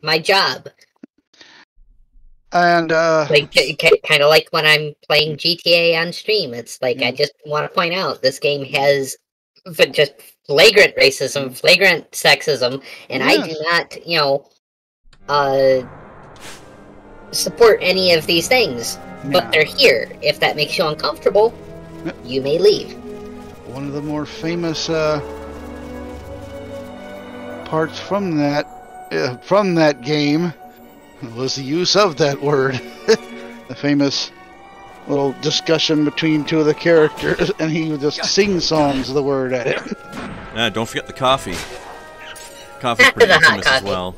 my job. And like kind of like when I'm playing GTA on stream. It's like I just want to point out this game has just flagrant racism, flagrant sexism, and I do not, support any of these things. But they're here. If that makes you uncomfortable, you may leave. One of the more famous parts from that game was the use of that word. The famous little discussion between two of the characters, and he would just sing songs of the word at it. Don't forget the coffee. Coffee's pretty famous as well.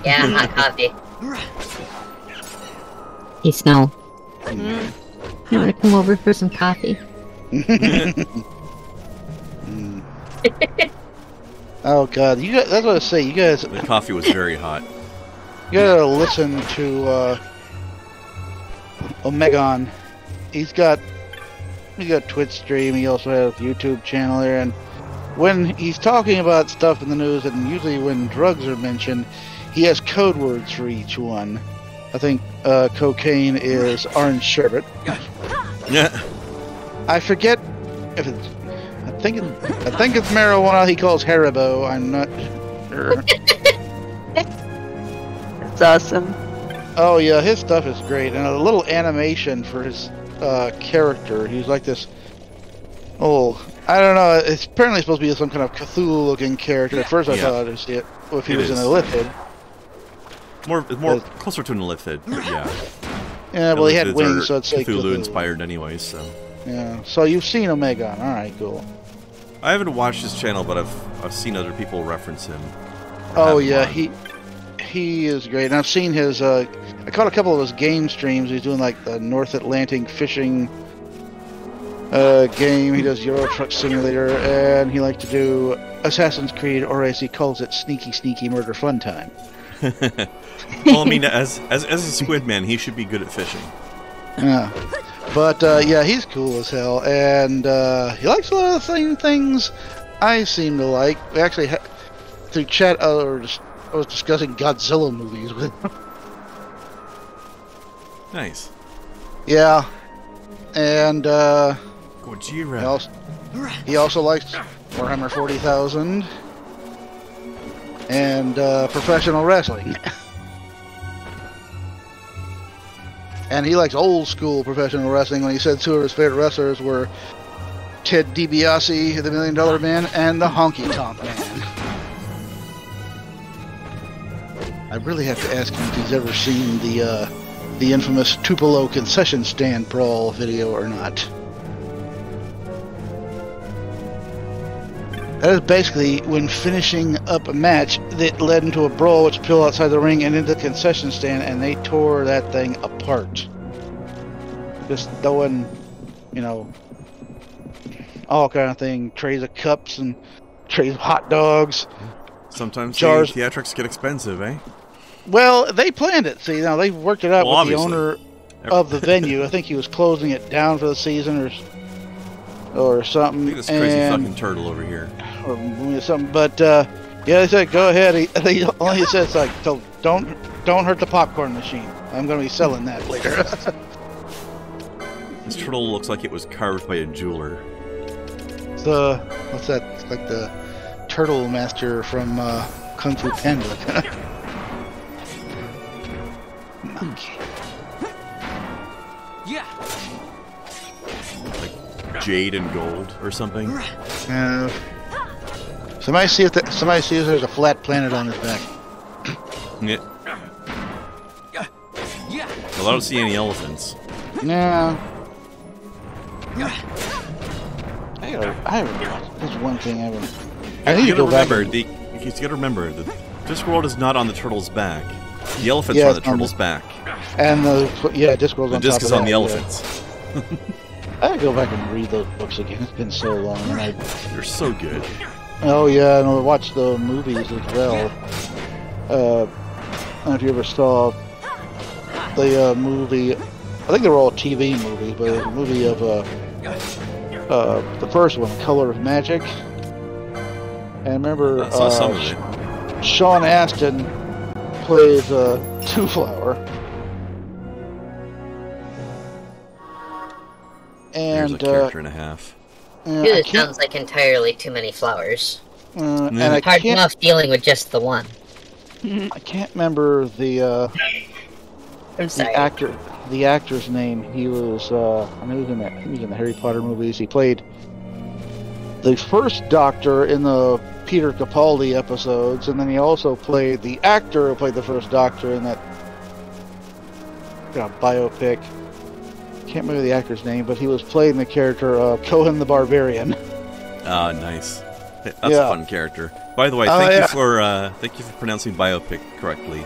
Yeah, hot coffee. Hey, Snow. You want to come over for some coffee? Oh God, that's what I say. You guys. The coffee was very hot. You gotta listen to Omegon. He's got a Twitch stream. He also has a YouTube channel there, and when he's talking about stuff in the news, and usually when drugs are mentioned, he has code words for each one. I think cocaine is orange sherbet. Yeah. I forget if it's. I think it's marijuana. He calls Haribo. I'm not sure. That's awesome. Oh yeah, his stuff is great, and a little animation for his character. He's like this. Oh, I don't know. It's apparently supposed to be some kind of Cthulhu-looking character. At first, I thought I'd see it if he was in a lithid. More closer to an lithid, but yeah. Yeah, well, he had wings, so it's like Cthulhu-inspired anyway. So. Yeah. So you've seen Omegon. All right, cool. I haven't watched his channel, but I've seen other people reference him. Oh yeah, he is great, and I've seen his. I caught a couple of his game streams. He's doing like the North Atlantic fishing game. He does Euro Truck Simulator, and he likes to do Assassin's Creed, or as he calls it, Sneaky Murder Fun Time. Well, I mean, as a squid man, he should be good at fishing. Yeah. But yeah, he's cool as hell, and he likes a lot of the same things I seem to like. We actually through chat, I was discussing Godzilla movies with him. Nice. Yeah, and Gojira. He also likes Warhammer 40,000 and professional wrestling. And he likes old school professional wrestling. When he said two of his favorite wrestlers were Ted DiBiase, the $1 Million Man, and the Honky Tonk Man. I really have to ask him if he's ever seen the infamous Tupelo concession stand brawl video or not. That is basically when finishing up a match that led into a brawl which peeled outside the ring and into the concession stand, and they tore that thing apart. Just throwing, all kind of thing, trays of cups and trays of hot dogs. Sometimes jars. Theatrics get expensive, eh? Well, they planned it. See, now they worked it out with obviously. the owner of the venue. I think he was closing it down for the season or something. Look at this crazy fucking turtle over here. Or something, but yeah, they said go ahead. They only said it's like, don't hurt the popcorn machine. I'm going to be selling that later. This turtle looks like it was carved by a jeweler. What's that? It's like the turtle master from Kung Fu Panda. Monkey. Yeah. Like jade and gold or something. Somebody see if there's a flat planet on his back. Yeah. Well, I don't see any elephants. No. There's one thing I haven't. I need to go back. You gotta remember, Discworld is not on the turtle's back. The elephants are on the turtle's back. And Discworld's on top of that. The disc is on the elephants. I gotta go back and read those books again. It's been so long. And You're so good. Oh yeah, and I watched the movies as well. I don't know if you ever saw the movie. I think they were all TV movies, but it was a movie of the first one, Color of Magic. And I remember I saw some of it. Sean Astin plays Two Flower. There's And a character and a half. It sounds like entirely too many flowers. And I hard can't, enough dealing with just the one. I can't remember the I'm sorry. the actor's name. He was I know he was in the Harry Potter movies. He played the first Doctor in the Peter Capaldi episodes, and then he also played the actor who played the first Doctor in that biopic. Can't remember the actor's name, but he was playing the character Cohen the Barbarian. Ah, nice. That's a fun character. By the way, thank you for pronouncing biopic correctly.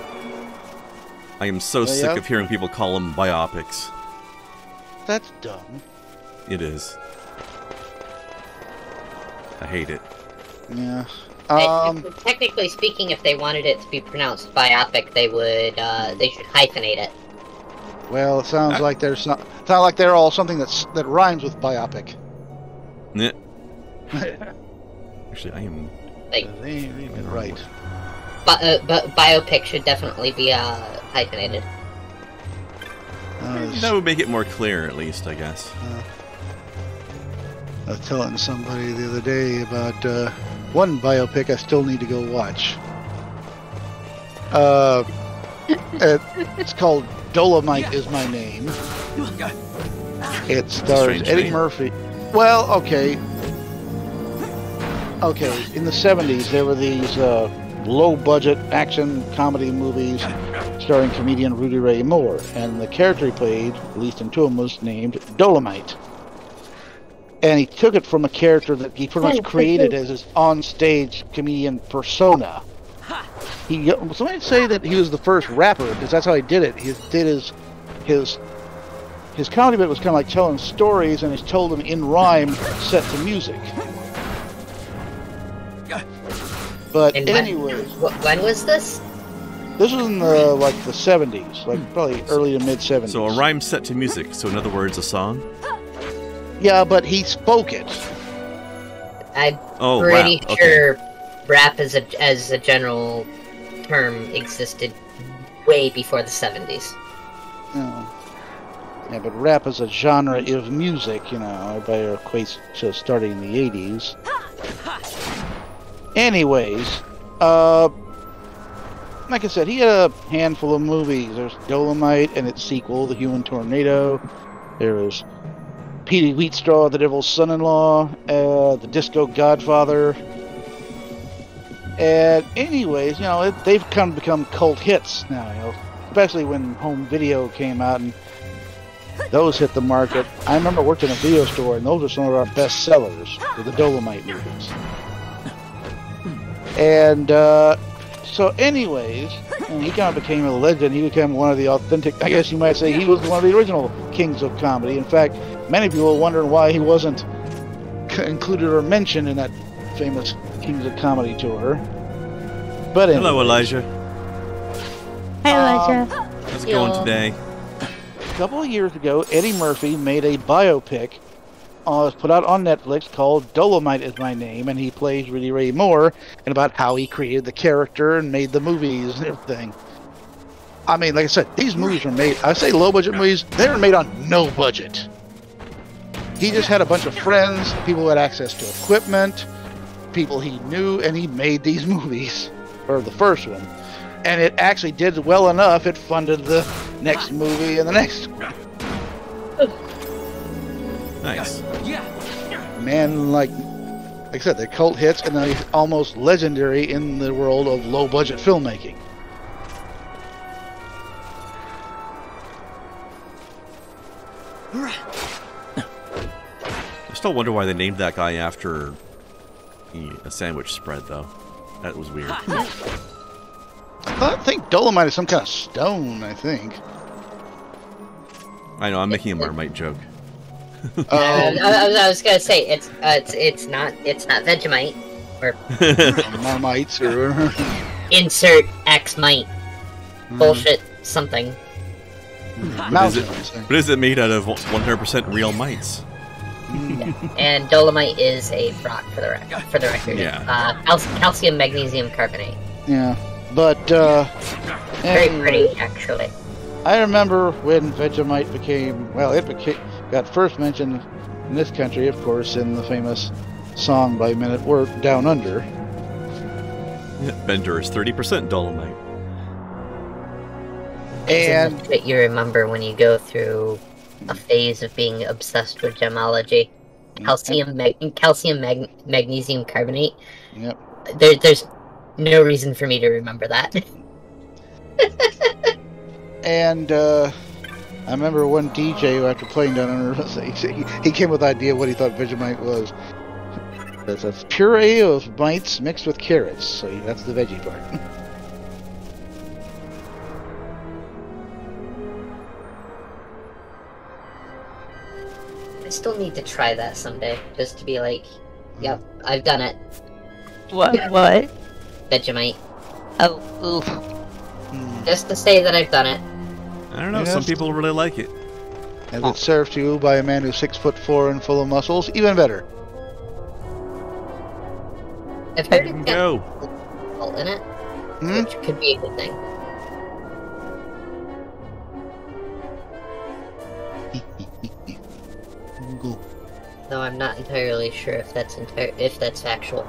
I am so sick of hearing people call them biopics. That's dumb. It is. I hate it. Yeah. Technically speaking, if they wanted it to be pronounced biopic, they would. They should hyphenate it. Well, it sounds like there's not. Sounds like they're all something that rhymes with biopic. Yeah. Actually, I am. Right. But biopic should definitely be hyphenated. That would make it more clear, at least, I guess. I was telling somebody the other day about one biopic I still need to go watch. It's called Dolomite Is My Name. It stars Eddie Murphy. Well, okay. In the 70s, there were these low-budget action comedy movies starring comedian Rudy Ray Moore, and the character he played, at least in two of them, was named Dolomite. And he took it from a character that he pretty much created as his on-stage comedian persona. Somebody say that he was the first rapper, because that's how he did it. He did his comedy bit was kind of like telling stories, and he told them in rhyme, set to music. But anyways, when was this? This was in the the 70s, probably early to mid 70s. So a rhyme set to music. So in other words, a song. Yeah, but he spoke it. I'm pretty sure rap as a general term existed way before the 70s. Yeah, but rap as a genre of music, everybody equates to starting in the 80s. Anyways, like I said, he had a handful of movies. There's Dolomite and its sequel, The Human Tornado. There was Petey Wheatstraw, The Devil's Son-in-Law, The Disco Godfather. And anyways, they've kind of become cult hits now, especially when home video came out and those hit the market. I remember working in a video store, and those are some of our best sellers, the Dolomite movies. And so anyways, he kind of became a legend. He became one of the authentic, I guess you might say he was one of the original kings of comedy. In fact, many people are wondering why he wasn't included or mentioned in that famous Kings of Comedy tour. But anyways, hello, Elijah. Hi, Elijah. How's it going today? A couple of years ago, Eddie Murphy made a biopic put out on Netflix called Dolomite Is My Name, and he plays Rudy Ray Moore, and about how he created the character and made the movies and everything. I mean, like I said, these movies were made, I say low-budget movies, they were made on no budget. He just had a bunch of friends, people who had access to equipment, people he knew, and he made these movies, or the first one. And it actually did well enough, it funded the next movie and the next one. Nice. Man, like I said, they're cult hits, and they're almost legendary in the world of low-budget filmmaking. I still wonder why they named that guy after a sandwich spread, though. That was weird. I think Dolomite is some kind of stone, I think. I know, I'm making a Marmite joke. I was gonna say it's not Vegemite or Marmites or insert X-mite bullshit something. But is it made out of 100% real mites? Yeah. And Dolomite is a rock for the record. Yeah. Calcium magnesium carbonate. Yeah, but Very pretty, actually. I remember when Vegemite became, well, got first mentioned in this country, of course, in the famous song by Men at Work, Down Under. Bender is 30% Dolomite. And that you remember when you go through a phase of being obsessed with gemology. Magnesium carbonate. Yep. There's no reason for me to remember that. And I remember one DJ who, after playing Down Under, he came with the idea of what he thought Vegemite was. It's a puree of mites mixed with carrots, so that's the veggie part. I still need to try that someday, just to be like, yep, I've done it. What? Vegemite. Oh, oof. Just to say that I've done it. I don't know, some people really like it. And it's served to you by a man who's 6'4" and full of muscles, even better. I've heard it's got Go. salt in it, which could be a good thing. Though I'm not entirely sure if that's factual.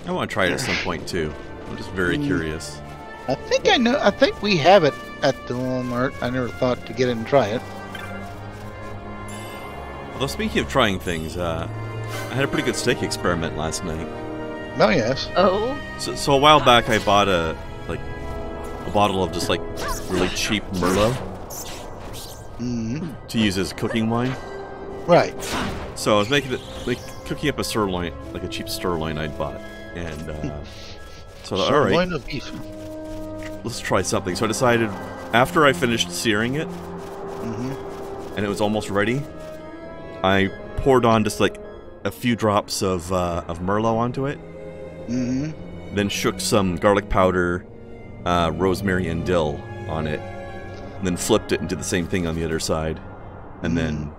I want to try it at some point too. I'm just very curious. I think I know. I think we have it at the Walmart. I never thought to get in and try it. Although speaking of trying things, I had a pretty good steak experiment last night. Oh yes. Oh. So a while back, I bought a bottle of just like really cheap Merlot to use as cooking wine. Right. So I was cooking up a sirloin, like a cheap sirloin I'd bought, and so I thought, all right, sirloin of beef. Let's try something. So I decided, after I finished searing it, and it was almost ready, I poured on just like a few drops of Merlot onto it. Then shook some garlic powder, rosemary, and dill on it. And then flipped it and did the same thing on the other side. And then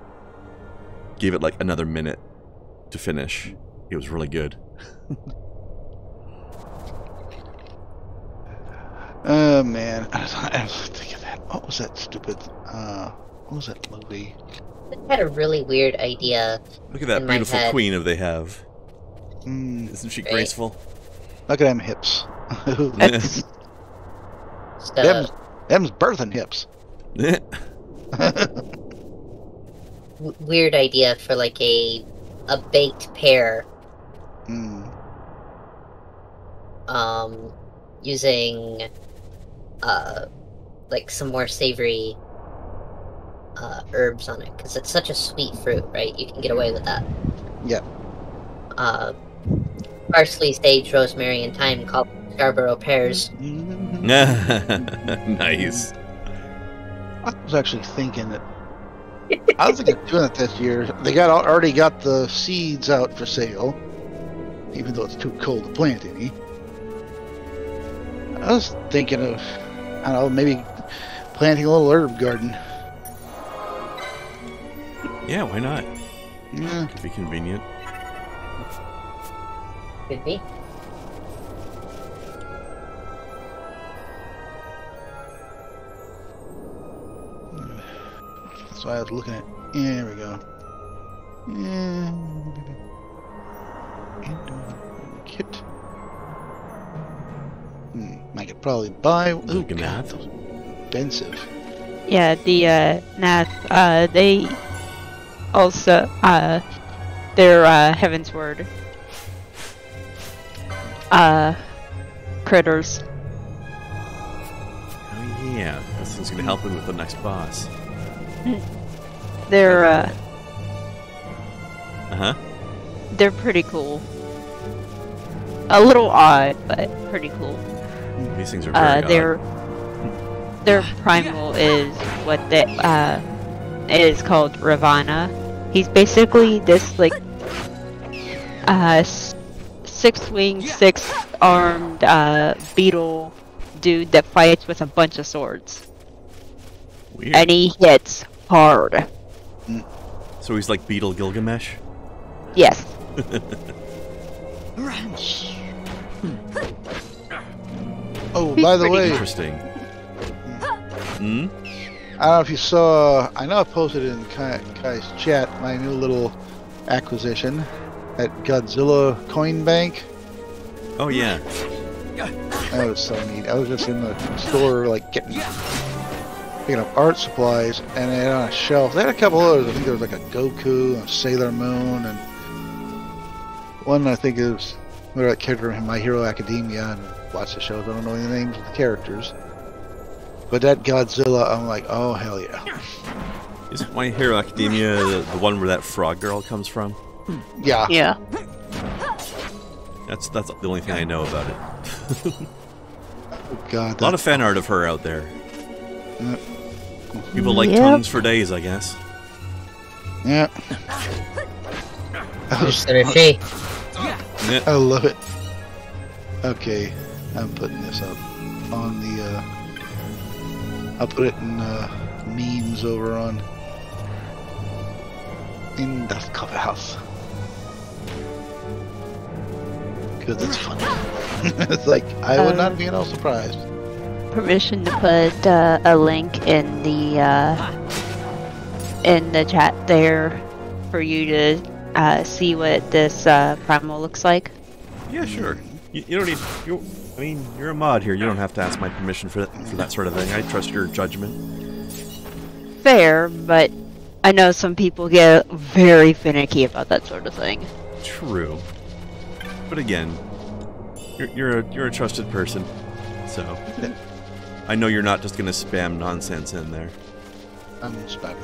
gave it like another minute to finish. It was really good. Oh man, I was thinking that. What was that stupid? What was that movie? I had a really weird idea. Look at that beautiful queen they have. Isn't she graceful? Look at them hips. Them's birthing hips. Weird idea for like a baked pear. Using like some more savory herbs on it, because it's such a sweet fruit, right? You can get away with that. Yep. Parsley, sage, rosemary, and thyme, called Scarborough pears. Nice. I was actually thinking that. I was thinking of doing it this year. They already got the seeds out for sale, even though it's too cold to plant any. I was thinking of, I don't know, maybe planting a little herb garden. Yeah, why not? Yeah. Could be convenient. Could be. So I was looking at. Yeah, there we go. Kit. I could probably buy. Ooh, God, those are expensive. Yeah, the Nath. They also they're Heaven's Word. Critters. Oh yeah, this is gonna help him with the next boss. They're They're pretty cool. A little odd, but pretty cool. These things are very odd. Their primal is what is called Ravana. He's basically this like 6-winged, 6-armed beetle dude that fights with a bunch of swords. Weird. And he hits hard. So he's like Beetle Gilgamesh? Yes. Oh, by the way, Interesting. Hmm? I don't know if you saw. I know I posted in Kai's chat my new little acquisition at Godzilla Coin Bank. Oh yeah. That was so neat. I was just in the store, like picking up art supplies, and they had on a shelf. They had a couple others. I think there was like a Goku, a Sailor Moon, and one I think is where that character in My Hero Academia. And watch the shows. I don't know any names of the characters. But that Godzilla, I'm like, oh hell yeah! Isn't My Hero Academia the one where that frog girl comes from? Yeah. Yeah. That's the only thing I know about it. Oh god. A lot of fan art of her out there. Yep. People like Yep. tongues for days, I guess. Yeah. So does she. Yeah. I love it. Okay, I'm putting this up on the. I'll put it in memes over on in the coffee house because it's funny. It's like I would not be at all surprised. Permission to put a link in the chat there for you to see what this primal looks like. Yeah, sure. You don't need. I mean, you're a mod here. You don't have to ask my permission for that sort of thing. I trust your judgment. Fair, but I know some people get very finicky about that sort of thing. True. But again, you're a trusted person, so I know you're not just gonna spam nonsense in there. I'm spam.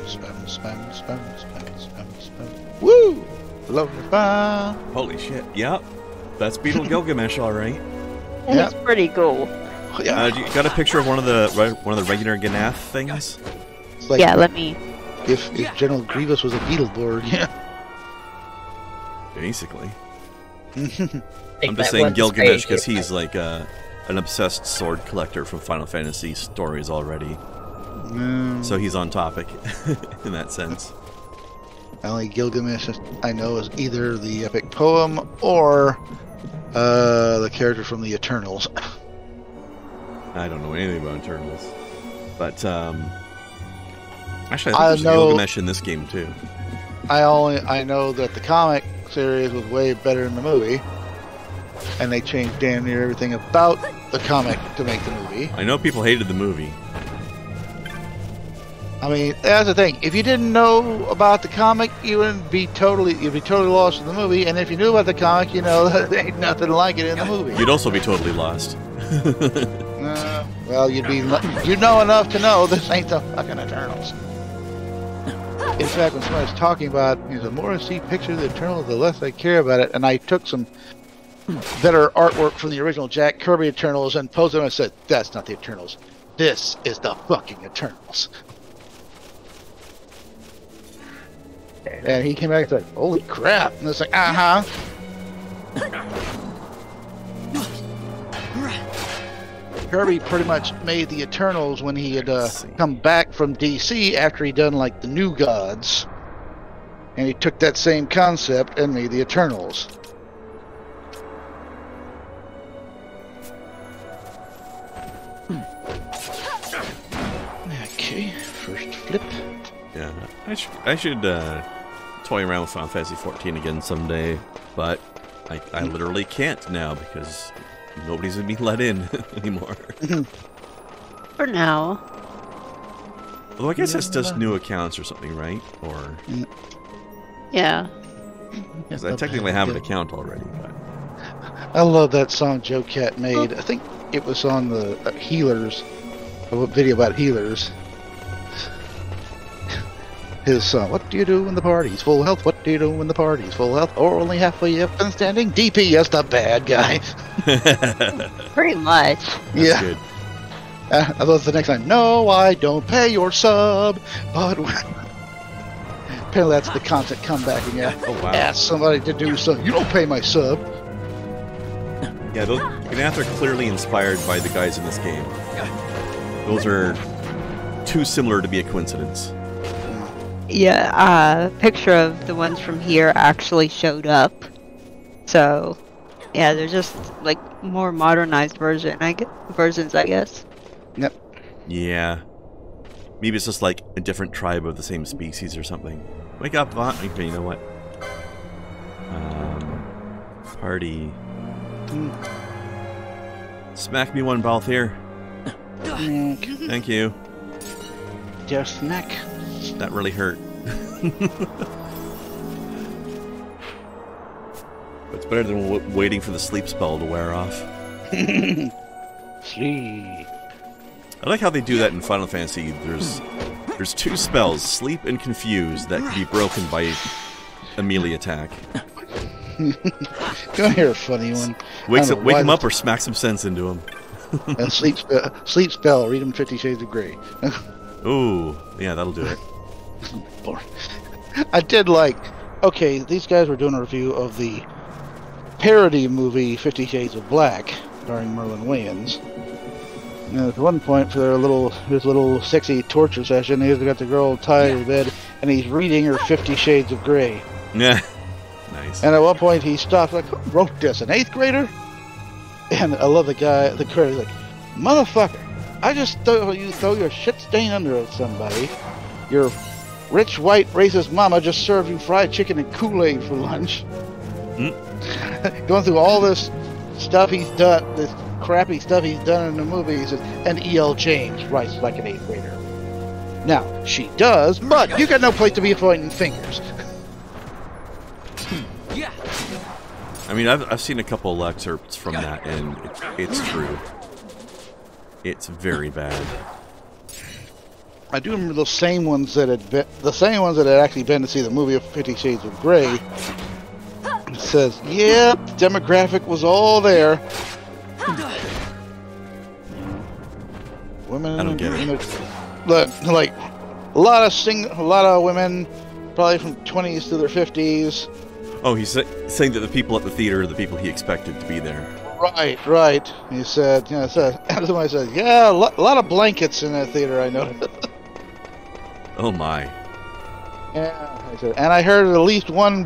Woo! Love the fun. Holy shit! Yep, that's Beetle Gilgamesh, all right. It's pretty cool. Yeah. You got a picture of one of the regular Ganath things? It's like Yeah, let me. if General Grievous was a Beetleborg. Yeah. Basically. Think I'm just that saying one's Gilgamesh because crazy. he's like an obsessed sword collector from Final Fantasy stories already. So he's on topic in that sense. Only Gilgamesh I know is either the epic poem or the character from the Eternals. I don't know anything about Eternals. But, actually, I I think there's know- Gilgamesh in this game, too. I know that the comic series was way better than the movie, and they changed damn near everything about the comic to make the movie. I know people hated the movie. I mean, that's the thing. If you didn't know about the comic, you'd be totally lost in the movie. And if you knew about the comic, you know there ain't nothing like it in the movie. You'd also be totally lost. Well, you'd know enough to know this ain't the fucking Eternals. In fact, when somebody's talking about, the more I see pictures of the Eternals, the less I care about it. And I took some better artwork from the original Jack Kirby Eternals and posed them and said, "That's not the Eternals. This is the fucking Eternals." And he came back and said, "Holy crap!" And it's like, Kirby pretty much made the Eternals when he had come back from DC after he'd done like the New Gods, and he took that same concept and made the Eternals. Okay, first flip. Yeah, I should toy around with Final Fantasy 14 again someday, but I literally can't now because nobody's gonna be let in anymore. For now. Although I guess that's just new accounts or something, right? Or Yeah. because I technically have an account already. But I love that song Joe Cat made. I think it was on the Healers, a video about healers. His song, "What do you do when the party's full health? What do you do when the party's full health? Or only halfway up and standing? DPS the bad guy." Pretty much. Yeah. good. I thought the next time, "No, I don't pay your sub," but apparently that's the constant comeback when you Oh wow. ask somebody to do something. "You don't pay my sub." Yeah, those Ganath are clearly inspired by the guys in this game. Those are too similar to be a coincidence. Yeah, picture of the ones from here actually showed up. So, Yeah, they're just like more modernized versions, I guess. Yep. Yeah. Maybe it's just like a different tribe of the same species or something. Wake up, Vaughn. Okay, you know what? Party. Smack me one, Balthier. Thank you. Just smack. That really hurt. It's better than waiting for the sleep spell to wear off. Sleep. I like how they do that in Final Fantasy. There's two spells, Sleep and Confuse, that can be broken by a melee attack. You want to hear a funny one? Wake him up or smack some sense into him. And sleep spell. Read him 50 Shades of Grey. Ooh, yeah, that'll do it. I did like. Okay, these guys were doing a review of the parody movie 50 Shades of Black, starring Merlin Wayans. And at one point, for his little sexy torture session, he's got the girl tied to bed, and he's reading her 50 Shades of Grey. Yeah, nice. And at one point, he stopped, like, who wrote this? An 8th grader? And I love the critic, like, motherfucker, I just thought you throw your shit stain under of somebody. Your rich, white, racist mama just served you fried chicken and Kool-Aid for lunch. Going through all this stuff he's done, this crappy stuff he's done in the movie, he says, and E.L. James writes like an 8th grader. Now, she does, but you got no place to be pointing fingers. I mean, I've seen a couple of excerpts from that, and it's true. It's very bad. I do remember those same ones that had actually been to see the movie of 50 Shades of Grey. It says, yeah, the demographic was all there. Women, I don't get it. Like a lot of women, probably from 20s to their 50s. Oh, he's saying that the people at the theater are the people he expected to be there. Right. He said, somebody said, yeah, a lot of blankets in that theater, I noticed. Oh my. Yeah, I said, and I heard at least one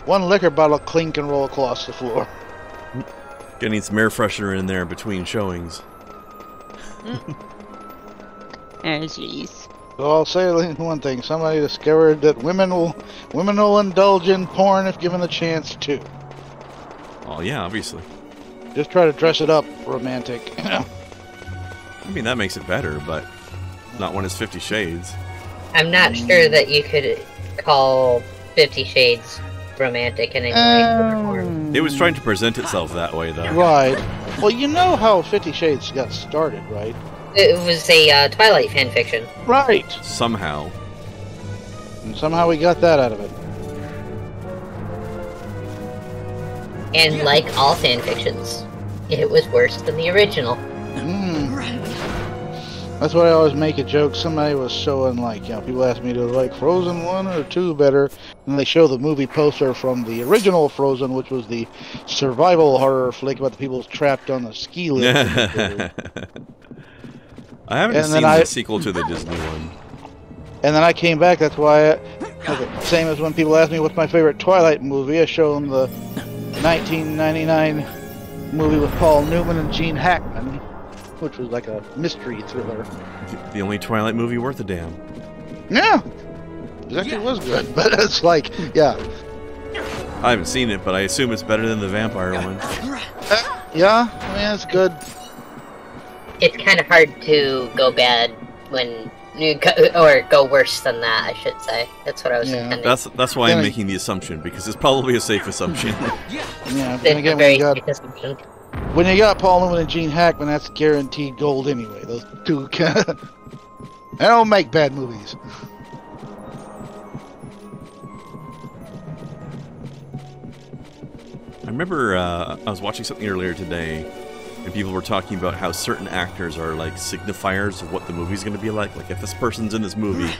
liquor bottle clink and roll across the floor. Getting some air freshener in there between showings. Jeez. So I'll say one thing: somebody discovered that women will indulge in porn if given the chance to. Oh yeah, obviously. Just try to dress it up romantic. I mean, that makes it better, but not when it's 50 Shades. I'm not sure that you could call 50 Shades romantic in any way. It was trying to present itself that way, though. Right. Well, you know how 50 Shades got started, right? It was a Twilight fanfiction. Right. Somehow. And somehow we got that out of it. And like all fanfictions, it was worse than the original. That's why I always make a joke. Somebody was showing, like, people ask me to like Frozen 1 or 2 better, and they show the movie poster from the original Frozen, which was the survival horror flick about the people trapped on the ski lift. I haven't seen the sequel to the Disney one. And then I came back, that's why same as when people ask me what's my favorite Twilight movie, I show them the 1999 movie with Paul Newman and Gene Hackman, which was like a mystery thriller. The only Twilight movie worth a damn. Yeah! It actually was good, but it's like, yeah. I haven't seen it, but I assume it's better than the vampire one. Yeah, I mean, it's good. It's kind of hard to go bad when you go worse than that, I should say. That's what I was intending. That's why I'm making the assumption, because it's probably a safe assumption. Yeah, then again, when you got Paul Newman and Gene Hackman, that's guaranteed gold anyway. Those two they don't make bad movies. I remember I was watching something earlier today, and people were talking about how certain actors are like signifiers of what the movie's going to be like. Like, if this person's in this movie,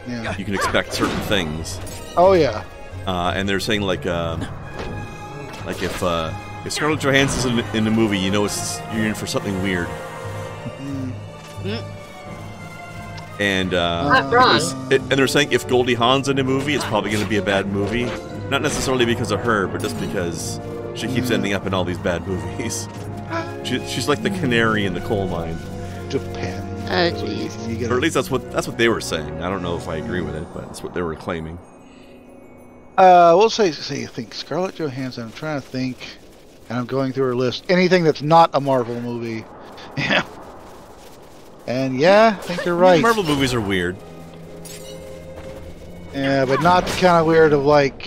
you can expect certain things. Oh yeah. And they're saying like if Scarlett Johansson's in the movie, you know you're in for something weird. And not wrong. And they're saying if Goldie Hawn's in a movie, it's probably going to be a bad movie. Not necessarily because of her, but just because She keeps ending up in all these bad movies. She's like the canary in the coal mine. Depends. Oh, jeez. Or at least that's what they were saying. I don't know if I agree with it, but that's what they were claiming. We'll say I think Scarlett Johansson. I'm trying to think, and I'm going through her list. Anything that's not a Marvel movie. Yeah. And yeah, I think you're right. Marvel movies are weird. Yeah, but not the kind of weird of like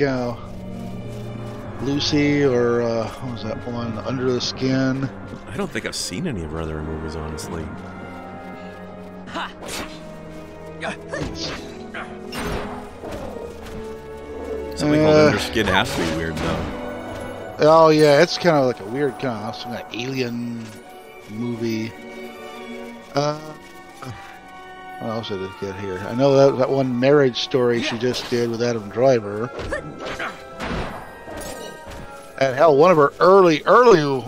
Lucy or what was that one? Under the Skin. I don't think I've seen any of her other movies, honestly. Something called Under Skin has to be weird, though. Oh yeah, it's kind of like a weird kind of some kind of alien movie. What else did it get here? I know that one Marriage Story she just did with Adam Driver. And hell, one of her early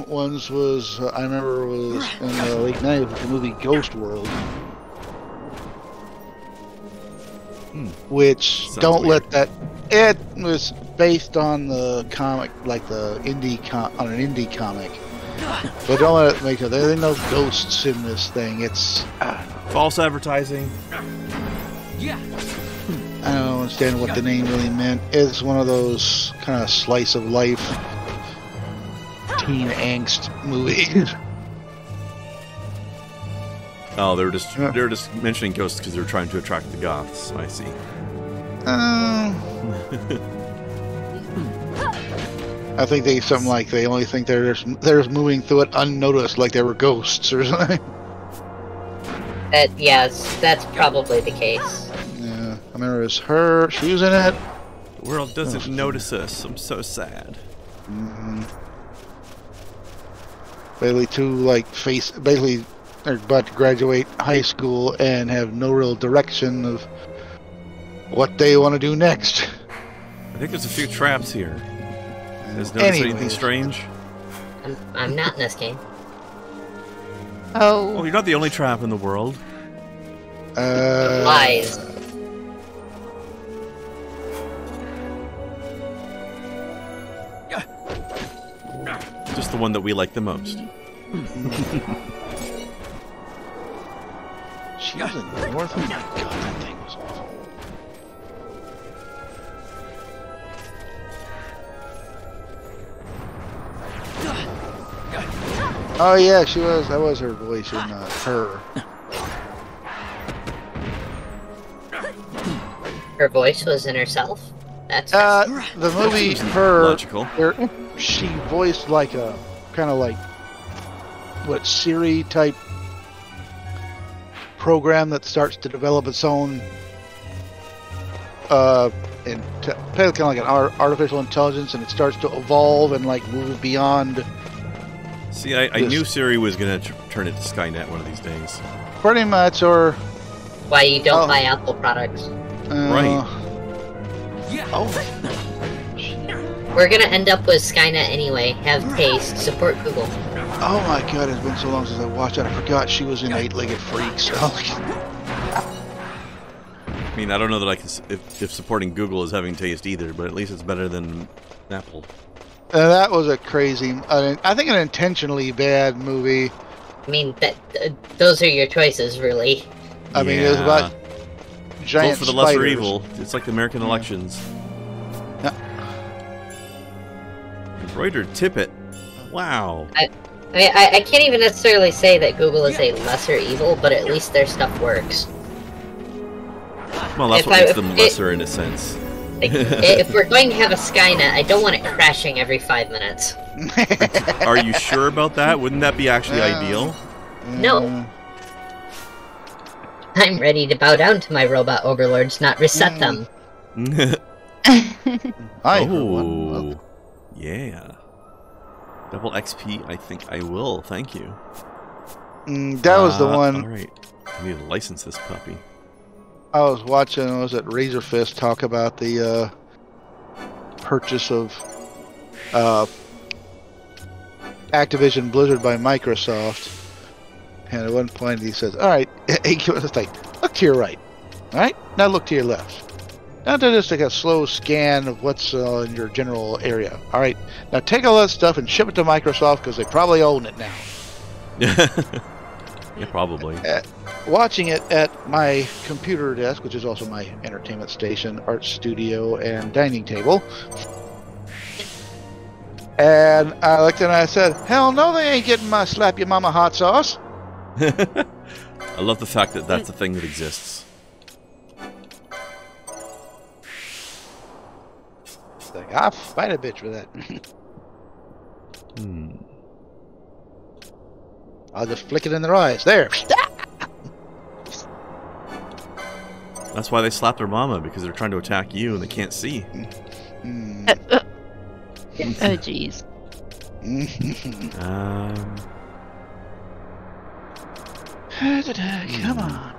ones was, I remember, was in the late 90s with the movie Ghost World. Which, Sounds don't weird. let that... It was based on the comic, like the on an indie comic. But don't let it make it... There ain't no ghosts in this thing. It's... False advertising. I don't understand what the name really meant. It's one of those kind of slice of life teen angst movies. Oh, they were just mentioning ghosts because they were trying to attract the goths. I see. I think they only think they're just moving through it unnoticed, like they were ghosts or something. Yes, that's probably the case. Yeah, I remember it was her. She was in it. The world doesn't notice us. I'm so sad. Basically, basically, they're about to graduate high school and have no real direction of what they want to do next. I think there's a few traps here. Has noticed anything strange? I'm not in this game. Oh, you're not the only trap in the world. Lies. Just the one that we like the most. She was in North. Oh my god, that thing was awful. Oh yeah, she was. That was her voice in Her. Her voice was in herself? That's the movie Her. Logical. Where she voiced like a kind of like what Siri type program that starts to develop its own and kind of like an artificial intelligence, and it starts to evolve and like move beyond. See, I knew Siri was going to turn into Skynet one of these days. Pretty much, or why you don't buy Apple products. Right. Oh. We're gonna end up with Skynet anyway. Have taste. Support Google. Oh my god, it's been so long since I watched it. I forgot she was in Eight-Legged Freaks. I mean, I don't know that I can if supporting Google is having taste either, but at least it's better than Apple. That was a crazy, I think an intentionally bad movie. I mean, those are your choices, really. I mean, it was about giant Vote for the lesser spiders. evil. It's like the American elections. Yeah. Embroidered tippet. Wow. I can't even necessarily say that Google is a lesser evil, but at least their stuff works. Well, that's what makes them lesser in a sense. Like, if we're going to have a Skynet, I don't want it crashing every 5 minutes. Are you sure about that? Wouldn't that be actually ideal? No. I'm ready to bow down to my robot overlords, not reset them. Oh, yeah. Double XP, I think I will. Thank you. That was the one. Alright. I need to license this puppy. I was watching, was it Razor Fist talk about the purchase of Activision Blizzard by Microsoft. And at one point he says, alright, he was like, look to your right. Alright? Now look to your left. Not to just take a slow scan of what's in your general area. All right, now take all that stuff and ship it to Microsoft because they probably own it now. Yeah, probably. Watching it at my computer desk, which is also my entertainment station, art studio, and dining table. And I looked and I said, hell no, they ain't getting my slap your mama hot sauce. I love the fact that that's a thing that exists. Like, I'll fight a bitch for that. I'll just flick it in their eyes. There. That's why they slap their mama, because they're trying to attack you and they can't see. Oh, jeez. Come on.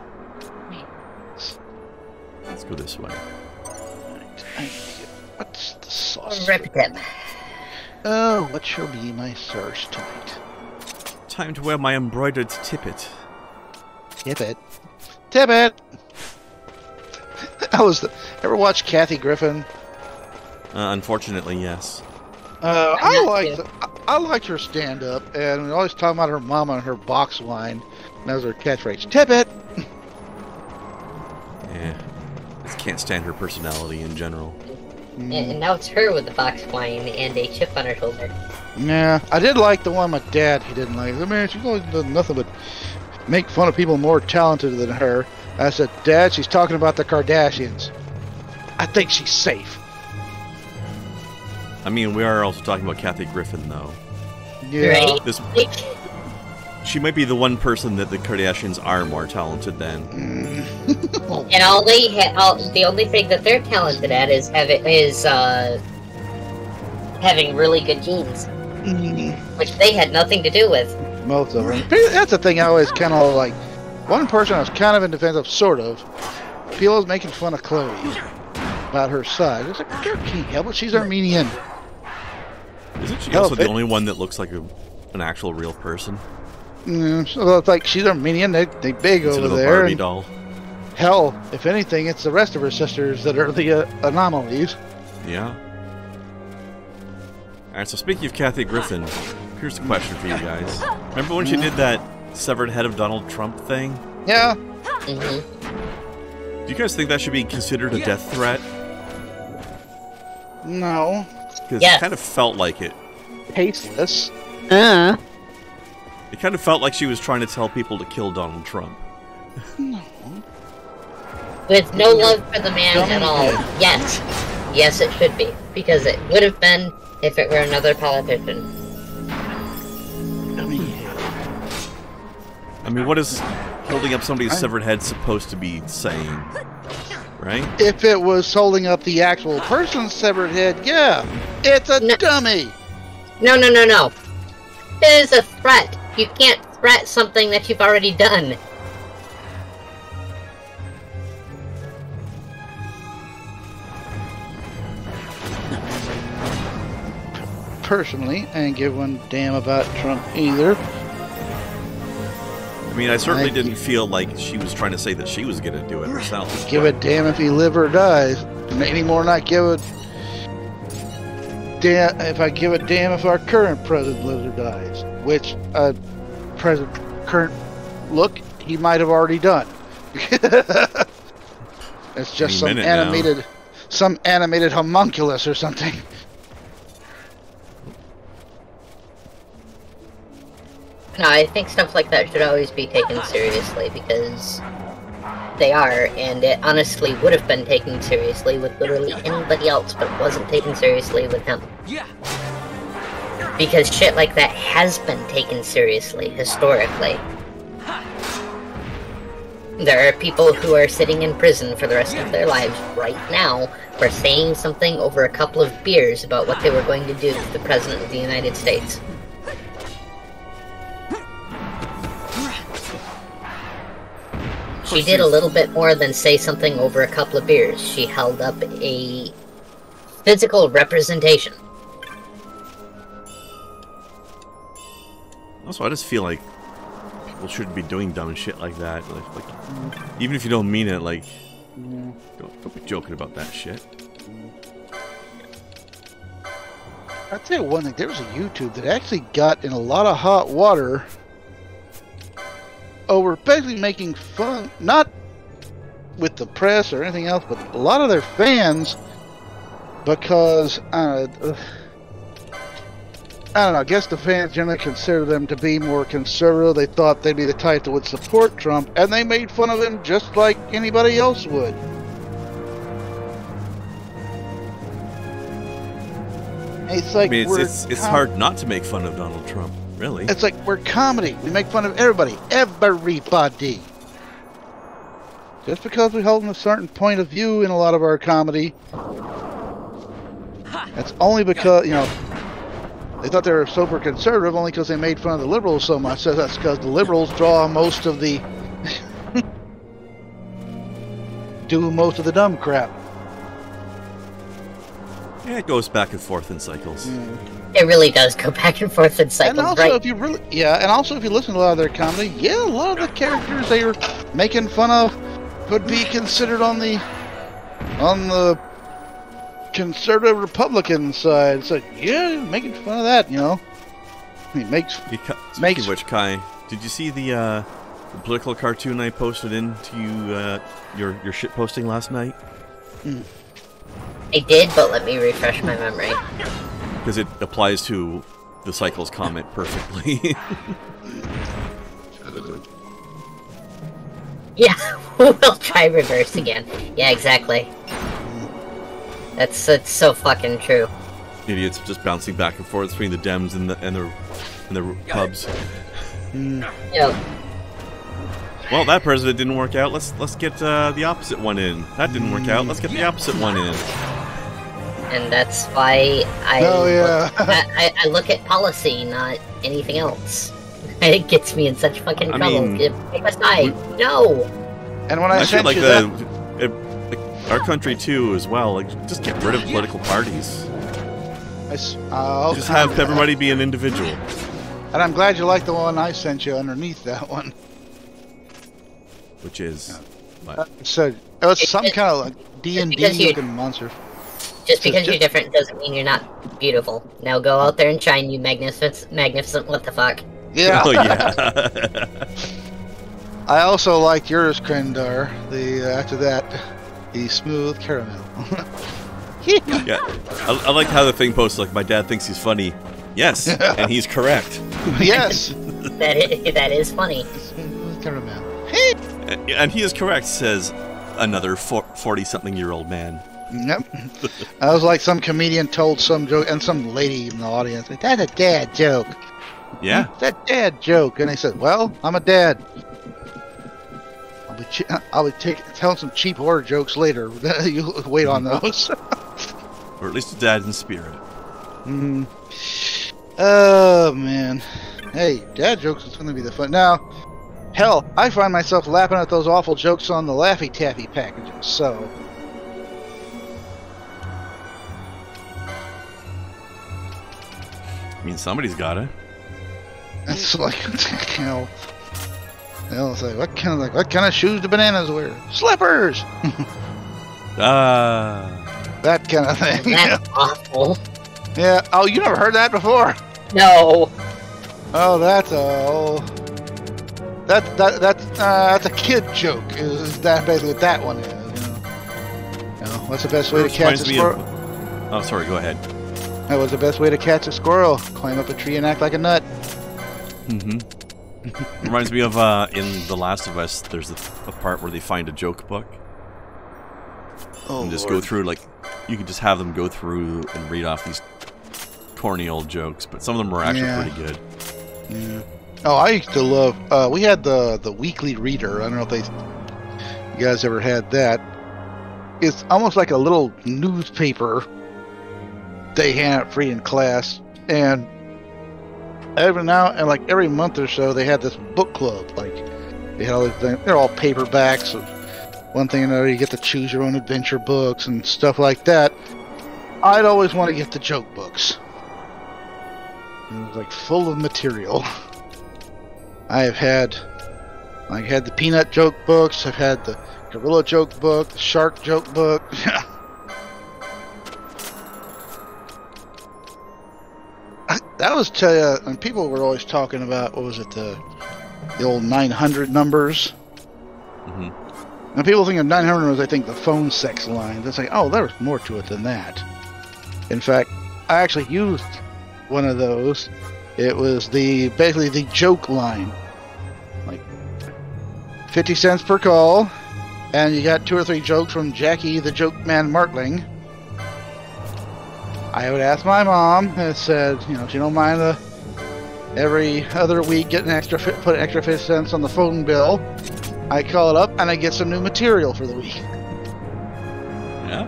Let's go this way. What's the sauce? Rip them. Oh, what shall be my source tonight? Time to wear my embroidered tippet. Tippet. Tippet! Ever watch Kathy Griffin? Unfortunately, yes. I liked her stand-up, and we always talking about her mama and her box wine. And that was her catchphrase. Tippet! Yeah. I just can't stand her personality in general. And now it's her with the box wine and a chip on her shoulder. Yeah, I did like the one my dad he didn't like. I mean, she's always done nothing but make fun of people more talented than her. I said, Dad, she's talking about the Kardashians. I think she's safe. I mean, we are also talking about Kathy Griffin, though. Yeah. Right? She might be the one person that the Kardashians are more talented than. And the only thing that they're talented at is having really good genes, which they had nothing to do with. Most of them. That's the thing I always kind of like. One person I was kind of in defense of, sort of. People was making fun of Chloe about her size. It's like, girl can't help it. She's Armenian. Isn't she also the only one that looks like an actual real person? So it's like she's Armenian. They big Instead over of a there. Barbie doll. Hell, if anything, it's the rest of her sisters that are the anomalies. Yeah. Alright, so speaking of Kathy Griffin, here's a question for you guys. Remember when she did that severed head of Donald Trump thing? Yeah. Do you guys think that should be considered a death threat? No. Because it kind of felt like it. Tasteless. It kind of felt like she was trying to tell people to kill Donald Trump. No. With no love for the man at all. Yes. Yes, it should be. Because it would have been if it were another politician. I mean, what is holding up somebody's severed head supposed to be saying? Right? If it was holding up the actual person's severed head, yeah. It's a dummy. No. It is a threat. You can't threat something that you've already done. Personally, I ain't give one damn about Trump either. I mean, I certainly didn't feel like she was trying to say that she was going to do it herself. Give a damn if he lives or dies. Any more than I give a damn if I give a damn if our current president lives or dies. Which, current look, he might have already done. It's just some animated homunculus or something. No, I think stuff like that should always be taken seriously, because they are, and it honestly would have been taken seriously with literally anybody else, but it wasn't taken seriously with him. Because shit like that has been taken seriously, historically. There are people who are sitting in prison for the rest of their lives right now for saying something over a couple of beers about what they were going to do to the President of the United States. She did a little bit more than say something over a couple of beers. She held up a physical representation. Also, I just feel like people shouldn't be doing dumb shit like that. Like, even if you don't mean it, like, Don't be joking about that shit. I'll tell you one thing. There was a YouTube that actually got in a lot of hot water over basically making fun, not with the press or anything else, but a lot of their fans, because I don't know, I guess the fans generally consider them to be more conservative. They thought they'd be the type that would support Trump, and they made fun of him just like anybody else would. It's like, I mean, it's hard not to make fun of Donald Trump, really. It's like we're comedy. We make fun of everybody. Everybody. Just because we hold a certain point of view in a lot of our comedy, that's only because, you know, they thought they were super conservative only because they made fun of the liberals so much. So that's because the liberals draw most of the do most of the dumb crap. Yeah, it goes back and forth in cycles. It really does go back and forth in cycles, and also, right? if you really, and also if you listen to a lot of their comedy, a lot of the characters they are making fun of could be considered on the conservative Republican side. So making fun of that, you know. I mean, Speaking of which, Kai, did you see the political cartoon I posted into your shit posting last night? I did, but let me refresh my memory. Because it applies to the cycles comment perfectly. Yeah, we'll try reverse again. Yeah, exactly. That's so fucking true. Idiots just bouncing back and forth between the Dems and the pubs. Yep. Well, that president didn't work out. Let's get the opposite one in. That didn't work out. Let's get the opposite one in. And that's why I look at policy, not anything else. It gets me in such fucking trouble. Pick a side. No. And when I feel like that, our country too, as well. Like, just get rid of political parties. Just have everybody be an individual. And I'm glad you like the one I sent you underneath that one. Which is, so it was some kind of like D&D looking monster. Just because you're different doesn't mean you're not beautiful. Now go out there and shine, you magnificent what the fuck. Yeah. Oh yeah. I also liked yours, Krendar. After that, the smooth caramel. Yeah, I like how the thing posts like, my dad thinks he's funny. Yes, and he's correct. Yes. that is funny. Smooth caramel. And he is correct, says another 40-something-year-old man. Yep. I was like some comedian told some joke, and some lady in the audience, like, that's a dad joke. Yeah. That's a dad joke. And they said, well, I'm a dad. I'll be telling some cheap horror jokes later. You wait on those. Or at least a dad in spirit. Oh, man. Hey, dad jokes is going to be the fun. Now, hell, I find myself laughing at those awful jokes on the Laffy Taffy packages, so... I mean, somebody's got it. It's like, you know... They'll say, what kind of shoes do bananas wear? Slippers! That kind of thing. That's awful. Yeah. Oh, you never heard that before? No. Oh, that's that's a kid joke. Is that basically what that one is? You know, what's the best way to catch a squirrel? Oh, sorry. Go ahead. That was the best way to catch a squirrel. Climb up a tree and act like a nut. Reminds me of in The Last of Us. There's a part where they find a joke book. And just go through, like, you can just have them go through and read off these corny old jokes, but some of them were actually pretty good. Yeah. Oh, I used to love. We had the Weekly Reader. I don't know if you guys ever had that. It's almost like a little newspaper. They hand out free in class, and every now and like every month or so, they had this book club. Like they had all these things. They're all paperbacks. One thing or another, you get to choose your own adventure books and stuff like that. I'd always want to get the joke books. It was like full of material. I have had, the peanut joke books. I've had the gorilla joke book, shark joke book. That was tell you, and people were always talking about what was it, the old 900 numbers. Mm-hmm. And people think of 900 was, I think, the phone sex line. It's like, oh, there's more to it than that. In fact, I actually used one of those. It was basically the joke line, like 50 cents per call, and you got 2 or 3 jokes from Jackie the Joke Man Martling. I would ask my mom, and said, she don't mind every other week getting put extra 50 cents on the phone bill. I call it up, and I get some new material for the week. Yeah.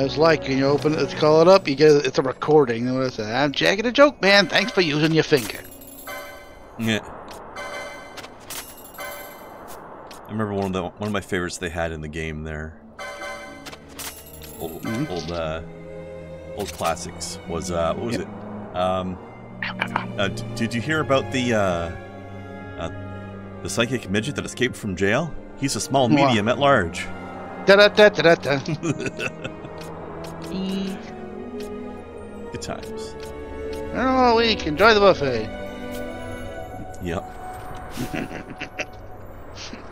It's like, open it, call it up, it's a recording. And what I say, I'm Jackie the Joke Man, thanks for using your finger. Yeah. I remember one of my favorites they had in the game there. Old classics was what was it? Did you hear about the psychic midget that escaped from jail? He's a small medium at large. Da-da-da-da-da-da. Good times. Oh, week. Enjoy the buffet. Yep.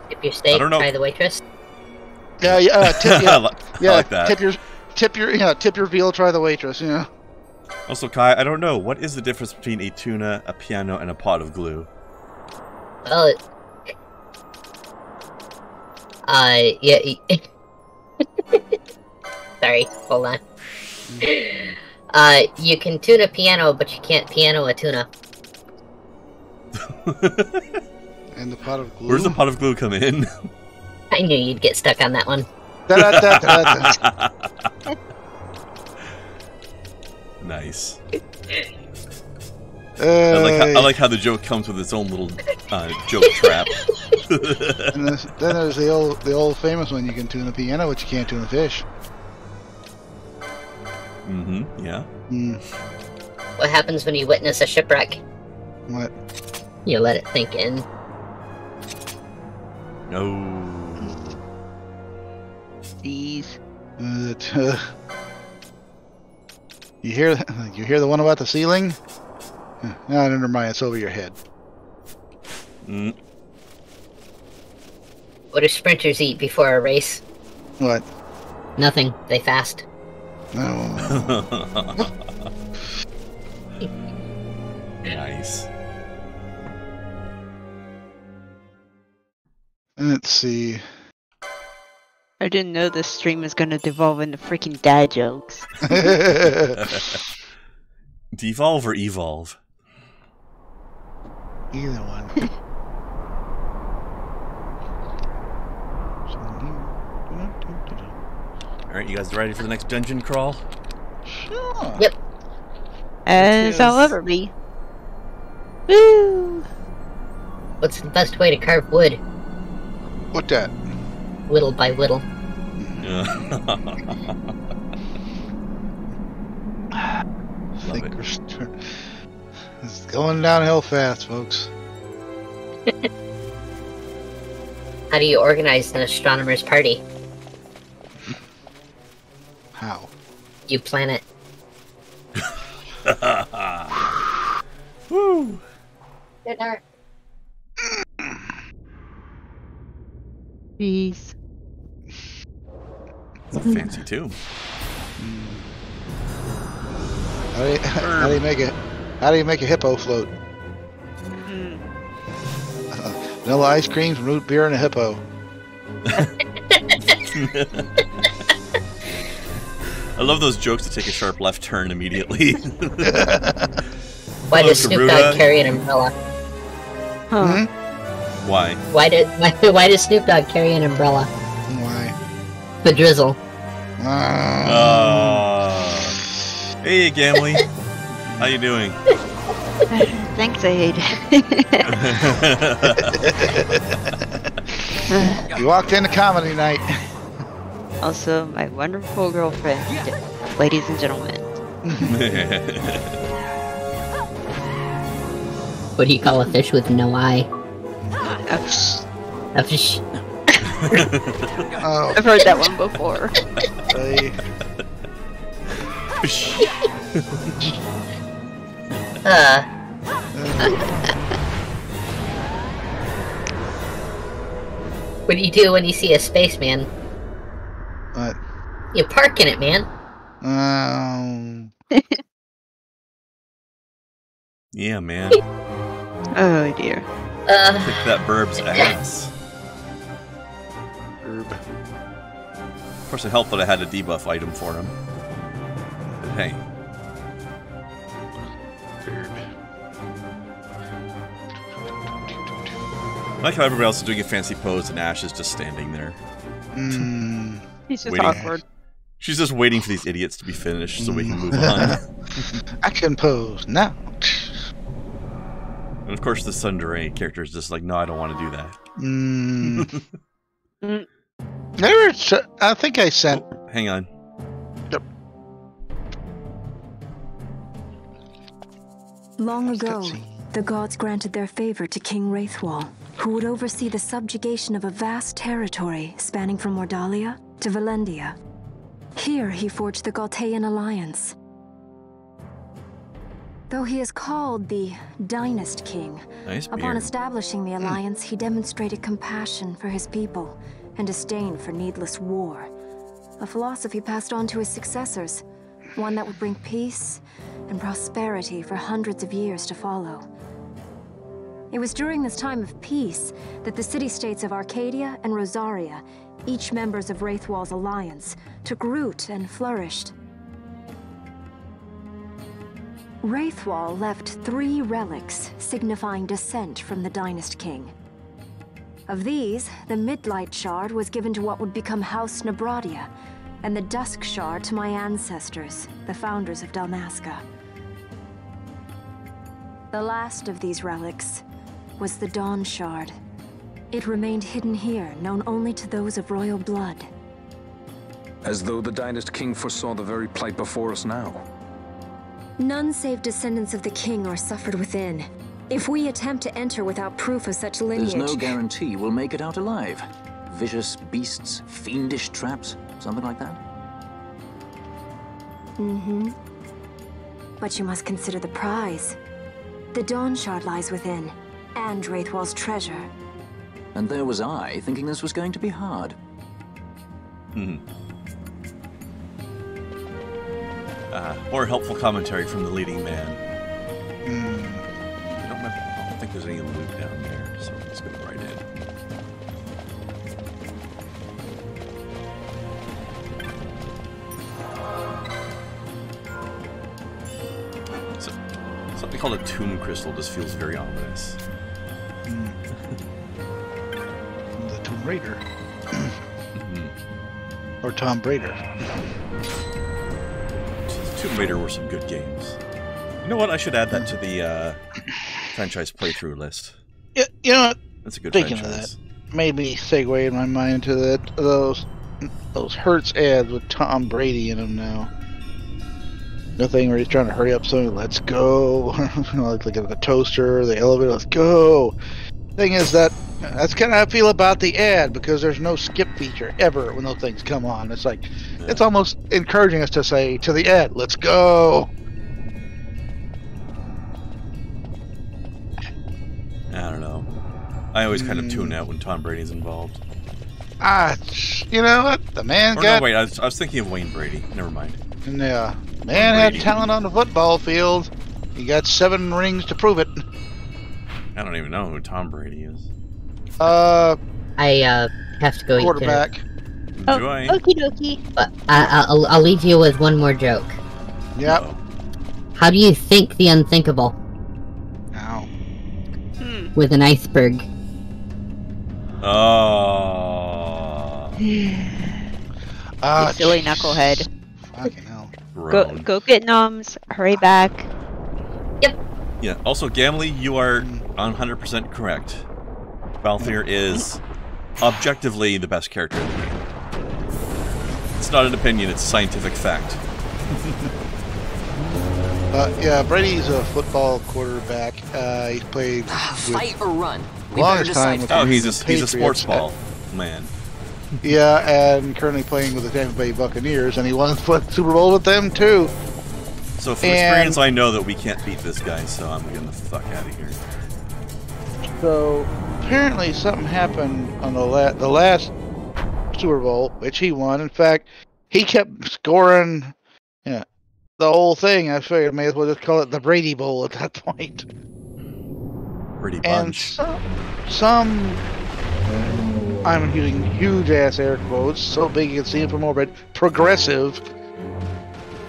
Tip your steak, try the waitress. Yeah, tip, I like that. Tip your veal, try the waitress. Also, Kai, I don't know. What is the difference between a tuna, a piano, and a pot of glue? Well, yeah. Sorry, hold on. You can tune a piano, but you can't piano a tuna. And the pot of glue? Where's the pot of glue come in? I knew you'd get stuck on that one. Nice. I like how the joke comes with its own little joke trap. And then there's the old famous one: you can tune a piano, but you can't tune a fish. Mm-hmm. Yeah. What happens when you witness a shipwreck? What? You let it sink in. No. Jeez. You hear the one about the ceiling? No, never mind. It's over your head. What do sprinters eat before a race? What? Nothing. They fast. No. Nice. Let's see. I didn't know this stream was gonna devolve into freaking dad jokes. Devolve or evolve? Either one. Alright, you guys ready for the next dungeon crawl? Sure. Yep. As I'll ever be. Woo! What's the best way to carve wood? What that? Whittle by whittle. Think it's going downhill fast, folks. How do you organize an astronomer's party? How? You plan it. Woo! Krendar. Jeez. It's a fancy tomb. How do you make it? How do you make a hippo float? Vanilla ice cream, some root beer, and a hippo. I love those jokes that take a sharp left turn immediately. Why does Snoop Dogg carry an umbrella? Huh. Why? Why does Snoop Dogg carry an umbrella? Why? The drizzle. Hey, Gamley. How you doing? Thanks, Aid. You walked into comedy night. Also, my wonderful girlfriend, ladies and gentlemen. What do you call a fish with no eye? Oh, I've heard that one before. What do you do when you see a spaceman? What? You park in it, man. Yeah, man. Oh dear. Kick that burb's ass. Herb. Of course, it helped that I had a debuff item for him. But hey. I like how everybody else is doing a fancy pose and Ash is just standing there. He's just Waiting. awkward. She's just waiting for these idiots to be finished so we can move on. Action pose now. And of course, the Sundere character is just like, no, I don't want to do that. I think I sent. Oh, hang on. Yep. Long ago, Cutscene. the gods granted their favor to King Raithwall, who would oversee the subjugation of a vast territory spanning from Mordalia to Valendia. Here he forged the Galtean alliance. Though he is called the Dynast King, Nice upon beard. establishing the alliance, he demonstrated compassion for his people and disdain for needless war. A philosophy passed on to his successors, one that would bring peace and prosperity for hundreds of years to follow. It was during this time of peace that the city-states of Arcadia and Rosaria, each members of Raithwall's alliance, took root and flourished. Raithwall left 3 relics signifying descent from the Dynast King. Of these, the Midlight Shard was given to what would become House Nabradia, and the Dusk Shard to my ancestors, the founders of Dalmasca. The last of these relics was the Dawn Shard. It remained hidden here, known only to those of royal blood. As though the Dynast King foresaw the very plight before us now. None save descendants of the king are suffered within. If we attempt to enter without proof of such lineage... There's no guarantee we'll make it out alive. Vicious beasts, fiendish traps, something like that? Mm-hmm. But you must consider the prize. The Dawn Shard lies within, and Raithwall's treasure. And there was I, thinking this was going to be hard. More helpful commentary from the leading man. I don't think there's any loot down there, so let's go right in. So, something called a tomb crystal just feels very ominous. The Tomb Raider. Or Tom Raider. Tomb Raider were some good games. You know what? I should add that to the franchise playthrough list. Yeah, you know what? That's a good Speaking franchise. of that, made me segue in my mind to those Hertz ads with Tom Brady in them now. The thing where he's trying to hurry up something, let's go. Like the toaster, the elevator, let's go. Thing is that's kind of how I feel about the ad, because there's no skip feature ever when those things come on. It's like, it's almost encouraging us to say to the ad, let's go. I don't know. I always kind of tune out when Tom Brady's involved. You know what? The man Or got... no, wait, I was thinking of Wayne Brady. Never mind. Yeah, man had Brady. talent on the football field. He got 7 rings to prove it. I don't even know who Tom Brady is. I have to go Quarterback. Enjoy. Okie dokie. But I'll leave you with one more joke. Yep. Uh-oh. How do you think the unthinkable? Ow. With an iceberg. Oh. You silly knucklehead. Fucking hell. Groan. Go get Noms. Hurry back. Yeah, also, Gamley, you are 100% correct. Balthier is objectively the best character in the game. It's not an opinion, it's a scientific fact. Yeah, Brady's a football quarterback. He's played Fight or run? We longest time with Oh, he's a Patriots. sports ball man. Yeah, and currently playing with the Tampa Bay Buccaneers, and he won the Super Bowl with them too. So from experience, I know that we can't beat this guy, so I'm getting the fuck out of here. So apparently something happened on the last Super Bowl, which he won. In fact, he kept scoring. Yeah, the whole thing. I figured I may as well just call it the Brady Bowl at that point. Brady Bunch. And some I'm using huge ass air quotes, so big you can see it from overhead, progressive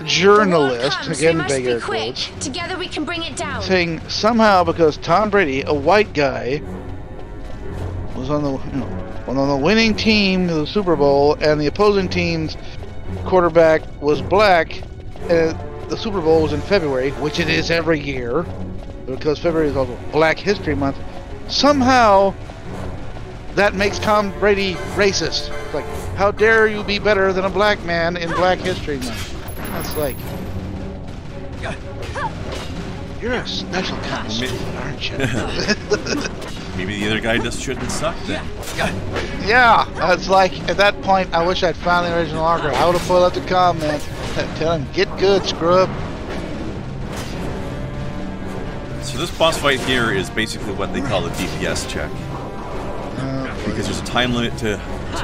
journalist, again big air quotes, together we can bring it down, saying somehow because Tom Brady, a white guy, was on the winning team of the Super Bowl, and the opposing team's quarterback was black, and the Super Bowl was in February, which it is every year, because February is also Black History Month, somehow that makes Tom Brady racist. It's like, how dare you be better than a black man in Black History Month? That's like, you're a special kind of stupid, aren't you? Maybe the other guy just shouldn't suck then. Yeah, it's like, at that point, I wish I'd found the original article. I would have put up the comment, tell him, get good, scrub. So this boss fight here is basically what they call a DPS check. Because there's a time limit to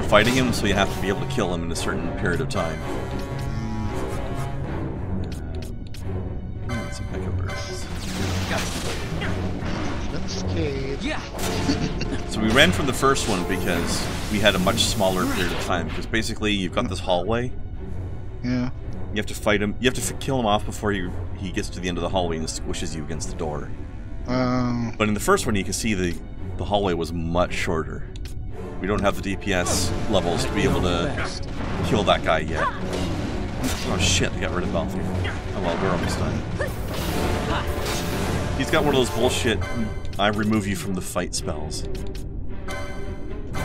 fighting him, so you have to be able to kill him in a certain period of time. Some Peckyverse. So we ran from the first one because we had a much smaller period of time. Because basically, you've got this hallway. Yeah. You have to fight him. You have to kill him off before he gets to the end of the hallway and squishes you against the door. But in the first one, you can see the hallway was much shorter. We don't have the DPS levels to be able to kill that guy yet. Oh shit, they got rid of Balthier. Oh well, we're almost done. He's got one of those bullshit, I remove you from the fight spells.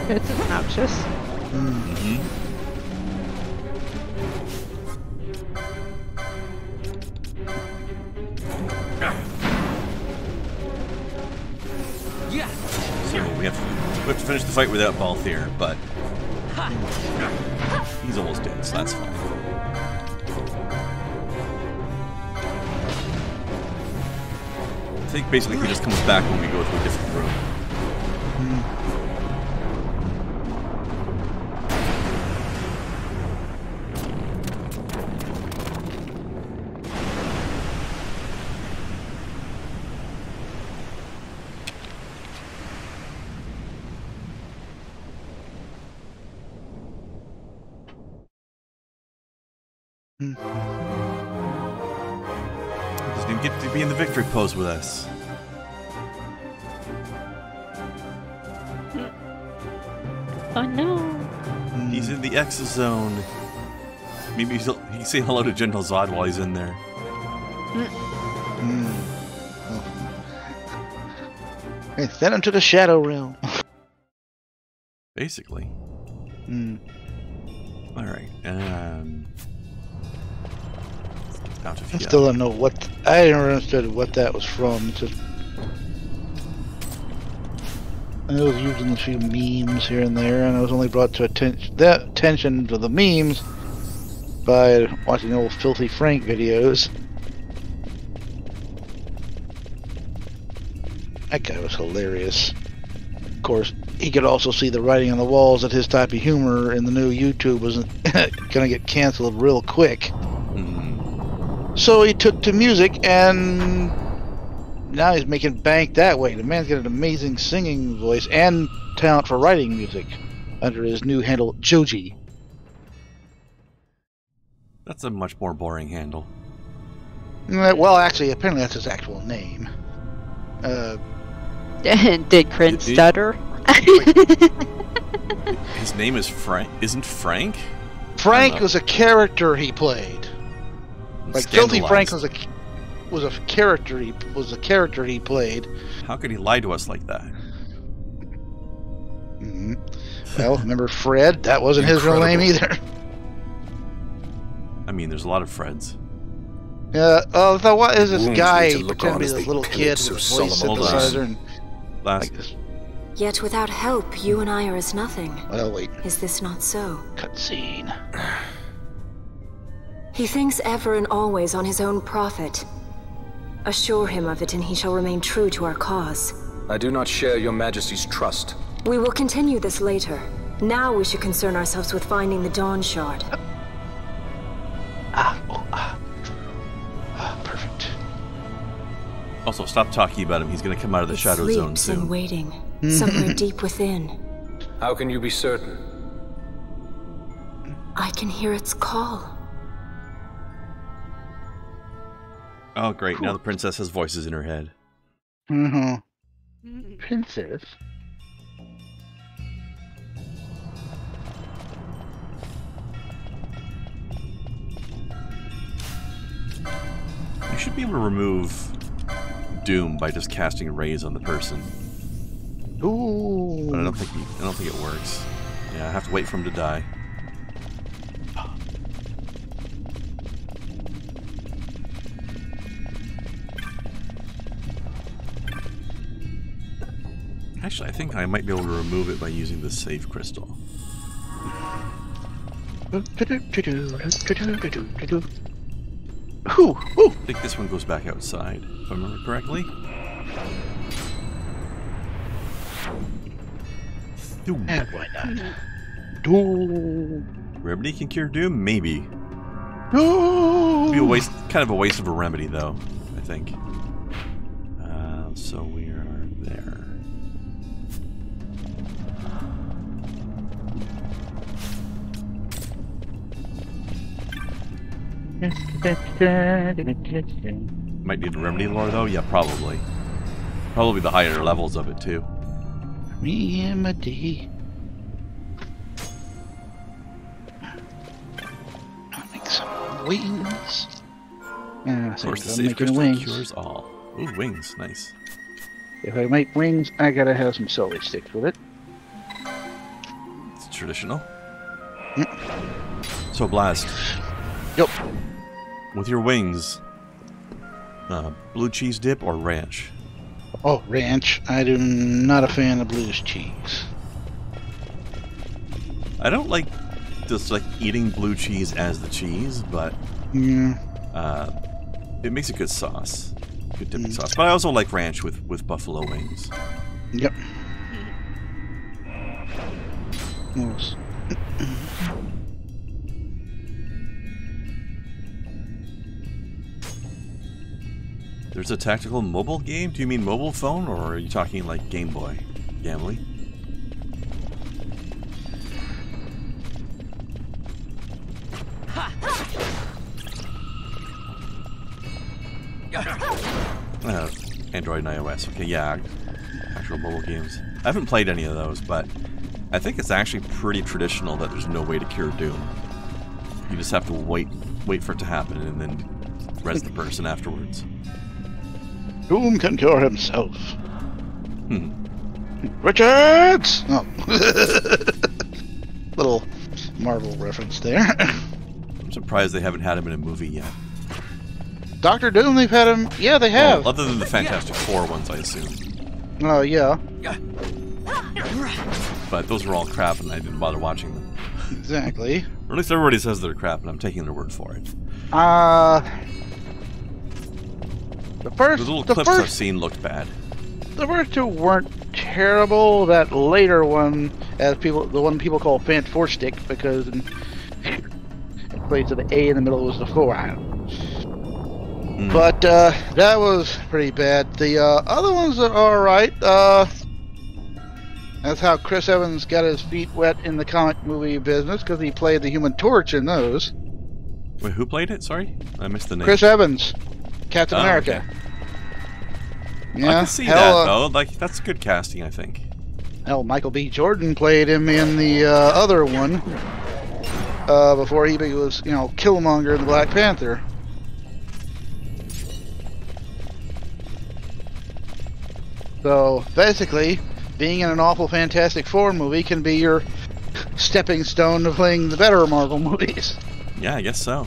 It's obnoxious. Mm-hmm. So we have to finish the fight without Balthier, but he's almost dead, so that's fine. I think basically he just comes back when we go to a different room. Doesn't even get to be in the victory pose with us. Oh no. He's in the exozone. Maybe he can say hello to General Zod while he's in there. Hey, send him to the Shadow Realm. Basically. Alright, I still don't know what... I never understood what that was from. It's just, I was using a few memes here and there, and I was only brought to attention to the memes by watching old Filthy Frank videos. That guy was hilarious. Of course, he could also see the writing on the walls that his type of humor in the new YouTube was gonna get canceled real quick. So he took to music, and now he's making bank that way. The man's got an amazing singing voice and talent for writing music under his new handle, Joji. That's a much more boring handle. Well, actually, apparently that's his actual name. Did Krend stutter? His name is Frank. Isn't Frank? Frank was a character he played. Like Filthy Frank was a character he played. How could he lie to us like that? Well, remember Fred? That wasn't his real name either. I mean, there's a lot of Freds. So what is this Wounds guy need to look pretending on to be as this they little pillage kid so with a voice solemn synthesizer and Last. like this? Yet without help, you and I are as nothing. Well, wait. Is this not so? Cutscene. He thinks ever and always on his own profit. Assure him of it and he shall remain true to our cause. I do not share your majesty's trust. We will continue this later. Now we should concern ourselves with finding the Dawn Shard. Perfect. Also, stop talking about him. He's going to come out of the It shadow zone sleeps soon. and waiting, somewhere deep within. How can you be certain? I can hear its call. Oh, great. Now the princess has voices in her head. Princess? You should be able to remove Doom by just casting rays on the person. Ooh. But I don't think it works. Yeah, I have to wait for him to die. Actually, I think I might be able to remove it by using the save crystal. Ooh. I think this one goes back outside, if I remember correctly. Doom. And why not? Doom. Remedy can cure Doom? Maybe. Doom. Be a waste, kind of a waste of a remedy, though, I think. So we are there. Might need a remedy lore, though? Yeah, probably. Probably the higher levels of it, too. Remedy. I'll make some wings. Yeah, Of course, the I'm save making crystal wings. cures all. Ooh, wings. Nice. If I make wings, I gotta have some celery sticks with it. It's traditional. So, Blast. Yep. With your wings, blue cheese dip or ranch? Oh, ranch. I am not a fan of blue cheese. I don't like just like eating blue cheese as the cheese, but Yeah. it makes a good sauce, good dipping sauce. But I also like ranch with buffalo wings. Yep. Yes. There's a tactical mobile game? Do you mean mobile phone, or are you talking like Game Boy gambling? Android and iOS. Okay, yeah, actual mobile games. I haven't played any of those, but I think it's actually pretty traditional that there's no way to cure Doom. You just have to wait for it to happen, and then res the person afterwards. Doom can cure himself. Richards! Oh. Little Marvel reference there. I'm surprised they haven't had him in a movie yet. Dr. Doom, they've had him. Yeah, they have. Well, other than the Fantastic Four ones, I assume. Oh, yeah. But those were all crap, and I didn't bother watching them. Exactly. Or at least everybody says they're crap, and I'm taking their word for it. The little clips I've seen looked bad. The first two weren't terrible. That later one, the one people call Fantastic, because in place of the A in the middle was the 4. I don't know. But that was pretty bad. The other ones are alright. That's how Chris Evans got his feet wet in the comic movie business, because he played the Human Torch in those. Wait, who played it? Sorry? I missed the name. Chris Evans. Captain America. Okay. Yeah, I can see that, though. Like, that's good casting, I think. Hell, Michael B. Jordan played him in the other one. Before he was, Killmonger in the Black Panther. So, basically, being in an awful Fantastic Four movie can be your stepping stone to playing the better Marvel movies. Yeah, I guess so.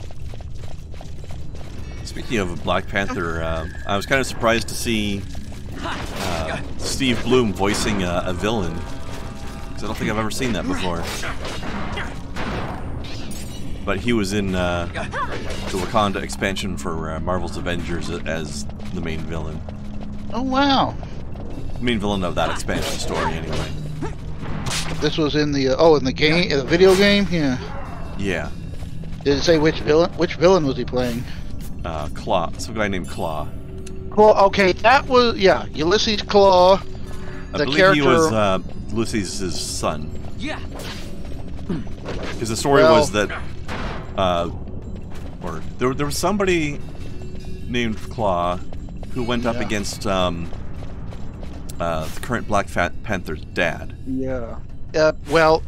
Speaking speaking of Black Panther, I was kind of surprised to see Steve Bloom voicing a villain. Because I don't think I've ever seen that before. But he was in the Wakanda expansion for Marvel's Avengers as the main villain. Oh, wow. Main villain of that expansion story, anyway. This was in the in the game, the video game. Yeah. Yeah. Did it say which villain? Which villain was he playing? Claw. Some guy named Claw. Claw. Okay, that was Ulysses Claw. I believe he was Ulysses' son. Yeah. Because the story was that, or there was somebody named Claw who went up against the current Black Panther's dad. Yeah. Well.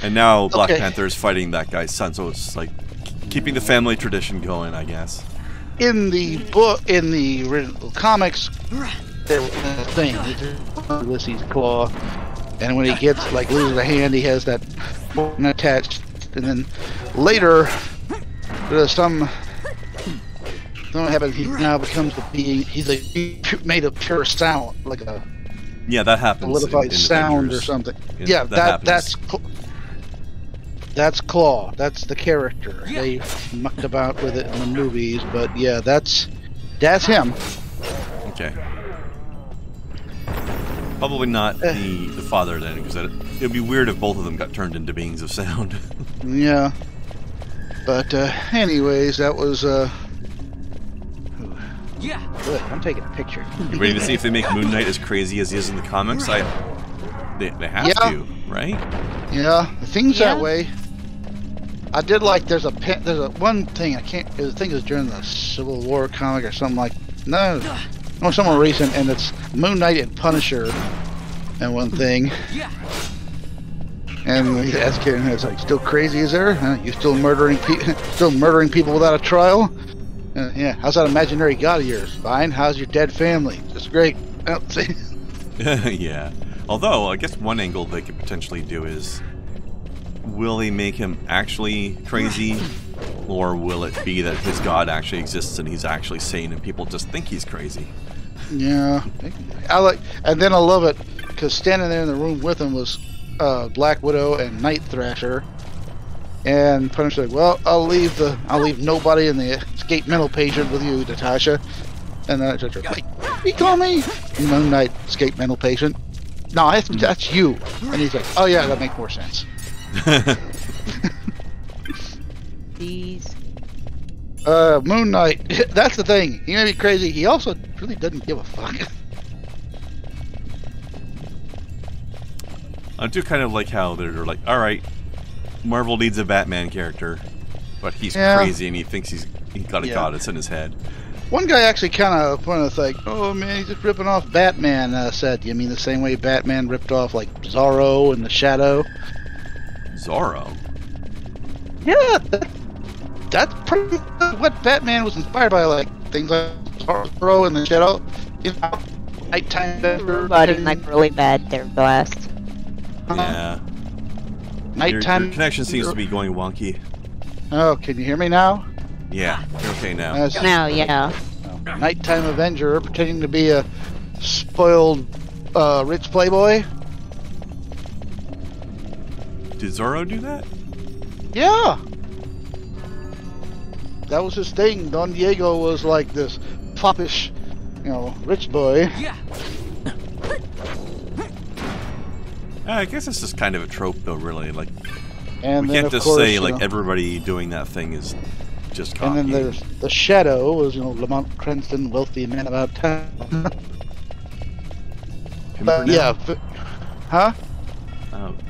And now Black Panther is fighting that guy's son, so it's like keeping the family tradition going, I guess. In the book, in the original comics, there was a thing, Ulysses Claw, and when he gets loses a hand, he has that bone attached, and then later there's something happens. He now becomes the being. He's made of pure sound, like a that happens. Solidified sound Avengers. Or something. Yeah, that's Claw. That's the character. They mucked about with it in the movies, but yeah, that's him. Okay. Probably not the father then, because it'd be weird if both of them got turned into beings of sound. Yeah. But anyways, that was good. I'm taking a picture. You ready to see if they make Moon Knight as crazy as he is in the comics? They have to, right? Yeah, the thing's that way. I did there's a one thing I think it was during the Civil War comic or something somewhere recent, and it's Moon Knight and Punisher and one thing. And he's asking, it's still crazy is there? You still murdering people without a trial? How's that imaginary god of yours? Fine. How's your dead family? Just great. Yeah. Although, I guess one angle they could potentially do is, will they make him actually crazy, or will it be that his god actually exists and he's actually sane and people just think he's crazy? Yeah. And then I love it, because standing there in the room with him was Black Widow and Night Thrasher. And Punisher said, well, I'll leave nobody in the escape mental patient with you, Natasha. And then I said, wait, you call me? Moon Knight, escape mental patient. No, that's you. And he's like, oh yeah, that makes more sense. Jeez. Moon Knight, that's the thing. He may be crazy. He also really doesn't give a fuck. I do kind of like how they're like, alright, Marvel needs a Batman character, but he's crazy and he thinks he's got a goddess in his head. One guy actually kind of pointed like, oh man, he's just ripping off Batman. Said, you mean the same way Batman ripped off Zorro and the Shadow? Zorro? Yeah, that's pretty much what Batman was inspired by, things like Zorro and the Shadow. Nighttime Avenger. Routing really bad there, Blast. Yeah. Nighttime. Your connection seems to be going wonky. Oh, can you hear me now? Yeah, you're okay now. Now, yeah. Nighttime Avenger, pretending to be a spoiled, rich playboy. Did Zorro do that? Yeah. That was his thing. Don Diego was like this foppish, rich boy. Yeah. I guess it's just kind of a trope, though, really. And we then, can't just course, say, everybody doing that thing is just cocky. And then there's the Shadow, was, Lamont Cranston, wealthy man about town. Pimpernel? Huh?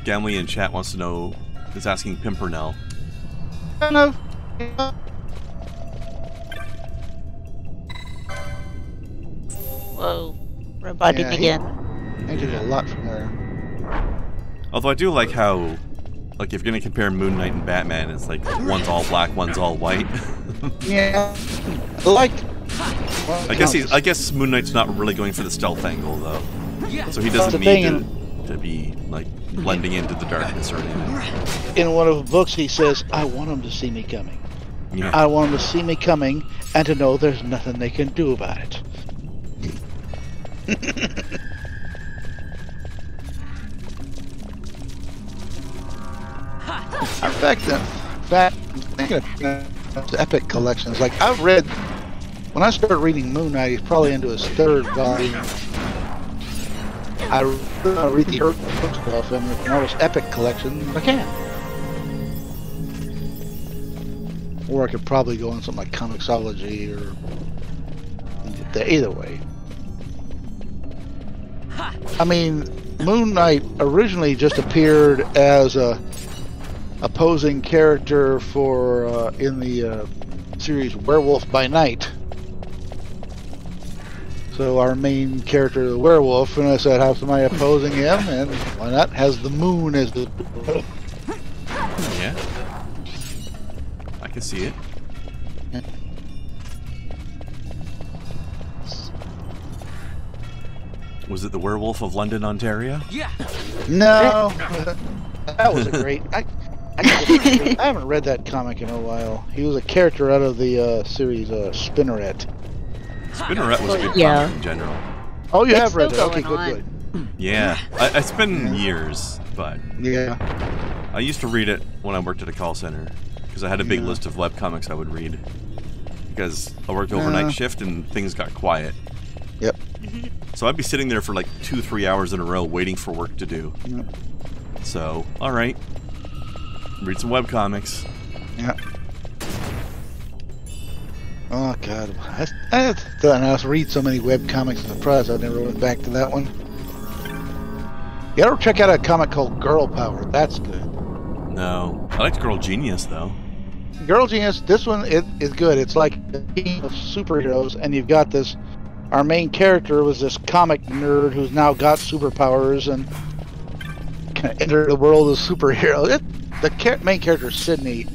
Gamley in chat wants to know, is asking Pimpernel. No. Whoa. Roboting again. I did a lot from there. Although I do like how, if you're going to compare Moon Knight and Batman, it's one's all black, one's all white. Yeah. I guess Moon Knight's not really going for the stealth angle, though. So he doesn't need to be, blending into the darkness or anything. In one of the books, he says, I want him to see me coming. Yeah. I want them to see me coming and to know there's nothing they can do about it. In fact, thinking of epic collections. Like when I started reading Moon Knight, he's probably into his 3rd volume. I read the Earth stuff and all this epic collection. I can. Or I could probably go on something like Comixology or either way. I mean, Moon Knight originally just appeared as a opposing character for in the series Werewolf by Night. So our main character, the werewolf, and I said, "How am I opposing him?" And why not? Has the moon as the Yeah, I can see it. Was it the Werewolf of London, Ontario? Yeah. No, that was a great. I haven't read that comic in a while. He was a character out of the series Spinneret. Spinneret was a good Yeah. comic in general. Oh, you It's have read still that? Okay, going good. Yeah, it's been years, but Yeah. I used to read it when I worked at a call center because I had a big Yeah. list of webcomics I would read because I worked overnight shift and things got quiet. Yep. So I'd be sitting there for like 2-3 hours in a row waiting for work to do. Yep. So, alright. Read some webcomics. Yeah. Oh God, I read so many webcomics. I'm surprised I never went back to that one. You gotta check out a comic called Girl Power. That's good. No. I liked Girl Genius, though. Girl Genius. This one is good. It's like a team of superheroes, and you've got this. Our main character was this comic nerd who's now got superpowers and kind of entered the world as a superhero. The main character, Sydney,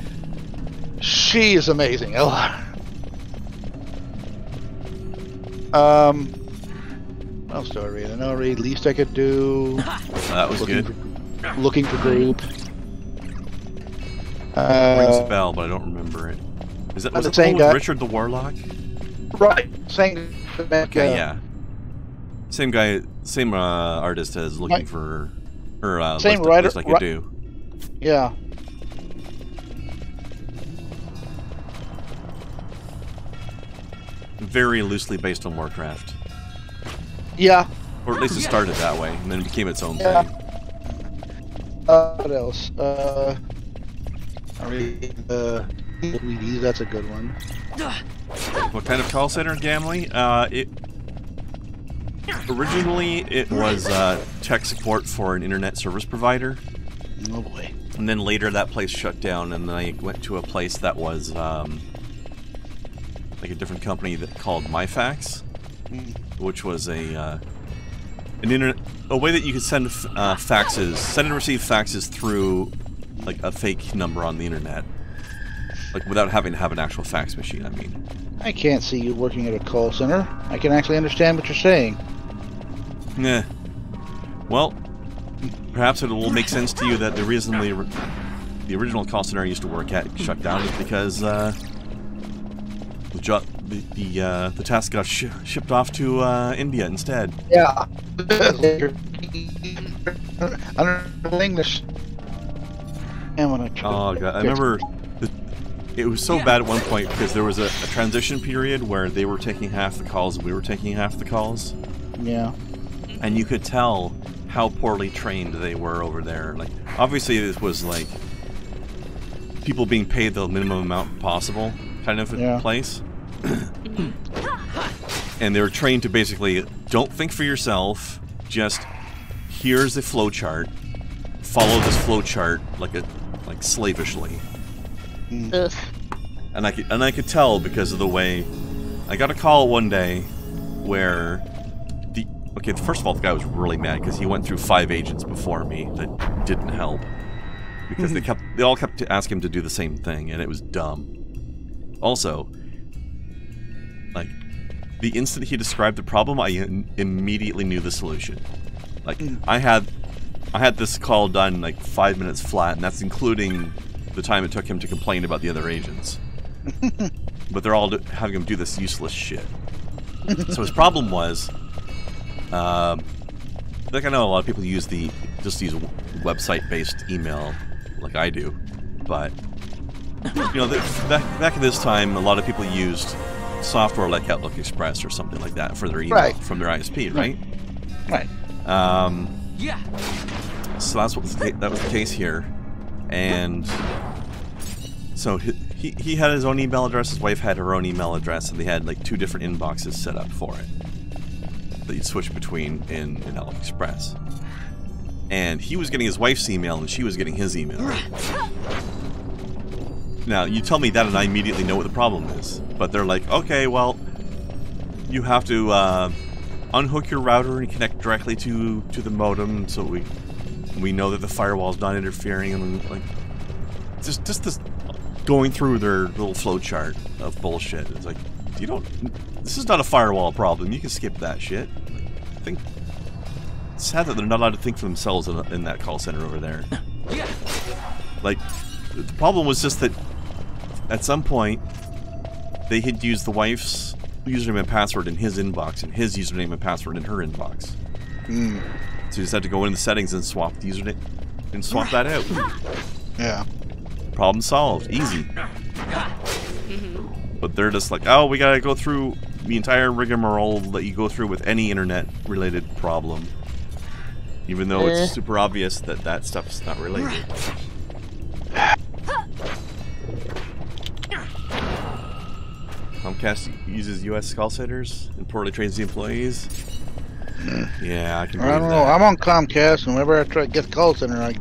she is amazing. What else do I read? I know I read Least I Could Do. That was good. Looking for Group. Rings a bell, but I don't remember it. Was it the the same one with guy? Richard the Warlock? Right. Same. Okay, yeah. Same guy, same artist as Looking for, or same Least, writer. Least I Could Do. Yeah. Very loosely based on Warcraft. Yeah. Or at least it started that way, and then it became its own Yeah. thing. What else? I read Wheaties, that's a good one. What kind of call center, Gamley? Originally, it was tech support for an internet service provider. Oh boy. And then later that place shut down, and then I went to a place that was like a different company that called MyFax, which was an internet, a way that you could send faxes, send and receive faxes through like a fake number on the internet, like without having to have an actual fax machine. I mean, I can't see you working at a call center. I can actually understand what you're saying. nah. Well, perhaps it will make sense to you that the reason the original call center I used to work at shut down is because the task got shipped off to India instead. Yeah. Under English. Oh god, I remember it was so bad at one point because there was a transition period where they were taking half the calls and we were taking half the calls. Yeah. And you could tell how poorly trained they were over there. Like, obviously this was like people being paid the minimum amount possible kind of place. And they were trained to basically, don't think for yourself, just here's a flowchart, follow this flowchart like slavishly. Ugh. And I could tell because of the way I got a call one day where first of all, the guy was really mad because he went through 5 agents before me that didn't help because they all kept asking him to do the same thing, and it was dumb. Also, like, the instant he described the problem, I immediately knew the solution. Like, I had this call done like 5 minutes flat, and that's including the time it took him to complain about the other agents. but they're all having him do this useless shit. So his problem was, like I know a lot of people just use website-based email, like I do, but you know, back at this time, a lot of people used software like Outlook Express or something like that for their email from their ISP, right? Right. So that was the case here, and so he had his own email address, his wife had her own email address, and they had like 2 different inboxes set up for it that you'd switch between in Outlook Express. And he was getting his wife's email, and she was getting his email. Now, you tell me that, and I immediately know what the problem is. But they're like, okay, well, you have to unhook your router and connect directly to the modem, so we know that the firewall's not interfering, and like just this going through their little flowchart of bullshit. It's like, this is not a firewall problem. You can skip that shit. I think it's sad that they're not allowed to think for themselves in that call center over there. Like, the problem was just that at some point they had used the wife's username and password in his inbox and his username and password in her inbox. So you just had to go in the settings and swap the username and swap that out. Yeah. Problem solved. Easy. But they're just like, oh, we gotta go through the entire rigmarole that you go through with any internet-related problem. Even though it's super obvious that stuff's not related. Comcast uses U.S. call centers and poorly trains the employees. Yeah, I can believe I don't know. I'm on Comcast, and whenever I try to get the call center, I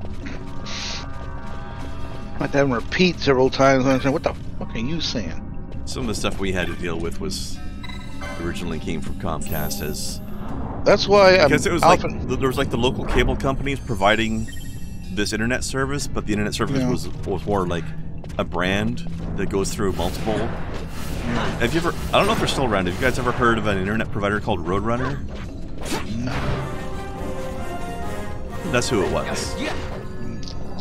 have to have them repeat several times. And I'm saying, what the fuck are you saying? Some of the stuff we had to deal with was originally came from Comcast as... That's why because it was like there was like the local cable companies providing this internet service, but the internet service was more like a brand that goes through multiple. Have you ever? I don't know if they're still around. Have you guys ever heard of an internet provider called Roadrunner? No. That's who it was.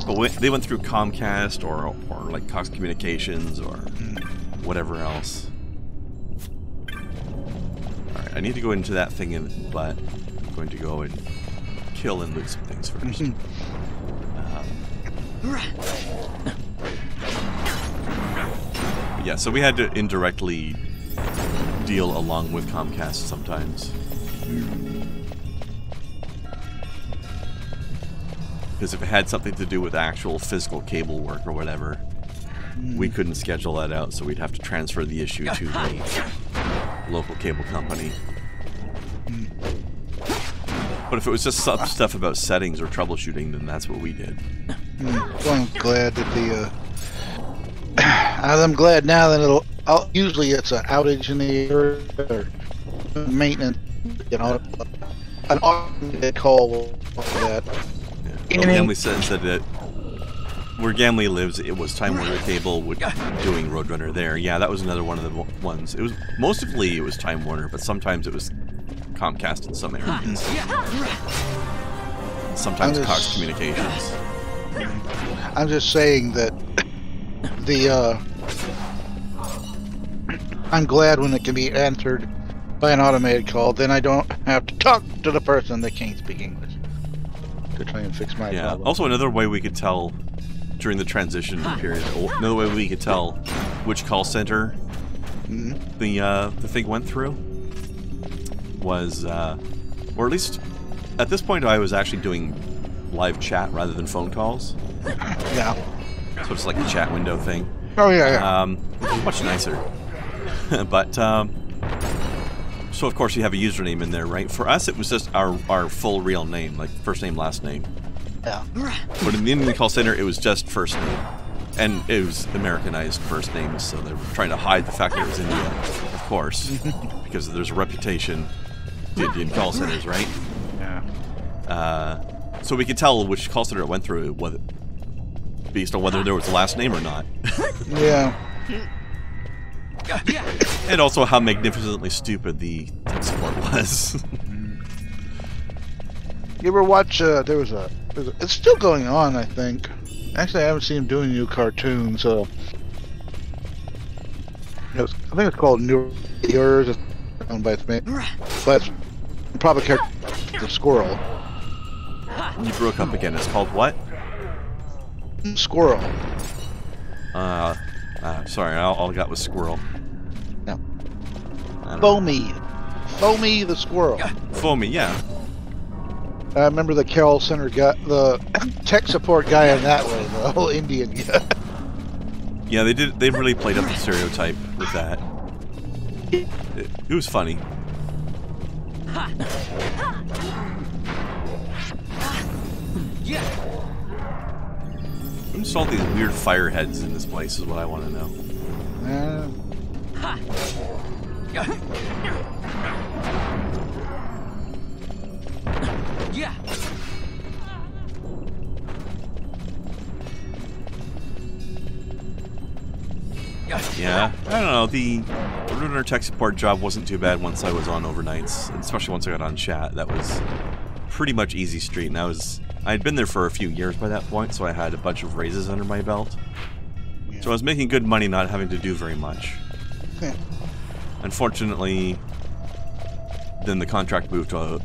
But they went through Comcast or like Cox Communications or whatever else. Alright, I need to go into that thing, but I'm going to go and kill and loot some things first. Yeah, so we had to indirectly deal along with Comcast sometimes. Because if it had something to do with actual physical cable work or whatever, we couldn't schedule that out, so we'd have to transfer the issue to the local cable company. But if it was just stuff about settings or troubleshooting, then that's what we did. So I'm glad that I'm glad now that usually it's an outage in the area or maintenance, you know, an automated call for that. Yeah. Gamley said that where Gamley lives, it was Time Warner Cable doing Roadrunner there. Yeah, that was another one of the ones. It was mostly it was Time Warner, but sometimes it was Comcast in some areas. Sometimes Cox Communications. I'm just saying that I'm glad when it can be answered by an automated call, then I don't have to talk to the person that can't speak English to try and fix my problem. Also another way we could tell during the transition period, another way we could tell which call center the thing went through was, or at least at this point I was actually doing live chat rather than phone calls. Yeah. So it's like a chat window thing. Oh yeah. Much nicer. But so of course you have a username in there, right? For us, it was just our full real name, like first name, last name. Yeah. But in the Indian call center, it was just first name, and it was Americanized first names, so they were trying to hide the fact that it was India, of course, because there's a reputation to Indian call centers, right? Yeah. So we could tell which call center it went through, based on whether there was a last name or not. Yeah. And also how magnificently stupid the tech support was. You ever watch, it's still going on, I think. Actually, I haven't seen him doing new cartoons, I think it's called New Year's. It's owned by its mate. But probably the squirrel. You broke up again. It's called what? Squirrel. Sorry, all I got was squirrel. No. Foamy. Foamy the squirrel. Foamy, yeah. I remember the Carroll Center guy, the tech support guy in that way, the whole Indian guy. Yeah, they did. They really played up the stereotype with that. It was funny. Who's all these weird fire heads in this place is what I want to know. Yeah, I don't know, the Runner tech support job wasn't too bad once I was on overnights, especially once I got on chat. That was pretty much easy street, and I had been there for a few years by that point, so I had a bunch of raises under my belt. Yeah. So I was making good money not having to do very much. Yeah. Unfortunately, then the contract moved to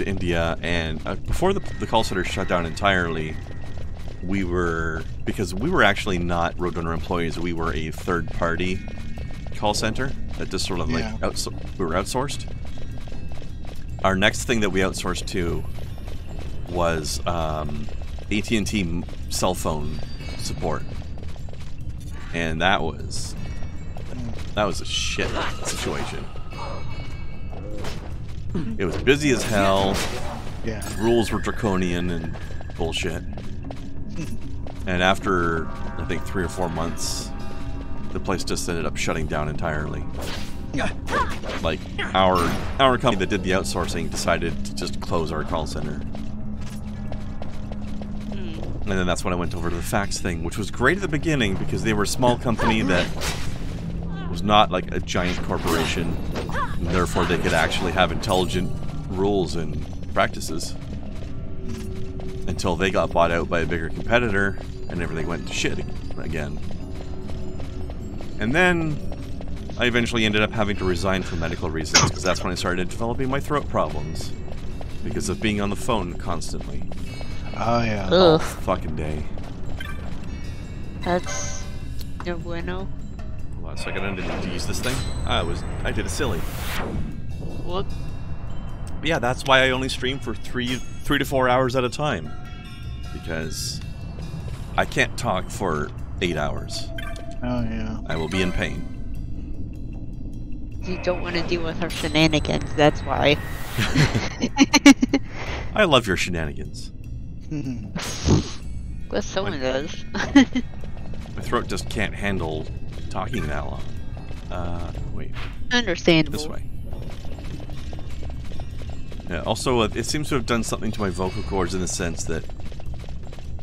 India, and before the call center shut down entirely, because we were actually not Roadrunner employees, we were a third-party call center that just sort of we were outsourced. Our next thing that we outsourced to was AT&T cell phone support, and that was a shit situation. It was busy as hell. Yeah. Rules were draconian and bullshit. And after, I think, 3 or 4 months, the place just ended up shutting down entirely. Like, our company that did the outsourcing decided to just close our call center. And then that's when I went over to the fax thing, which was great at the beginning because they were a small company that was not like a giant corporation, and therefore they could actually have intelligent rules and practices. Until they got bought out by a bigger competitor, and everything went to shit again. And then I eventually ended up having to resign for medical reasons, because that's when I started developing my throat problems. Because of being on the phone constantly. Oh, yeah. All fucking day. That's no bueno. Hold on a second, I didn't need to use this thing. I did a silly. What? But yeah, that's why I only stream for 3 to 4 hours at a time. Because I can't talk for 8 hours. Oh, yeah. I will be in pain. You don't want to deal with her shenanigans, that's why. I love your shenanigans. Well, someone does. My throat just can't handle talking that long. Wait. Understandable. This way. Yeah, also, it seems to have done something to my vocal cords in the sense that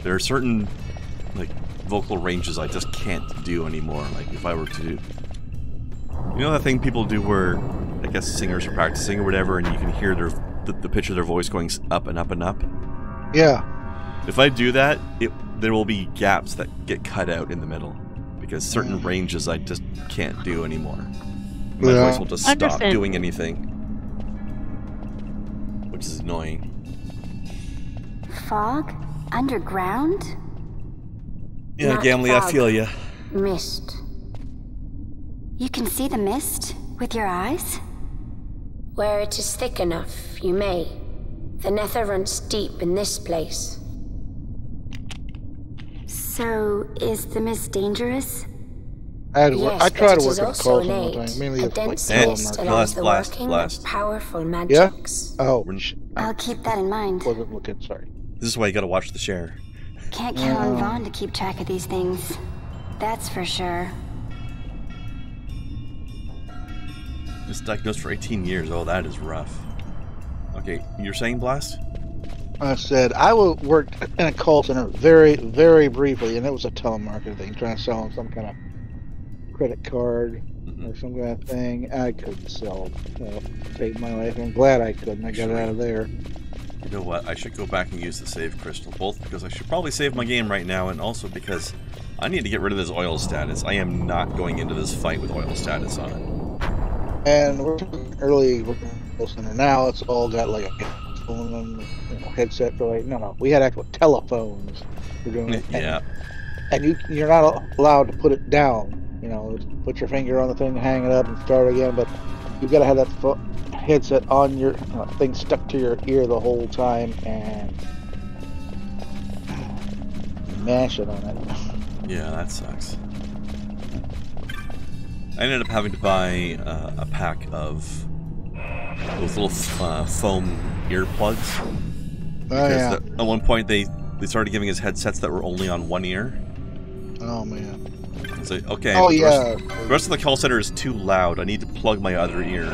there are certain, like, vocal ranges I just can't do anymore. Like, if I were to do... You know that thing people do where, I guess, singers are practicing or whatever, and you can hear the pitch of their voice going up and up and up? Yeah. If I do that, there will be gaps that get cut out in the middle. Because certain ranges I just can't do anymore. My voice will just stop doing anything. Which is annoying. Fog? Underground? Yeah, Not Gamli, fog. I feel ya. Mist. You can see the mist with your eyes? Where it is thick enough, you may. The nether runs deep in this place. So, is the mist dangerous? I tried but to it work is at a also call center one innate. time. Mainly A it's like dense mist telemarketing. allows the Blast, working blast. of powerful Yeah? magics. Oh, I'll keep that in mind. wasn't looking, sorry. This is why you gotta watch the share. Can't count on Vaughn to keep track of these things. That's for sure. Misdiagnosed for 18 years. Oh, that is rough. Okay, you're saying Blast? I said, I worked in a call center very, very briefly, and it was a telemarketer thing, trying to sell them some kind of credit card or some kind of thing. I couldn't sell, save my life. I'm glad I couldn't. I got it out of there. You know what? I should go back and use the save crystal, both because I should probably save my game right now, and also because I need to get rid of this oil status. I am not going into this fight with oil status on it. And we're early center now. It's all got like a phone and headset. So like, no, we had actual telephones. We're doing it. Yeah. And you're not allowed to put it down. You know, put your finger on the thing, hang it up, and start again. But you've got to have that headset on your thing stuck to your ear the whole time and mash it on it. Yeah, that sucks. I ended up having to buy a pack of those little foam earplugs. Because at one point they started giving us headsets that were only on one ear. Oh man. So okay. Oh the rest of the call center is too loud. I need to plug my other ear.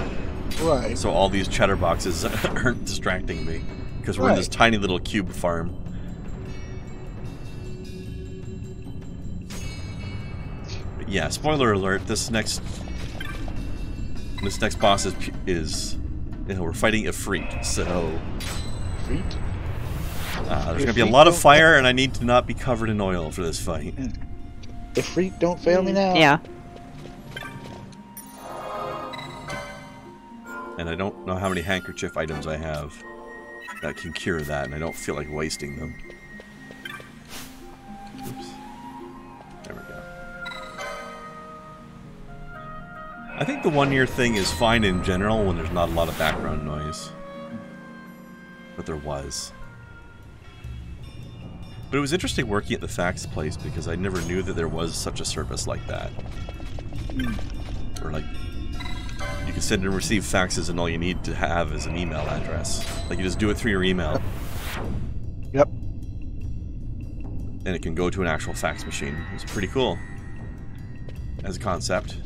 Right. So all these chatterboxes aren't distracting me because we're in this tiny little cube farm. But yeah. Spoiler alert. This next boss is we're fighting Ifrit. So. Ifrit. There's going to be a lot of fire, and I need to not be covered in oil for this fight. Ifrit, don't fail me now. Yeah. And I don't know how many handkerchief items I have that can cure that, and I don't feel like wasting them. Oops. There we go. I think the 1 year thing is fine in general when there's not a lot of background noise. But there was. But it was interesting working at the fax place because I never knew that there was such a service like that. Or like, you can send and receive faxes and all you need to have is an email address. Like you just do it through your email. Yep. And it can go to an actual fax machine. It's pretty cool. As a concept.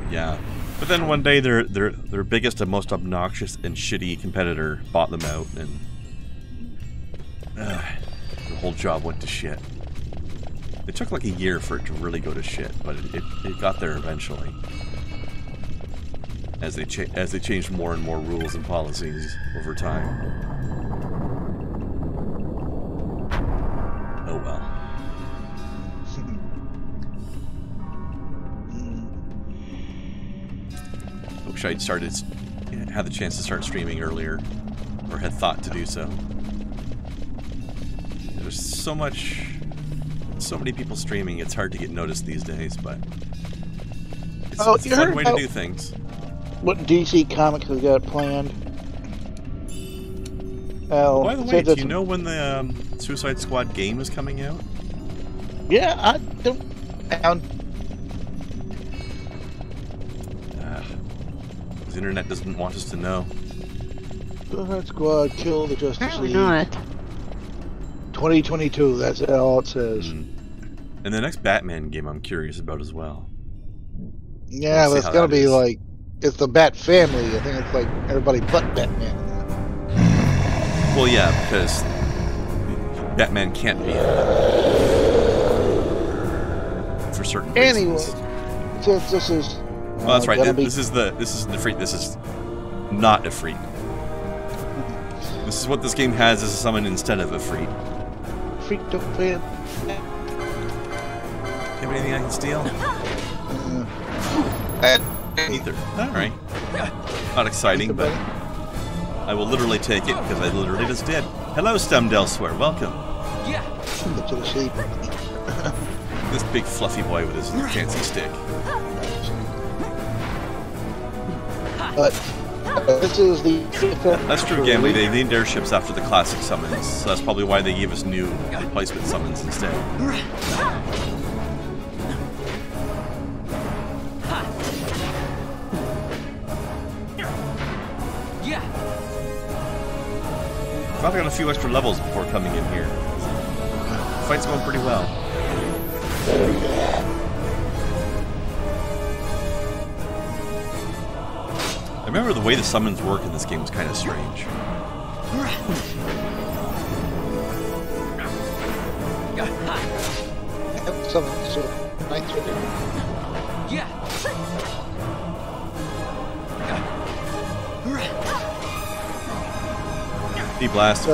Yeah. But then one day their biggest and most obnoxious and shitty competitor bought them out, and the whole job went to shit. It took like a year for it to really go to shit, but it got there eventually. As they changed more and more rules and policies over time. Oh well. Wish I'd had the chance to start streaming earlier, or had thought to do so. There's so many people streaming, it's hard to get noticed these days, but it's a fun way to do things. What DC Comics has got planned? By the way, do you know when the Suicide Squad game is coming out? Yeah, I don't... The internet doesn't want us to know. Suicide Squad, kill the Justice Apparently League. not. 2022, that's all it says. And the next Batman game I'm curious about as well. Yeah, but it's gonna be like, it's the Bat family. I think it's like everybody but Batman. Well, yeah, because Batman can't be in it. For certain reasons. Anyway, since this is... Well, that's right. This is Ifrit. This is not Ifrit. This is what this game has as a summon instead of Ifrit. Ifrit don't fail. Have anything I can steal? Either. Alright. Not exciting, but I will literally take it because I literally just did. Hello, Stemmed Elsewhere. Welcome. Yeah. To the sheep. This big fluffy boy with his fancy stick. But this is the... That's true, Gambly. They named airships after the classic summons, so that's probably why they gave us new replacement summons instead. I've got a few extra levels before coming in here. The fight's going pretty well. I remember the way the summons work in this game was kind of strange. Hey, Blast.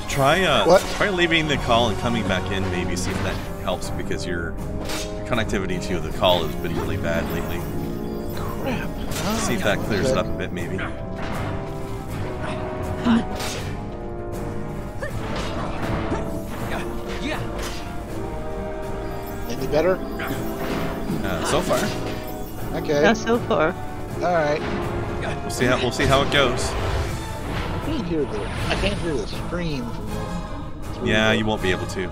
Try leaving the call and coming back in, maybe, see if that helps, because your connectivity to the call has been really bad lately. Crap. See if that clears it up a bit, maybe. Any better? So far. Okay. Not so far. All right. We'll see how it goes. I can't hear the screen from Yeah, you won't be able to.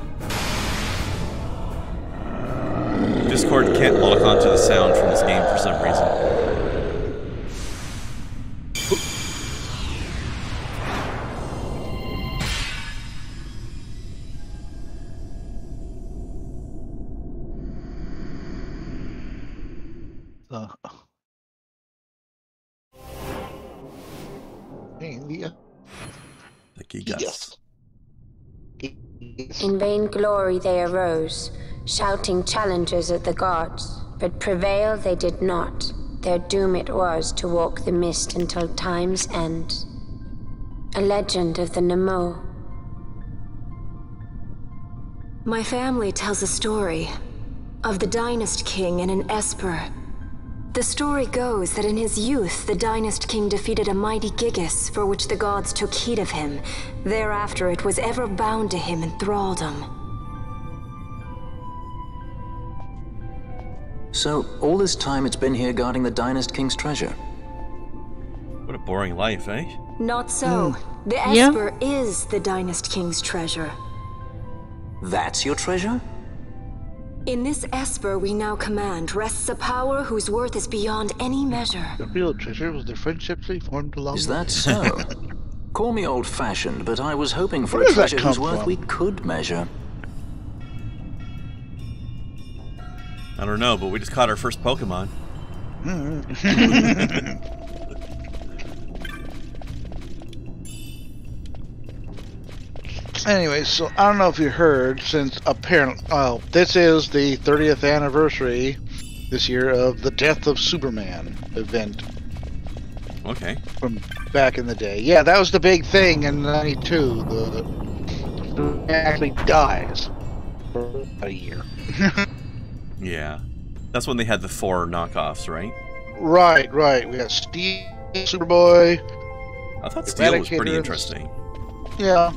Discord can't lock onto the sound from this game for some reason. In vain glory they arose, shouting challenges at the gods, but prevail they did not. Their doom it was to walk the mist until time's end. A legend of the Nemo. My family tells a story of the Dynast King and an Esper. The story goes that in his youth, the Dynast King defeated a mighty Gigas, for which the gods took heed of him. Thereafter, it was ever bound to him in thraldom. So, all this time it's been here guarding the Dynast King's treasure? What a boring life, eh? Not so. The Esper is the Dynast King's treasure. That's your treasure? In this Esper we now command rests a power whose worth is beyond any measure. The real treasure was the friendships they formed along. Is that so? Call me old-fashioned, but I was hoping for a treasure whose worth we could measure. I don't know, but we just caught our first Pokemon. Anyway, so I don't know if you heard, since apparently, this is the 30th anniversary this year of the Death of Superman event. Okay. From back in the day. Yeah, that was the big thing in '92. The actually dies for a year. Yeah. That's when they had the 4 knockoffs, right? Right. We got Steel, Superboy. I thought Steel was pretty interesting. Yeah.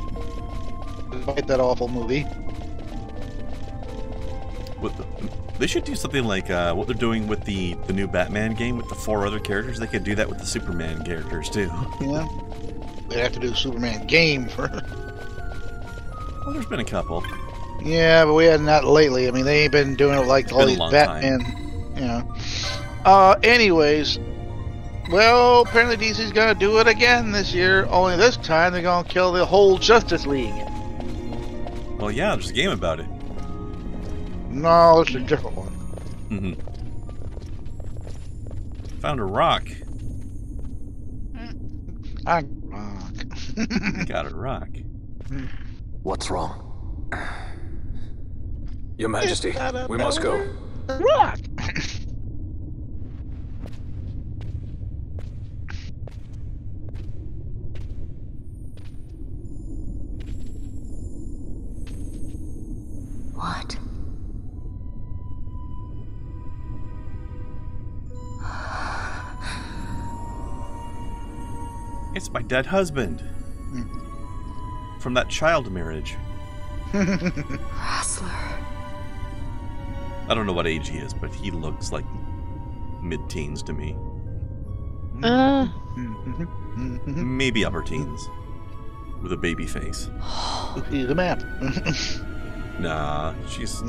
Despite that awful movie. They should do something like what they're doing with the new Batman game with the 4 other characters. They could do that with the Superman characters too. Yeah. They'd have to do a Superman game first. Well, there's been a couple. Yeah, but we hadn't that lately. I mean, they ain't been doing it like all these Batman. Anyways, well, apparently DC's gonna do it again this year. Only this time they're gonna kill the whole Justice League. Well, yeah, there's a game about it. No, it's a different one. Found a rock. I rock. Got a rock. What's wrong? Your Majesty, we must go. Rock! What? It's my dead husband. From that child marriage. Wrestler. I don't know what age he is, but he looks like mid-teens to me. Maybe upper teens. With a baby face. He's a map. Nah, she's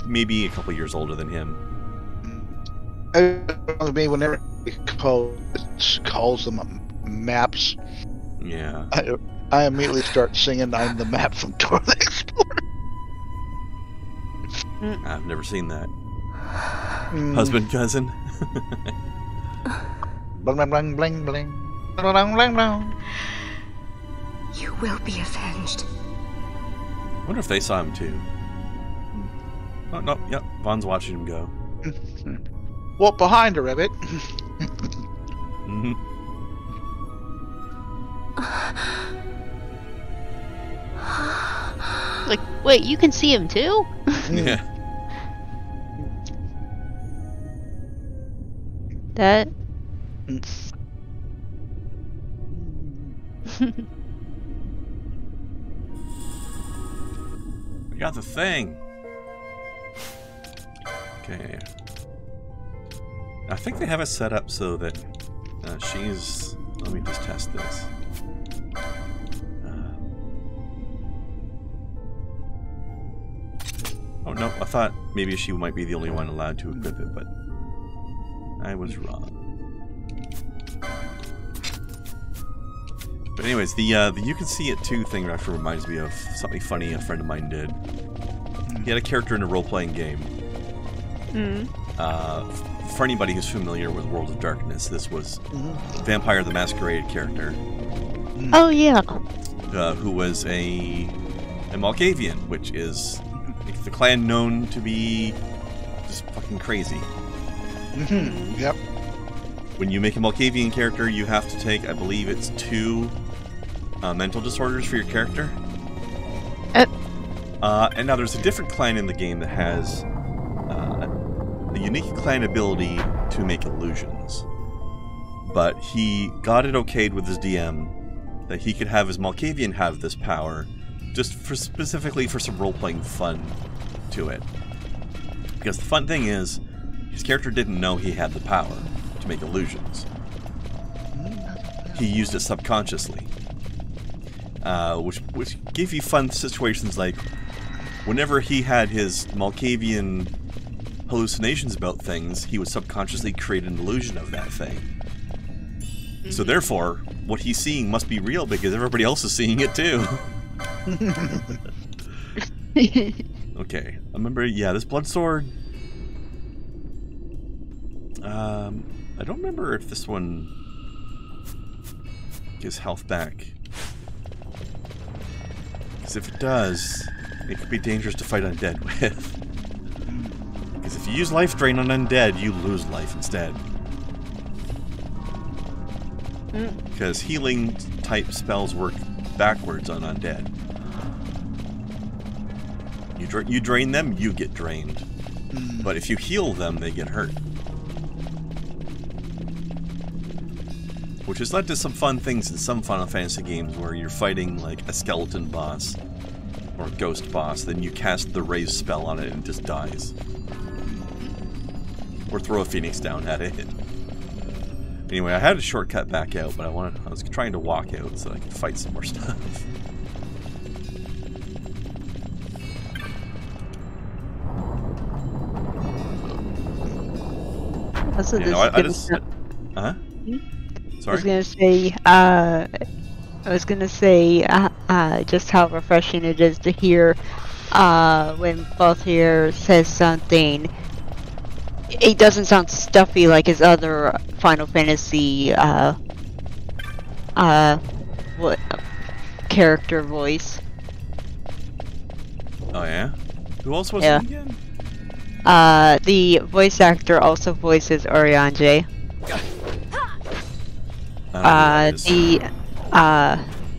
maybe a couple years older than him. Me whenever he calls them maps. Yeah. I immediately start singing "I'm the Map" from Dora the Explorer. I've never seen that. Husband, cousin. Bling bling bling bling bling bling bling. You will be avenged. I wonder if they saw him too. Oh no, yep. Vaughn's watching him go. Walk behind her, Rabbit. Like, wait, you can see him too? Yeah. That. We got the thing. Okay. I think they have it set up so that she's... Let me just test this. Oh no, I thought maybe she might be the only one allowed to equip it, but I was wrong. But anyways, the you can see it too thing actually reminds me of something funny a friend of mine did. He had a character in a role-playing game. For anybody who's familiar with World of Darkness, this was Vampire the Masquerade character. Oh yeah. Who was a Malkavian, which is the clan known to be just fucking crazy. Yep. When you make a Malkavian character, you have to take, I believe it's 2 mental disorders for your character. And now there's a different clan in the game that has a unique clan ability to make illusions. But he got it okayed with his DM that he could have his Malkavian have this power just specifically for some role-playing fun to it. Because the fun thing is, his character didn't know he had the power to make illusions. He used it subconsciously. Which gave you fun situations like whenever he had his Malkavian hallucinations about things, he would subconsciously create an illusion of that thing. So therefore, what he's seeing must be real because everybody else is seeing it too. Okay, I remember, yeah, this Bloodsword... I don't remember if this one gives health back. Because if it does, it could be dangerous to fight undead with. Because if you use life drain on undead, you lose life instead. Because healing type spells work backwards on undead. You drain them, you get drained. But if you heal them, they get hurt. Which has led to some fun things in some Final Fantasy games where you're fighting like a skeleton boss or a ghost boss, then you cast the raise spell on it and it just dies. Or throw a phoenix down at it. Anyway, I had a shortcut back out, but I was trying to walk out so I could fight some more stuff. Also, Huh? Sorry? I was gonna say just how refreshing it is to hear when Balthier says something. It doesn't sound stuffy like his other Final Fantasy character voice. Oh yeah? Who else was it again? The voice actor also voices Oriange.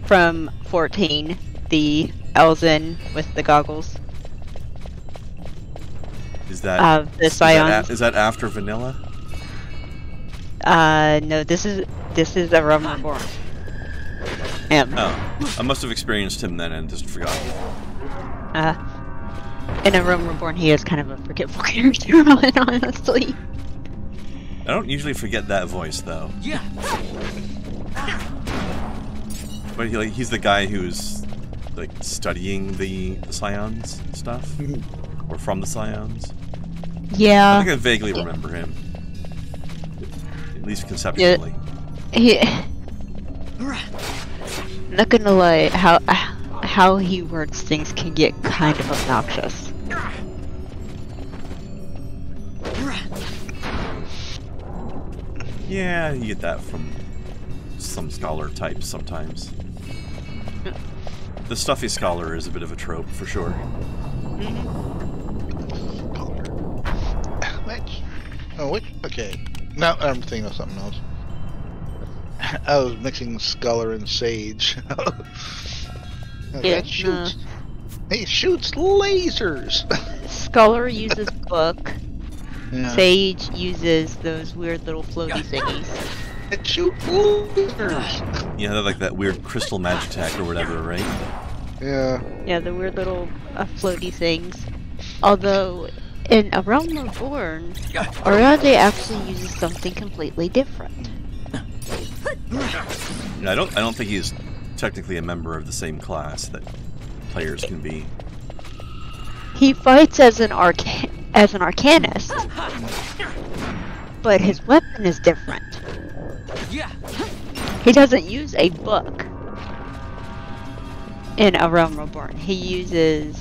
From 14, the Elzen with the goggles. Is that the Scions? Is that after Vanilla? No, this is a Realm Reborn. Oh, I must have experienced him then and just forgot. In a Realm Reborn, he is kind of a forgetful character, honestly. I don't usually forget that voice though. Yeah. But he's the guy who's like studying the Scions stuff, or from the Scions. Yeah. I think I vaguely remember him, at least conceptually. Not gonna lie, how he words things can get kind of obnoxious. Yeah, you get that from some scholar types sometimes. The stuffy scholar is a bit of a trope, for sure. Which? Okay. Now I'm thinking of something else. I was mixing scholar and sage. That shoots. It shoots lasers. Scholar uses book. Yeah. Sage uses those weird little floaty thingies. It shoots lasers. Yeah, they're like that weird crystal magitech or whatever, right? Yeah. Yeah, the weird little floaty things. Although, in A Realm Reborn, Oriade actually uses something completely different. Yeah, I don't think he's technically a member of the same class that players can be. He fights as an arcanist, but his weapon is different. He doesn't use a book in A Realm Reborn. He uses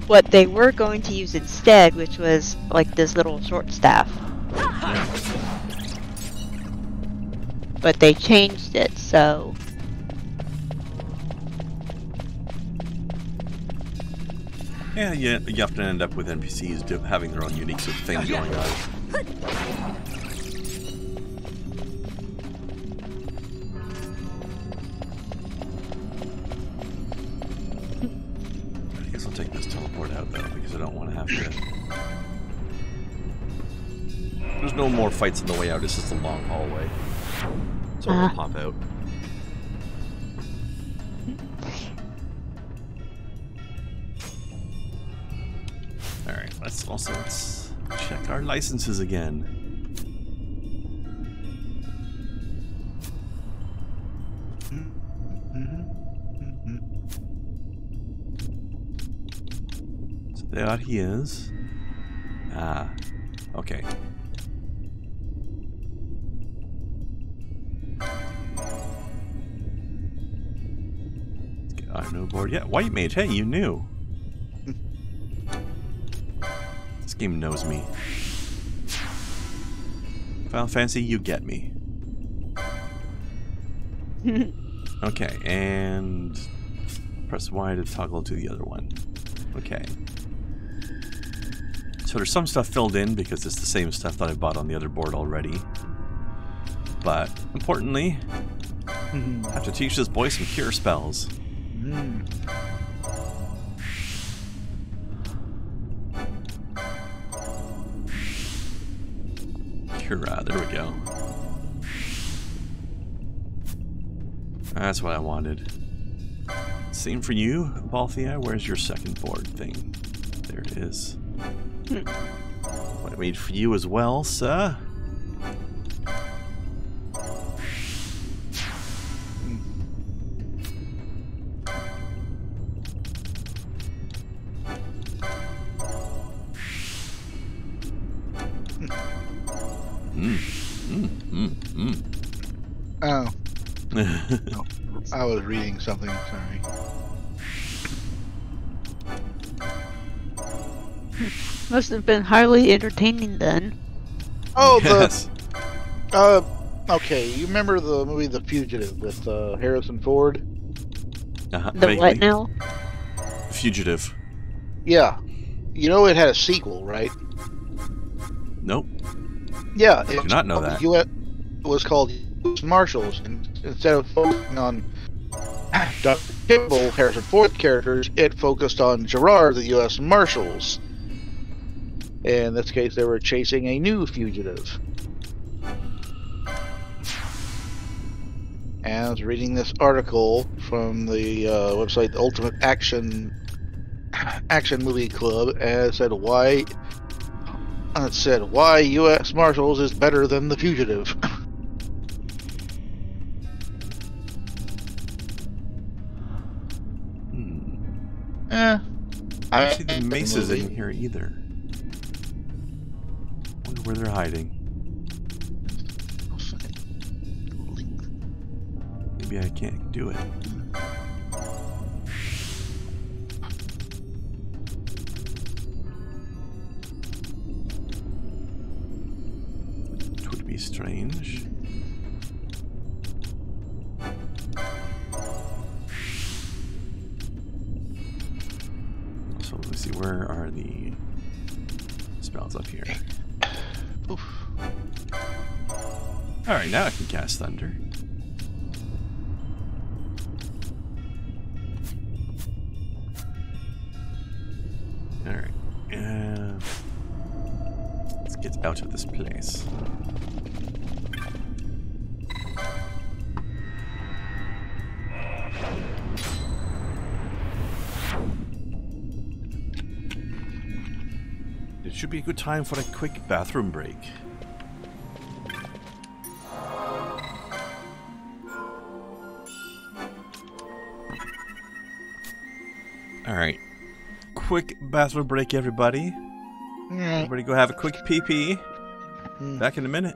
what they were going to use instead, which was like this little short staff. But they changed it, so... Yeah, you often end up with NPCs having their own unique sort of thing going on. I guess I'll take this teleport out though, because I don't want to have to... There's no more fights on the way out, it's just a long hallway. So I'll pop out. Alright, let's check our licenses again. So there he is. Ah, okay. Let's get on no board. Yeah, White Mage, hey, you knew. This game knows me. Final Fantasy, you get me. Okay, and press Y to toggle to the other one. Okay. So there's some stuff filled in because it's the same stuff that I bought on the other board already. But importantly, I have to teach this boy some cure spells. Cura, there we go. That's what I wanted. Same for you, Balthia. Where's your second board thing? There it is. What I made for you as well, sir. Oh. No, I was reading something, sorry. Must have been highly entertaining then. Oh, yes. Okay, you remember the movie The Fugitive with Harrison Ford? The what now? Fugitive. Yeah. You know it had a sequel, right? Nope. Yeah. I did not know that. It was called U.S. Marshals. And instead of focusing on Dr. Kimball, Harrison Ford characters, it focused on Gerard, the U.S. Marshals. In this case, they were chasing a new fugitive. And I was reading this article from the website, the Ultimate Action Movie Club, and it said why U.S. Marshals is better than The Fugitive. I don't see the maces in here either. Wonder where they're hiding. Maybe I can't do it. It would be strange. So let me see, where are the spells up here? Oof. Alright, now I can cast Thunder. Get out of this place. It should be a good time for a quick bathroom break. Alright. Quick bathroom break, everybody. Everybody go have a quick pee-pee. Back in a minute.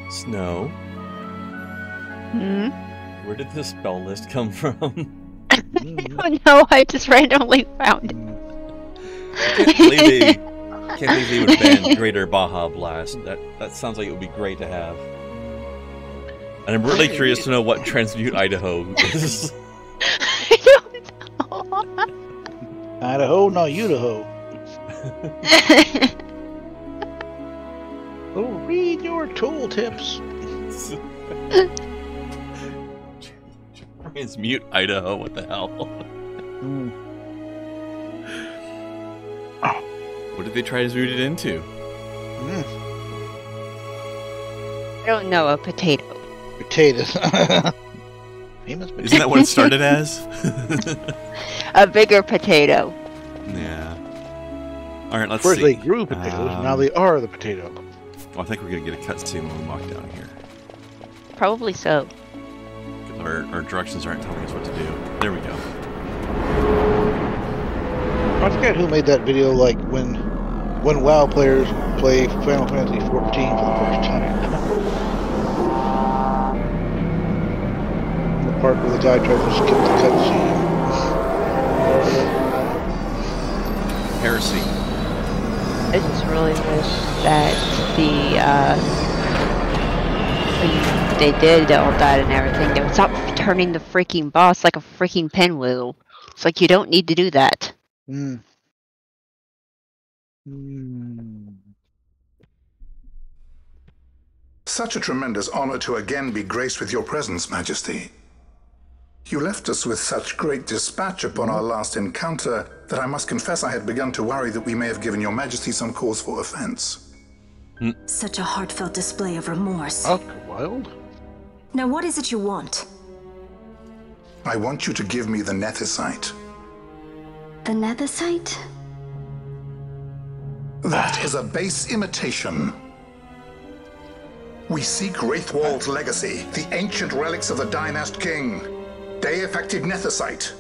Snow. Where did this spell list come from? I don't know, I just randomly found it. I can't believe they would ban Greater Baja Blast. That sounds like it would be great to have. And I'm really curious to know what Transmute Idaho is. I don't know. Idaho, no Idaho. Oh, read your tooltips. Transmute Idaho, what the hell? What did they transmute it into? I don't know, a potato. Potatoes. Famous potato. Isn't that what it started as? A bigger potato. Yeah. Alright, let's First see. they grew potatoes, now they are the potato. Well, I think we're going to get a cutscene when we walk down here. Probably so. Our directions aren't telling us what to do. There we go. I forget who made that video, like when WoW players play Final Fantasy 14 for the first time. The part where the guy tries to skip the cutscene. Heresy. I just really wish that when they did all that and everything, they would stop turning the freaking boss like a freaking pinwheel. It's like you don't need to do that. Such a tremendous honor to again be graced with your presence, Majesty. You left us with such great dispatch upon our last encounter that I must confess I had begun to worry that we may have given your Majesty some cause for offense. Such a heartfelt display of remorse. Wild? Now what is it you want? I want you to give me the Nethicite. The Nethicite? That is a base imitation. We seek Raithwall's legacy, the ancient relics of the Dynast King. Day-affected Nethicite.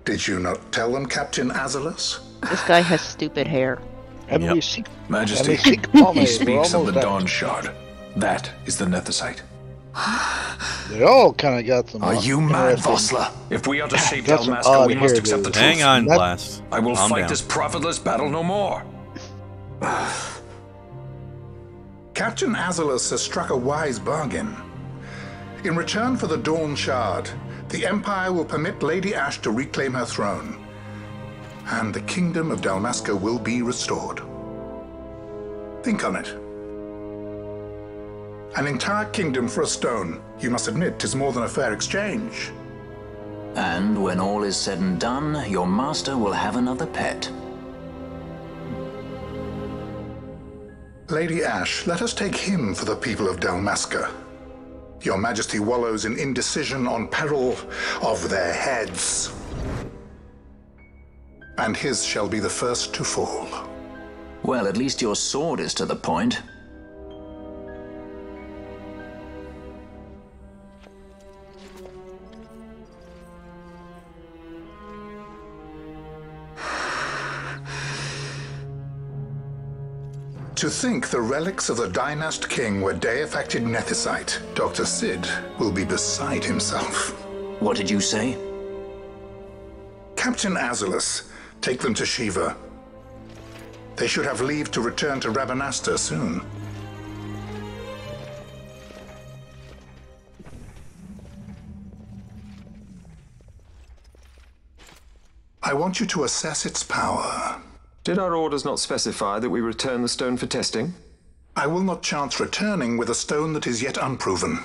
Did you not tell them, Captain Azalus? This guy has stupid hair. Majesty, he speaks of the Dawn Shard. That is the Nethicite. They all kind of got some. Are you mad, Vossler? If we are to save Dalmasca, we must accept the truth. Hang on, Blast. I will fight this profitless battle no more. Captain Azalus has struck a wise bargain. In return for the Dawn Shard, the Empire will permit Lady Ash to reclaim her throne, and the Kingdom of Dalmasca will be restored. Think on it. An entire kingdom for a stone, you must admit, is more than a fair exchange. And when all is said and done, your master will have another pet. Lady Ash, let us take him for the people of Dalmasca. Your Majesty wallows in indecision on peril of their heads. And his shall be the first to fall. Well, at least your sword is to the point. To think the relics of the Dynast King were day-affected Nethicite, Dr. Sid will be beside himself. What did you say? Captain Azalus, take them to Shiva. They should have leave to return to Rabanastre soon. I want you to assess its power. Did our orders not specify that we return the stone for testing? I will not chance returning with a stone that is yet unproven.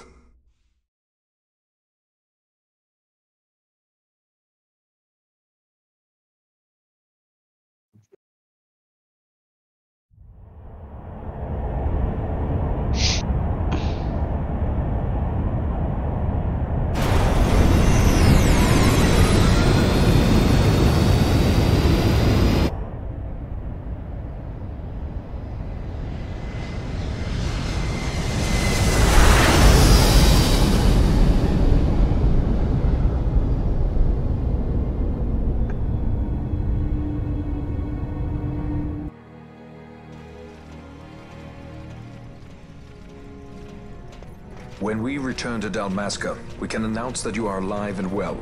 When we return to Dalmasca, we can announce that you are alive and well.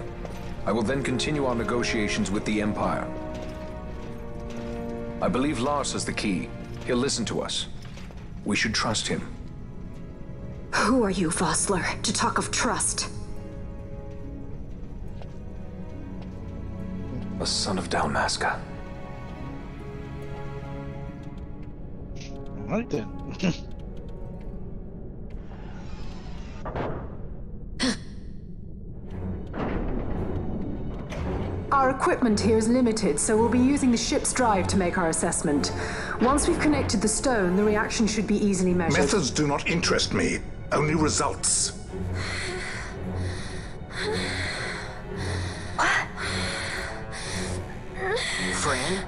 I will then continue our negotiations with the Empire. I believe Lars has the key. He'll listen to us. We should trust him. Who are you, Vossler, to talk of trust? A son of Dalmasca. Right then. Our equipment here is limited, so we'll be using the ship's drive to make our assessment. Once we've connected the stone, the reaction should be easily measured. Methods do not interest me, only results. Fran?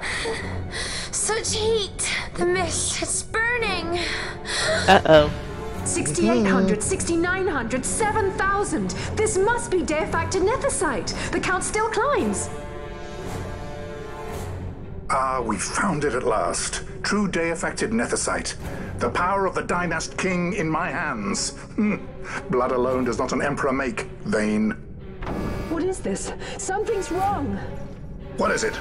Such heat! The mist is burning! Uh-oh. 6,800, 6,900, 7,000! This must be day-affected Nethicite! The count still climbs! Ah, we found it at last. True day-affected Nethicite. The power of the Dynast King in my hands. Blood alone does not an emperor make, vain. What is this? Something's wrong! What is it?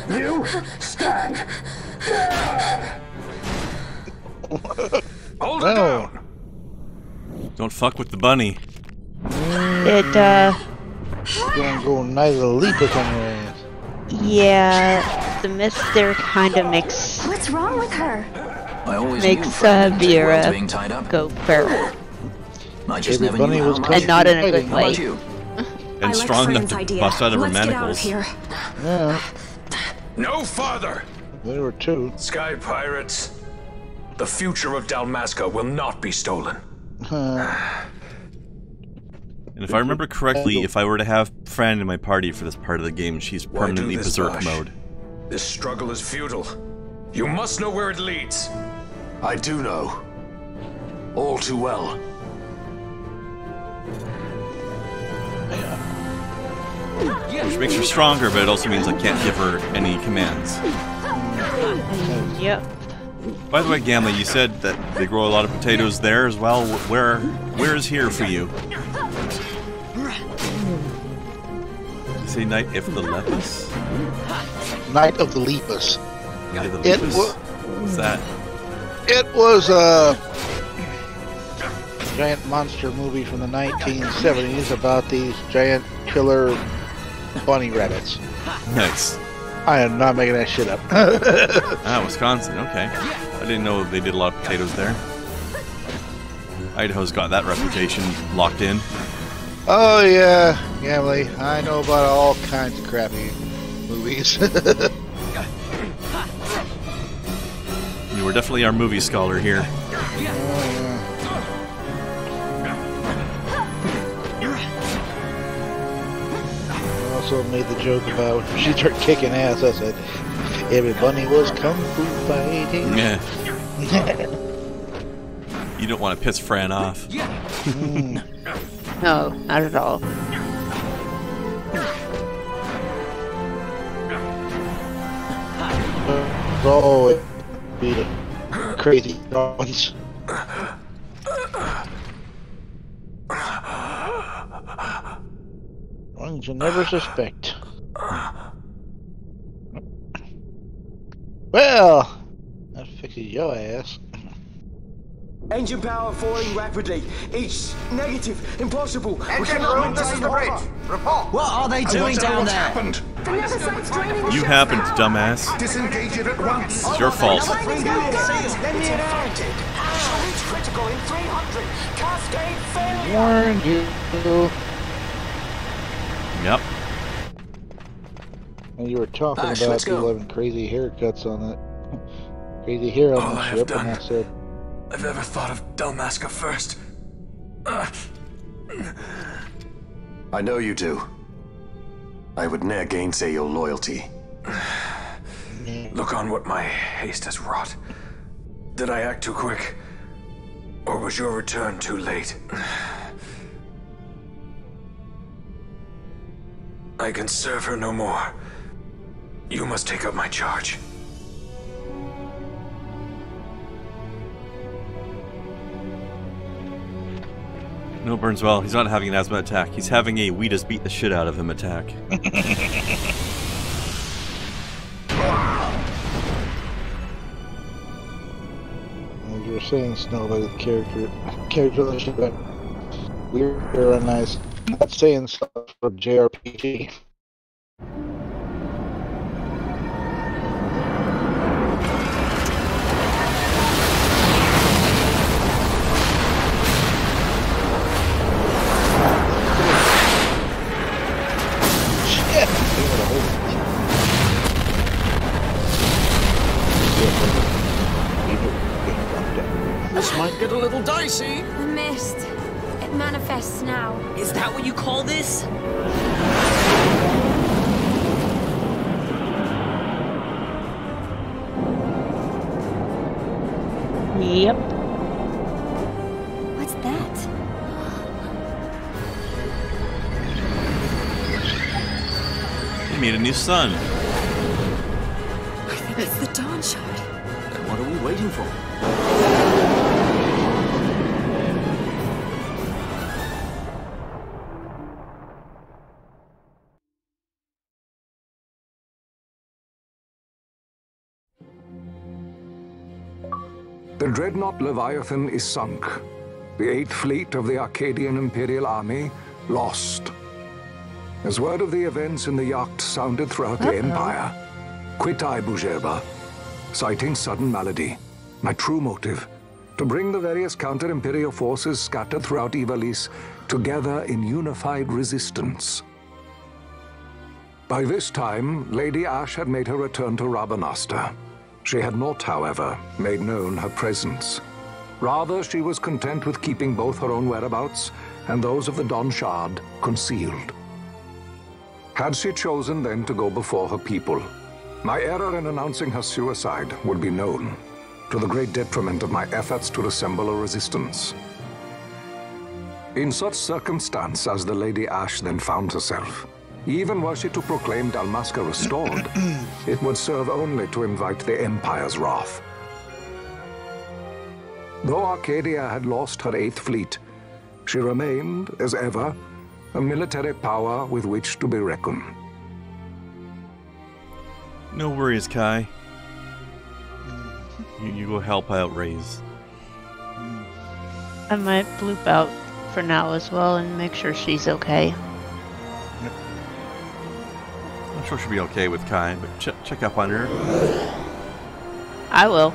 You stand! Hold it down! Don't fuck with the bunny. It, Gonna go Night of the Lepus on your ass. yeah, the mist there kind of makes... What's wrong with her? I always makes knew Fred didn't take well to being Vera tied up. go feral. I just Every never bunny knew was how coming much. And not in a good How about way. you? And strong enough to bust out of her Let's get out of manacles. here. Yeah, No farther! there were two. Sky pirates. The future of Dalmasca will not be stolen. And if I remember correctly, if I were to have Fran in my party for this part of the game, she's Why do permanently this, berserk Vash? mode. This struggle is futile. You must know where it leads. I do know. All too well. Which makes her stronger, but it also means I can't give her any commands. Yep. By the way, Gamma, you said that they grow a lot of potatoes there as well. Where is here for you? Did you say Night of the Lepus? Night of the Lepus. Night of the Lepus? What's that? It was a giant monster movie from the 1970s about these giant killer bunny rabbits. Nice. I am not making that shit up. Ah, Wisconsin, okay. I didn't know they did a lot of potatoes there. Idaho's got that reputation locked in. Oh yeah, Gamley. I know about all kinds of crappy movies. You were definitely our movie scholar here. I also made the joke about when she started kicking ass. I said, every bunny was kung fu fighting. Yeah. You don't want to piss Fran off. No, not at all. Oh, be the crazy ones. Ones you never suspect. Well, that fixes your ass. Engine power falling rapidly. Each negative. Impossible. Engine room, this is the bridge. Report. What are they doing down there? Happened? You happened, dumbass. Disengage it at once. It's your fault. It's infected. Shall reach critical in 300. Cascade failure. Warned you. Yep. And you were talking Ash, about let's go. people having crazy haircuts on that. Crazy hair on All the I have ship, done. and I said, I've ever thought of Dalmasca first. I know you do. I would ne'er gainsay your loyalty. Look on what my haste has wrought. Did I act too quick? Or was your return too late? I can serve her no more. You must take up my charge. No, Burnswell, he's not having an asthma attack. He's having a we just beat the shit out of him attack. as you were saying, Snow, about the characterization, but we're nice. Not saying stuff for JRPG. This might get a little dicey. The mist. It manifests now. Is that what you call this? Yep. What's that? He made a new son. I think it's the Dawn Shard. Then what are we waiting for? The dreadnought Leviathan is sunk. the 8th Fleet of the Arcadian Imperial Army lost. As word of the events in the yacht sounded throughout the Empire, quit I Bujerba, citing sudden malady. My true motive, to bring the various counter-imperial forces scattered throughout Ivalice together in unified resistance. By this time, Lady Ashe had made her return to Rabanastre. She had not, however, made known her presence. Rather, she was content with keeping both her own whereabouts and those of the Don Shard concealed. Had she chosen then to go before her people, my error in announcing her suicide would be known, to the great detriment of my efforts to assemble a resistance. In such circumstance as the Lady Ashe then found herself, even were she to proclaim Dalmasca restored, it would serve only to invite the Empire's wrath. Though Arcadia had lost her 8th Fleet, she remained, as ever, a military power with which to be reckoned. No worries, Kai. You go help out Raze. I might bloop out for now as well and make sure she's okay. I'm sure she'll be okay with Kai, but check up on her. I will.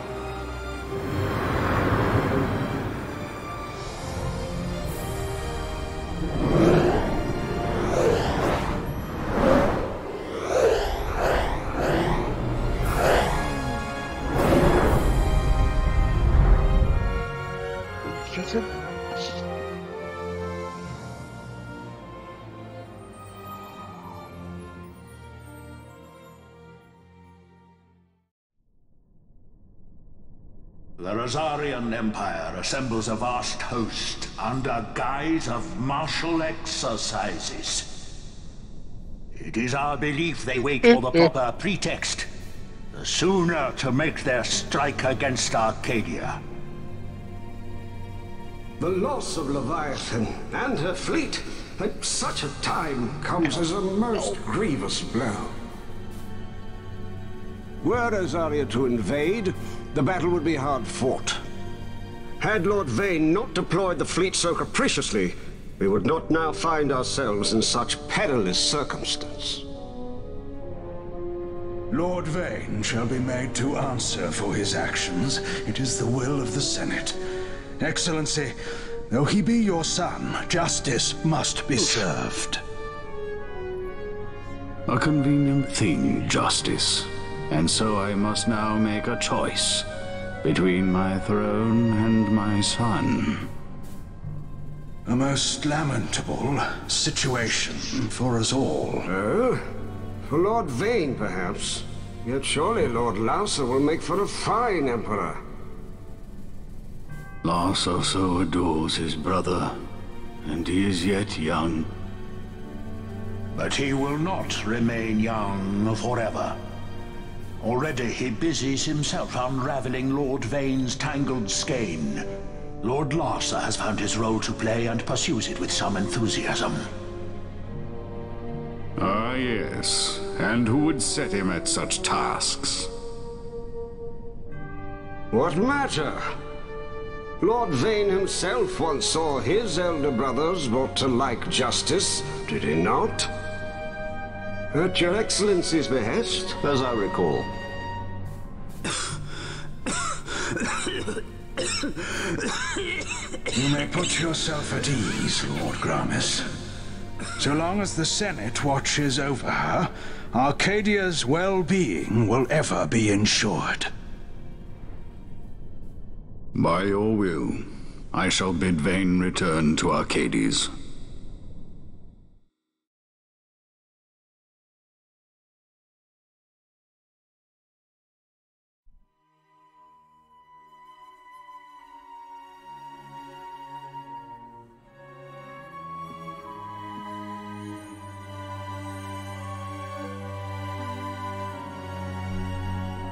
The Rosarian Empire assembles a vast host under guise of martial exercises. It is our belief they wait for the proper pretext, the sooner to make their strike against Arcadia. The loss of Leviathan and her fleet at such a time comes as a most grievous blow. Were Rosaria to invade, the battle would be hard fought. Had Lord Vane not deployed the fleet so capriciously, we would not now find ourselves in such perilous circumstance. Lord Vane shall be made to answer for his actions. It is the will of the Senate. Excellency, though he be your son, justice must be served. A convenient thing, justice. And so I must now make a choice between my throne and my son. A most lamentable situation for us all. Oh? For Lord Vane, perhaps. Yet surely Lord Lauser will make for a fine emperor. Lauser so adores his brother, and he is yet young. But he will not remain young forever. Already he busies himself unraveling Lord Vane's tangled skein. Lord Larsa has found his role to play and pursues it with some enthusiasm. Ah, yes. And who would set him at such tasks? What matter? Lord Vane himself once saw his elder brothers brought to like justice, did he not? At your Excellency's behest, as I recall. You may put yourself at ease, Lord Gramis. So long as the Senate watches over her, Arcadia's well-being will ever be ensured. By your will, I shall bid Vane return to Arcades.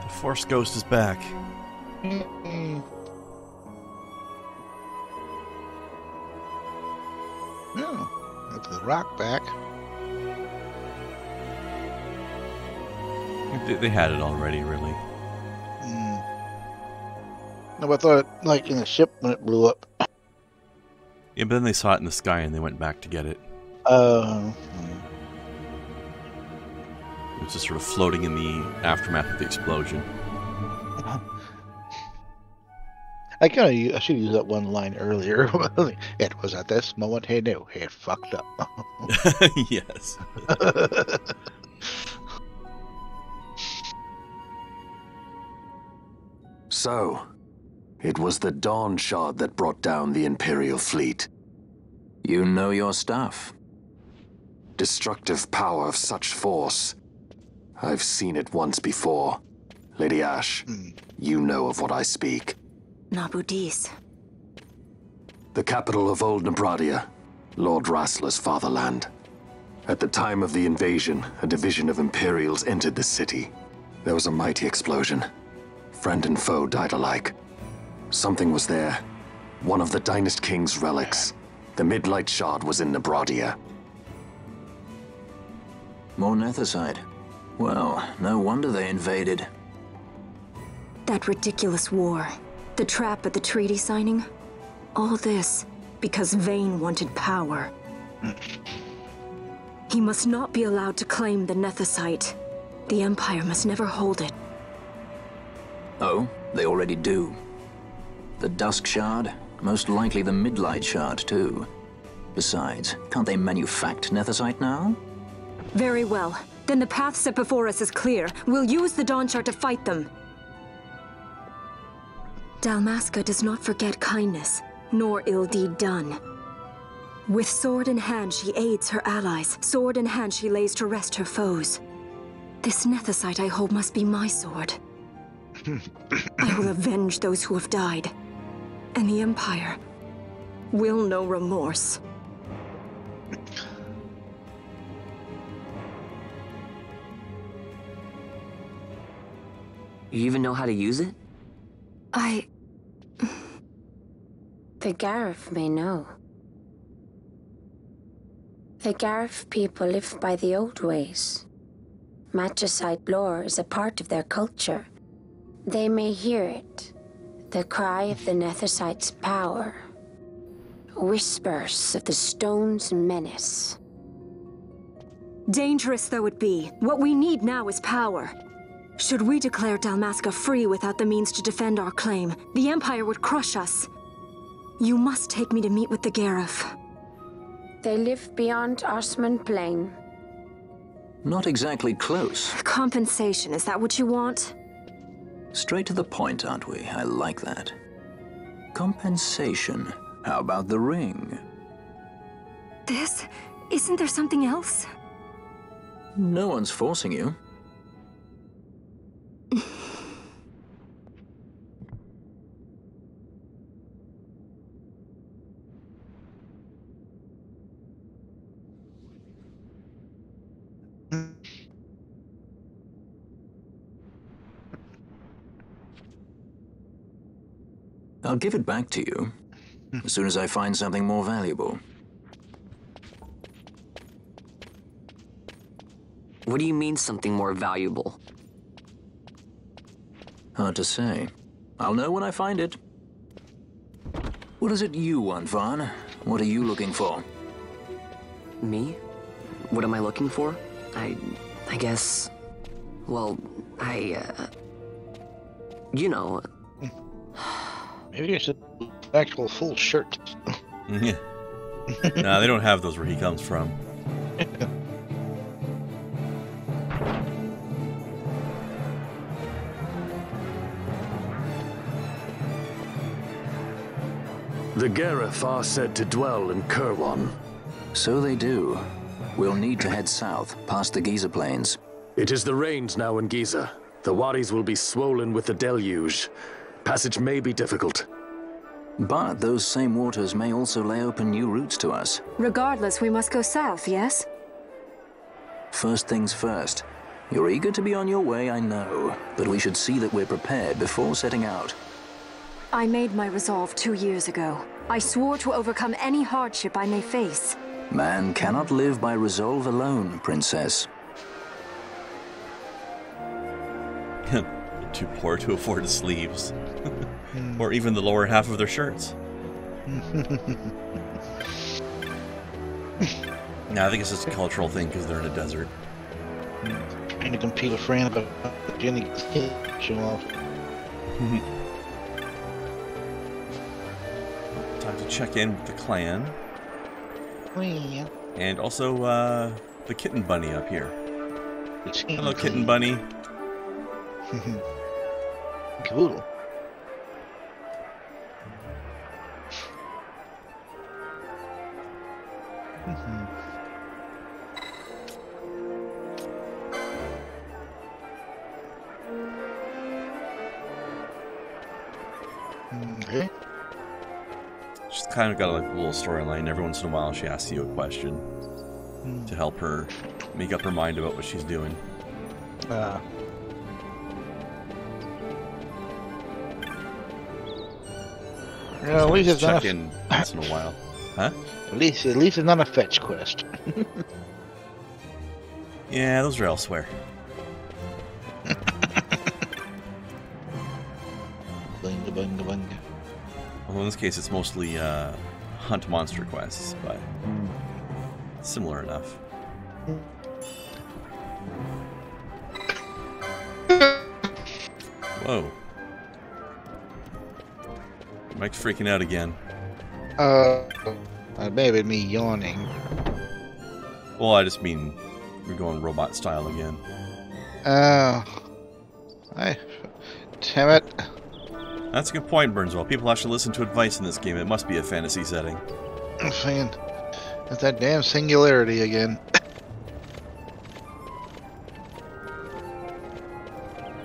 The Force Ghost is back. No, that's the rock back. They had it already, really. No, but I thought, like in the ship when it blew up. Yeah, but then they saw it in the sky and they went back to get it. Oh. It was just sort of floating in the aftermath of the explosion. I should use that one line earlier. It was at this moment he knew he had fucked up. Yes. So, it was the Dawn Shard that brought down the Imperial fleet. You know your stuff. Destructive power of such force. I've seen it once before. Lady Ash, you know of what I speak. Nabudis. The capital of Old Nebradia, Lord Rassler's fatherland. At the time of the invasion, a division of Imperials entered the city. There was a mighty explosion. Friend and foe died alike. Something was there. One of the Dynast King's relics. The Midlight Shard was in Nebradia. More Nethicite. Well, no wonder they invaded. That ridiculous war. The trap at the treaty signing. All this because Vayne wanted power. He must not be allowed to claim the Nethicite. The Empire must never hold it. Oh, they already do. The Dusk Shard, most likely the Midlight Shard too. Besides, can't they manufacture Nethicite now? Very well. Then the path set before us is clear. We'll use the Dawn Shard to fight them. Dalmasca does not forget kindness, nor ill deed done. With sword in hand, she aids her allies. Sword in hand, she lays to rest her foes. This Nethicite I hold must be my sword. I will avenge those who have died. And the Empire will know remorse. You even know how to use it? The Garif may know. The Garif people live by the old ways. Magicite lore is a part of their culture. They may hear it. The cry of the Nethicite's power. Whispers of the stone's menace. Dangerous though it be, what we need now is power. Should we declare Dalmasca free without the means to defend our claim, the Empire would crush us. You must take me to meet with the Garif. They live beyond Osman Plain. Not exactly close. Compensation, is that what you want? Straight to the point, aren't we? I like that. Compensation. How about the ring? This? Isn't there something else? No one's forcing you. I'll give it back to you as soon as I find something more valuable. What do you mean something more valuable? Hard to say. I'll know when I find it. What is it you want, Vaughn? What are you looking for? Me? What am I looking for? I guess... Well, you know... Maybe it's an actual full shirt. Yeah. Nah, they don't have those where he comes from. The Garif are said to dwell in Kirwan. So they do. We'll need to head south, past the Giza Plains. It is the rains now in Giza. The wadis will be swollen with the deluge. Passage may be difficult. But those same waters may also lay open new routes to us. Regardless, we must go south, yes? First things first. You're eager to be on your way, I know. But we should see that we're prepared before setting out. I made my resolve 2 years ago. I swore to overcome any hardship I may face. Man cannot live by resolve alone, Princess. Too poor to afford the sleeves. Or even the lower half of their shirts. No, I think it's just a cultural thing because they're in a desert. Trying to compete with Fran about Jenny show off. Time to check in with the clan. Oh, yeah. And also the kitten bunny up here. Hello, kitten bunny. Cool. Okay. She's kind of got like a little storyline. Every once in a while, she asks you a question to help her make up her mind about what she's doing. Yeah, at least it's check not in once in a while, huh? At least it's not a fetch quest. Yeah, those are elsewhere. Bunga, bunga, bunga. Well, in this case, it's mostly hunt monster quests, but similar enough. Whoa. Mike's freaking out again. That may have been me yawning. Well, I just mean we're going robot style again. Damn it. That's a good point, Burnswell. People actually listen to advice in this game. It must be a fantasy setting. I'm saying, it's that damn singularity again.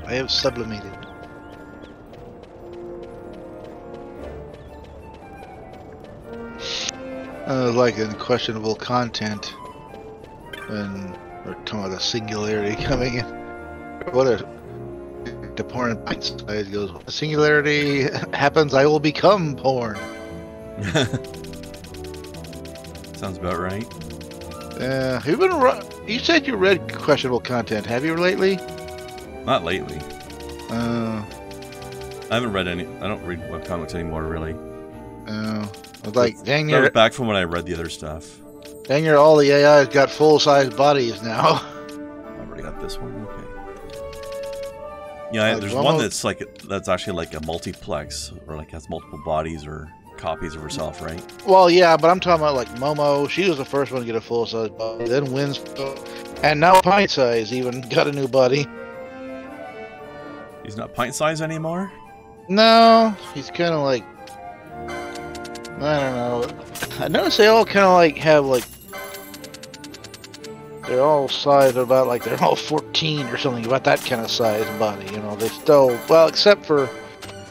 I have sublimated. Like in questionable content, when we're talking about the singularity coming in. What a the porn bite size goes. When the singularity happens, I will become porn. Sounds about right. You said you read questionable content. Have you lately? Not lately. I haven't read any. I don't read webcomics anymore, really. Like, dang that was back from when I read the other stuff. Dang near all the AI's got full-size bodies now. I've already got this one. Okay. Yeah, there's one that's actually like a multiplex, or like has multiple bodies or copies of herself, right? Well, yeah, but I'm talking about like Momo. She was the first one to get a full-size body. Then Winslow, and now Pint Size even got a new body. He's not pint size anymore? No, he's kind of like, I don't know. I noticed they all kind of like have like, they're all sized about like they're all 14 or something, about that kind of size body. You know, they still, well, except for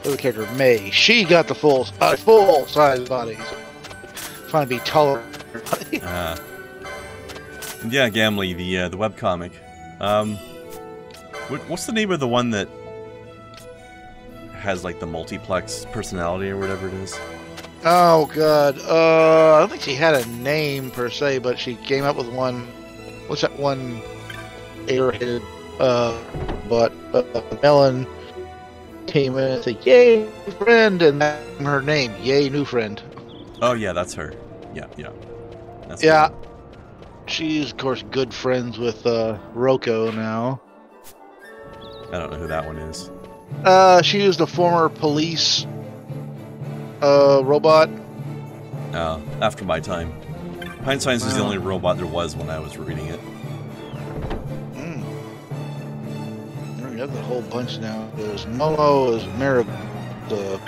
the character May, she got the full size body. So trying to be taller. Yeah, Gamley, the webcomic. What's the name of the one that has like the multiplex personality or whatever it is? Oh god, I don't think she had a name per se, but she came up with one. What's that one? Airhead, but Melon came in and said, "Yay, new friend," and that's her name. Yay, new friend. Oh yeah, that's her. Yeah. That's yeah. her. She's of course good friends with Rocco now. I don't know who that one is. She was the former police robot. Oh, after my time. Pint Size is the only robot there was when I was reading it. We have a whole bunch now. There's Momo, there's Marigold,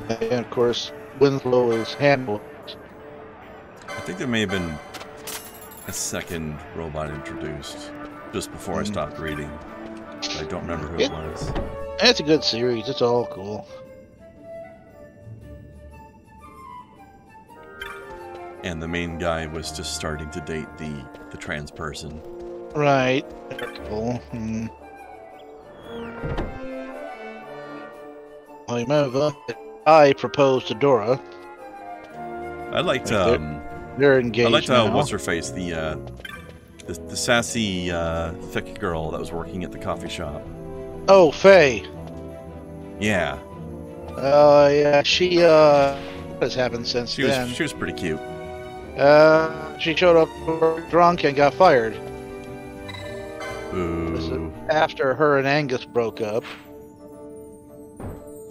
and of course Winslow is Handle. I think there may have been a second robot introduced just before I stopped reading. I don't remember who it was. It's a good series. It's all cool. And the main guy was just starting to date the trans person. Right. Cool. Well, you remember I proposed to Dora. I liked they're engaged. I liked now. what's her face, the sassy thick girl that was working at the coffee shop. Oh, Faye. Yeah. Yeah. She what has happened since then? She was pretty cute. She showed up drunk and got fired. This is after her and Angus broke up.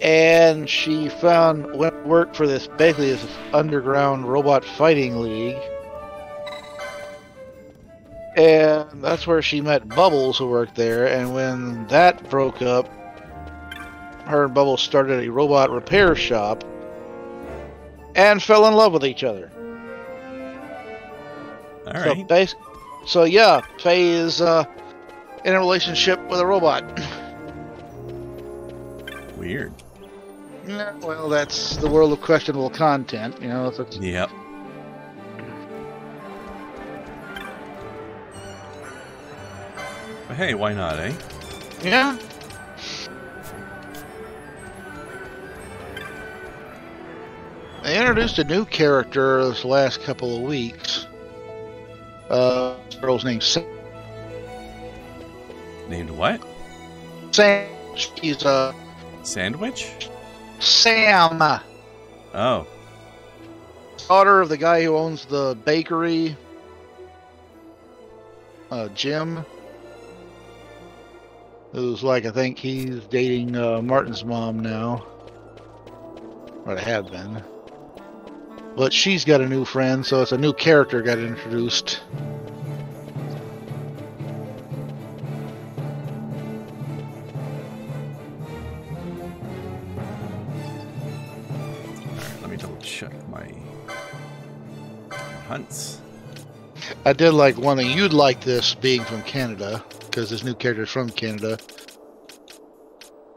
And she went to work for this, basically this underground robot fighting league. And that's where she met Bubbles, who worked there. And when that broke up, her and Bubbles started a robot repair shop and fell in love with each other. All right. So yeah, Faye is in a relationship with a robot. Weird. Yeah, well, that's the world of questionable content, you know. Yep. But hey, why not, eh? Yeah. They introduced a new character this last couple of weeks. This girl's named Sam. Named what? Sam. She's a Sandwich? Sam. Oh. Daughter of the guy who owns the bakery. Jim. Who's like, I think he's dating Martin's mom now. Or they have been. But she's got a new friend, so it's a new character got introduced. Let me double check my hunts. I did like one thing. You'd like this being from Canada, because this new character is from Canada.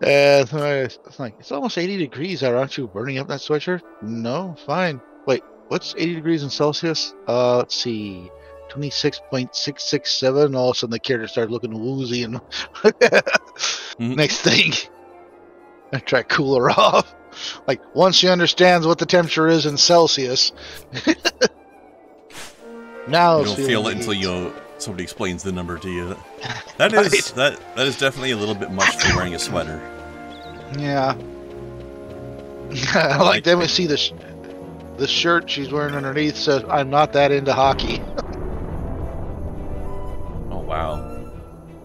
It's like, it's almost 80 degrees out. Aren't you burning up that sweatshirt? No, fine. Wait, what's 80 degrees in Celsius? Let's see. 26.667. All of a sudden the character started looking woozy and next thing, I try to cool her off. Like, once she understands what the temperature is in Celsius, now you don't feel it until somebody explains the number to you. That is that is definitely a little bit much for wearing a sweater. Yeah. I like them to see the shirt she's wearing underneath says, "I'm not that into hockey." Oh wow.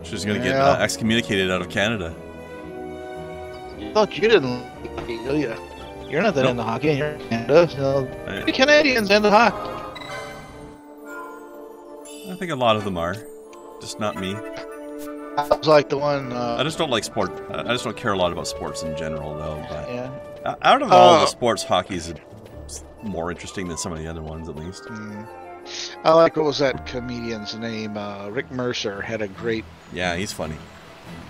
She's gonna get excommunicated out of Canada. I thought you didn't like hockey, do you? You're not that into hockey, you're in Canada, so the Canadians into hockey. I think a lot of them are. Just not me. I was like the one... I just don't like sport. I just don't care a lot about sports in general, though. But yeah. Out of all the sports, hockey is more interesting than some of the other ones, at least. I like, what was that comedian's name? Rick Mercer had a great... Yeah, he's funny.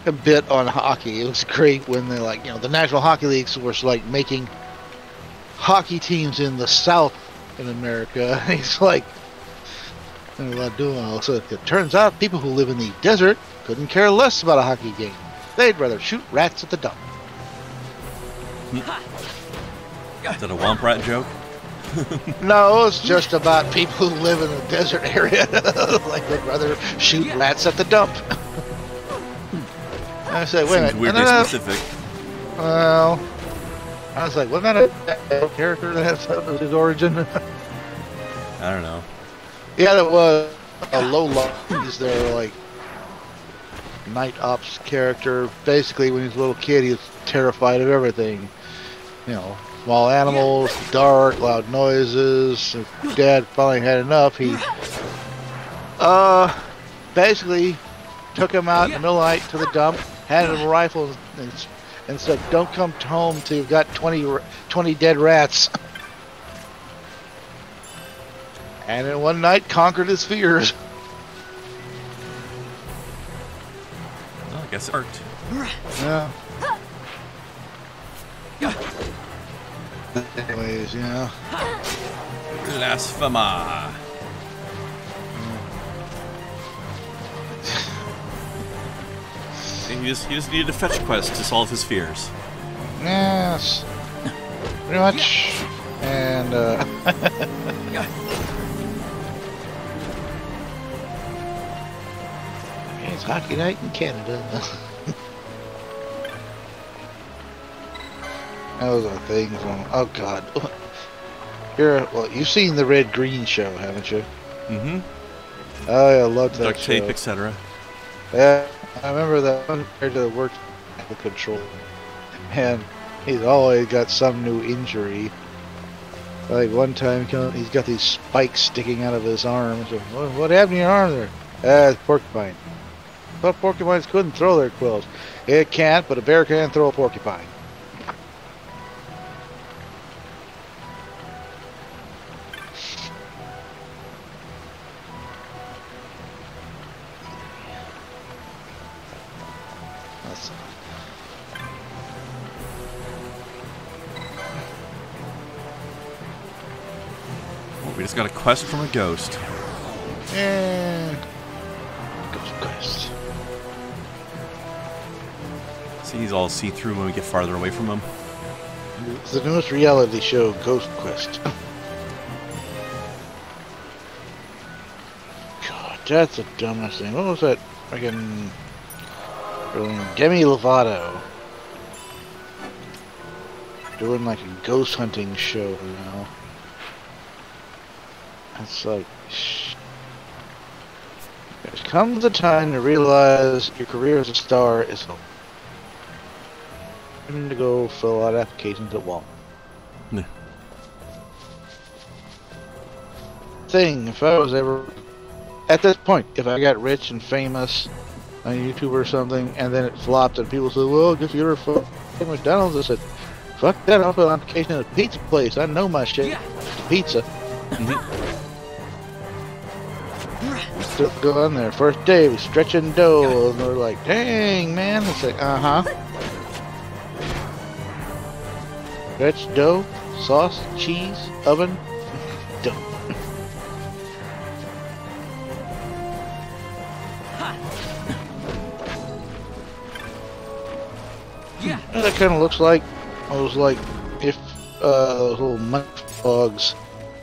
A bit on hockey. It was great when they, like, you know, the National Hockey Leagues was like making hockey teams in the South in America. He's like, so it turns out people who live in the desert couldn't care less about a hockey game. They'd rather shoot rats at the dump. Is that a Womp Rat joke? No, it's just about people who live in the desert area. Like, they'd rather shoot rats at the dump. I said, wait a minute. Weirdly specific. Well, I was like, wasn't that a character that has his origin? I don't know. Yeah, it was a low-low. He's their, like, night ops character. Basically, when he was a little kid, he was terrified of everything. You know, small animals, dark, loud noises. If Dad finally had enough, he basically took him out in the middle of the night to the dump, handed him a rifle, and said, "Don't come home till you've got 20 dead rats." And in one night, conquered his fears. Well, I guess it worked. Yeah. Anyways, yeah. Blasphema. He just needed a fetch quest to solve his fears. Yes. Pretty much. And, it's hockey night in Canada. That was a thing from... Oh, God. Well, you've seen the Red Green show, haven't you? Mm-hmm. Oh, yeah, I loved that Duct tape, show. etc. Yeah, I remember that one character that worked the control, and he's always got some new injury. Like one time, he's got these spikes sticking out of his arm. So, what happened to your arm there? It's porcupine. I thought porcupines couldn't throw their quills. It can't, but a bear can throw a porcupine. We just got a quest from a ghost. Ghost quest. See, he's all see-through when we get farther away from him. It's the newest reality show, Ghost Quest. God, that's the dumbest thing. What was that? Fucking Demi Lovato doing like a ghost hunting show now. It's like, there's comes the time to realize your career as a star is over. To go fill out applications at Walmart. Yeah. If I was ever at this point, if I got rich and famous on YouTube or something, and then it flopped, and people said, "Well, if you're a McDonald's," I said, "Fuck that! I'll fill out an application at a pizza place. I know my shit. Pizza." Still go on there. First day, we stretching dough, and they're like, "Dang, man!" It's like, Stretch dough, sauce, cheese, oven, dough. That kind of looks like if those little munch frogs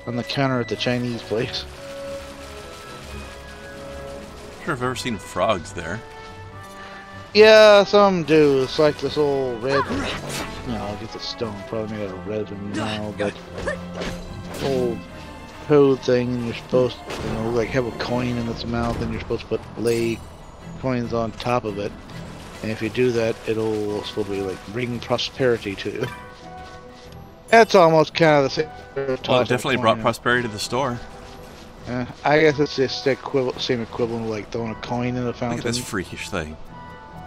on the counter at the Chinese place. I'm sure I've ever seen frogs there. Yeah, some do. It's like this old red. No, I'll get the stone. Probably made out of resin now, but old toad thing, and you're supposed to, like have a coin in its mouth, and you're supposed to lay coins on top of it. And if you do that, it'll supposed to be like bring prosperity to you. That's almost kind of the same. Well, it definitely brought prosperity to the store. I guess it's just the same equivalent of like throwing a coin in a fountain. Look at this freakish thing.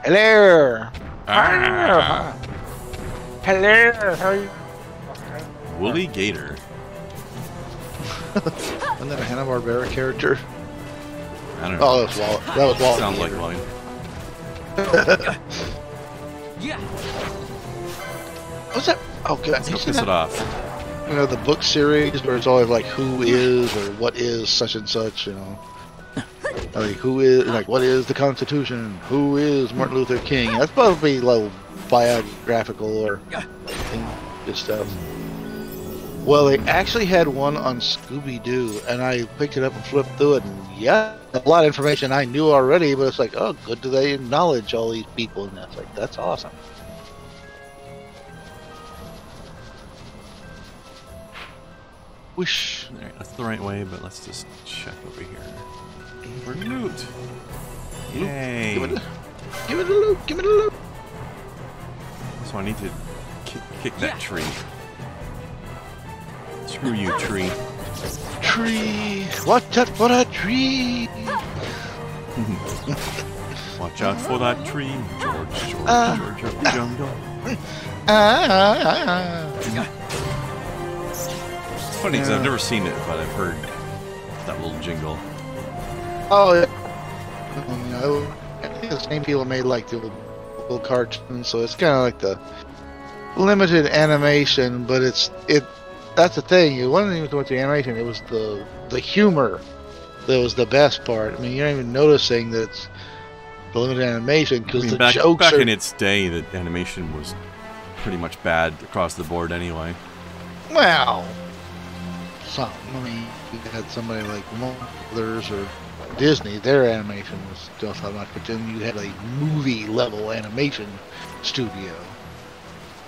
Hello. Ah. Hello. How are you? Woolly Gator. Wasn't that a Hanna-Barbera character? I don't know. Oh, that was Walt. That was Walt. Sounds like mine. What's that? Oh, God. Let's go piss it off. You know, the book series where it's always like, who is or what is such and such, Like, who is, like, what is the Constitution? Who is Martin Luther King? That's probably a little biographical or stuff. Well, they actually had one on Scooby-Doo, and I picked it up and flipped through it, and yeah, a lot of information I knew already, but it's like, oh, good do they acknowledge all these people, and that's like, that's awesome. Whoosh. Alright, that's the right way, but let's just check over here. For loot. Yay. Give it a loot. Give it a loot. So I need to kick that tree. Screw you, tree. Tree. Watch out for that tree. Watch out for that tree, George of the jungle. It's funny because I've never seen it, but I've heard that little jingle. Oh, yeah. I think the same people made like the little cartoons, so it's kind of like the limited animation, but that's the thing. It wasn't even so much the animation; it was the humor that was the best part. I mean, you're not even noticing that it's the limited animation because the jokes back are... in its day, the animation was pretty much bad across the board anyway. Well, some. I mean, you had somebody like Mothers or Disney, their animation was still not much, but then you had a movie level animation studio.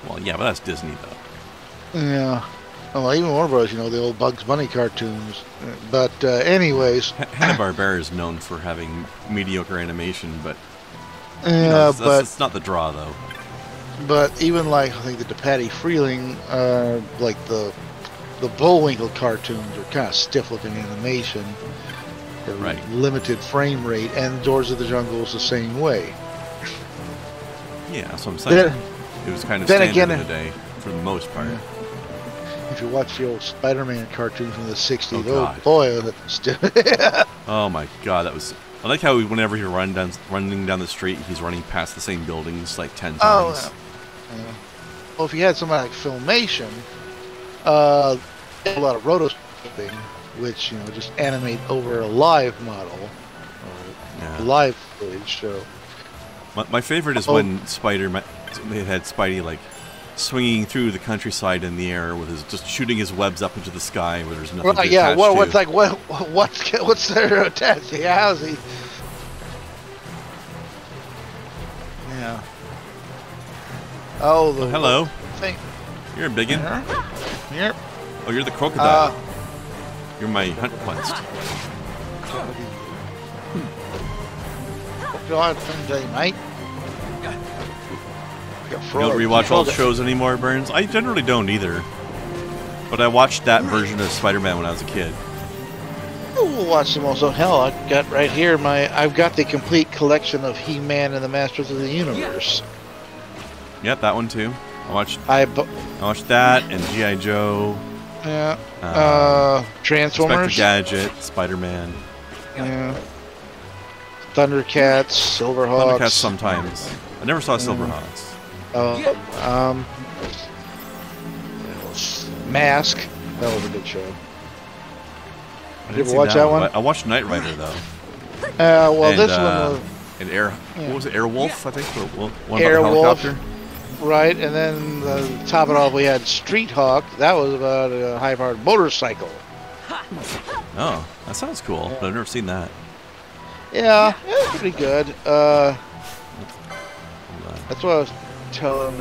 Well, yeah, but that's Disney though. Yeah. Well, even Warner Bros. You know, the old Bugs Bunny cartoons. But anyways, Hanna-Barbera is known for having mediocre animation, but yeah, that's not the draw though. But even like I think the Patty Freeling, like the Bullwinkle cartoons are kind of stiff-looking animation, right? Limited frame rate, and Doors of the Jungle is the same way. Yeah, that's what I'm saying. It was kind of standard in the day for the most part. If you watch the old Spider-Man cartoon from the 60s, oh boy, that's still. Oh my god, that was. I like how whenever he's running down the street, he's running past the same buildings like 10 times. Oh, yeah. Well, if you had somebody like Filmation, a lot of rotoscoping, which just animate over a live model, or live footage. So, my favorite is when Spider-Man, they had Spidey like swinging through the countryside in the air with his just shooting his webs up into the sky where there's nothing to attach well, to. what's like what's there attached? Yeah, how's he? Yeah. Oh, hello. Thing. You're a biggin. Yep. Oh, you're the crocodile. You're my hunt quest. Go on, someday, mate. You don't rewatch old shows anymore, Burns? I generally don't either. But I watched that version of Spider-Man when I was a kid. We'll watch them also. Hell, I've got right here I've got the complete collection of He-Man and the Masters of the Universe. Yep, that one too. I watched that and G.I. Joe. Yeah. Transformers. Inspector Gadget, Spider-Man. Yeah. Thundercats, Silverhawks. Thundercats sometimes. I never saw Silverhawks. Mask. That was a good show. Did you ever watch that one? I watched Knight Rider though. Well, this one was. And what was it? Airwolf, I think. One Airwolf. About the helicopter. Right, and then to top it off, we had Street Hawk. That was about a high-powered motorcycle. Oh, that sounds cool, but I've never seen that. Yeah, it was pretty good. That's what I was telling.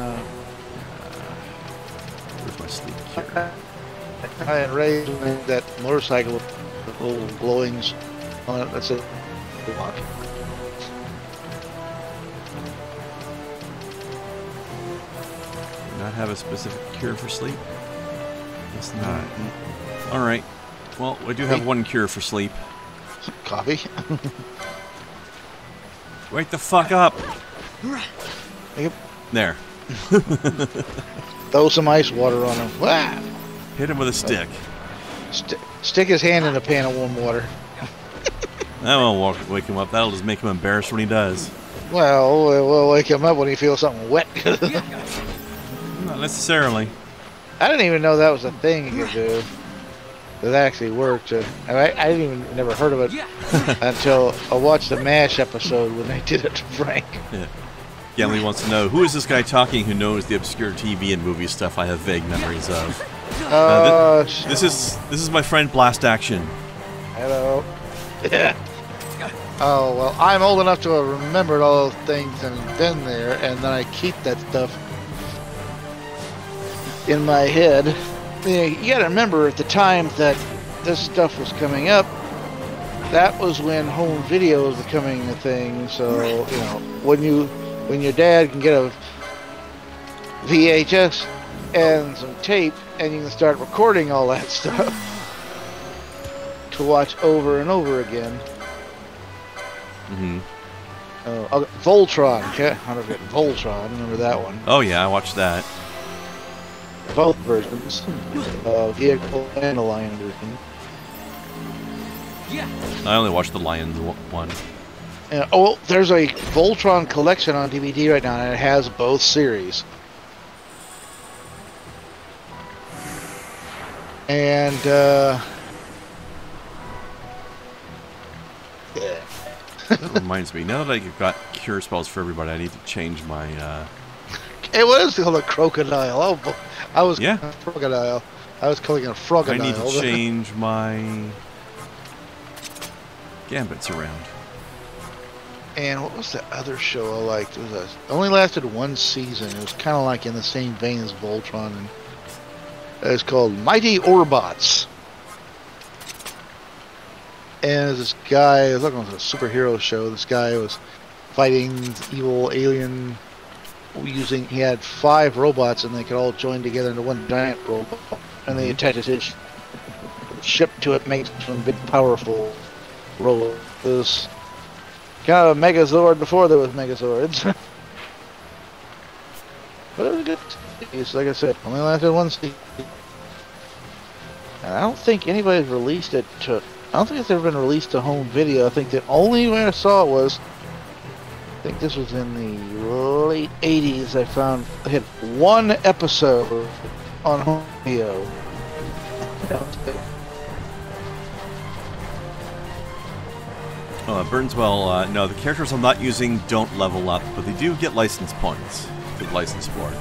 Where's my sleep cure? I had Ray that motorcycle with little glowings on it. That's it. Not have a specific cure for sleep? It's not. Alright. Well, we do have one cure for sleep. Coffee? Wake the fuck up! Yep. There. Throw some ice water on him. Wah! Hit him with a stick. Stick his hand in a pan of warm water. That won't wake him up. That'll just make him embarrassed when he does. Well, we'll wake him up when he feels something wet. Not necessarily. I didn't even know that was a thing you could do. That actually worked. I never heard of it until I watched the MASH episode when they did it to Frank. Yeah. Gamley wants to know, who is this guy talking who knows the obscure TV and movie stuff I have vague memories of? This is my friend Blast Action. Hello. Yeah. Oh, well, I'm old enough to have remembered all those things and been there, and then I keep that stuff in my head. You gotta remember, at the time that this stuff was coming up, that was when home video was becoming a thing. So, when your dad can get a VHS and some tape, and you can start recording all that stuff to watch over and over again. Mm-hmm. Voltron. Okay? I don't forget Voltron. Remember that one? Oh yeah, I watched that. Both versions. Vehicle and the Lion version. I only watched the Lions one. Yeah, there's a Voltron collection on DVD right now, and it has both series. And, yeah. That reminds me, now that I've got cure spells for everybody, I need to change my, It was called a crocodile. I was calling it a crocodile. I was calling it a frogodile. I need to change my gambits around. And what was the other show I liked? It only lasted one season. It was kind of like in the same vein as Voltron. And It's called Mighty Orbots. And this guy, it was like a superhero show. This guy was fighting evil alien he had 5 robots, and they could all join together into one giant robot. And they attached his ship to it, makes some big, powerful robot. It was kind of a Megazord before there was Megazords. But it was good. It's like I said, only lasted 1 season. And I don't think anybody's released it to... I don't think it's ever been released to home video. I think the only way I saw it was... I think this was in the late 80s. I found... I had 1 episode on home video. Burnswell, no, the characters I'm not using don't level up, but they do get license points to the license board.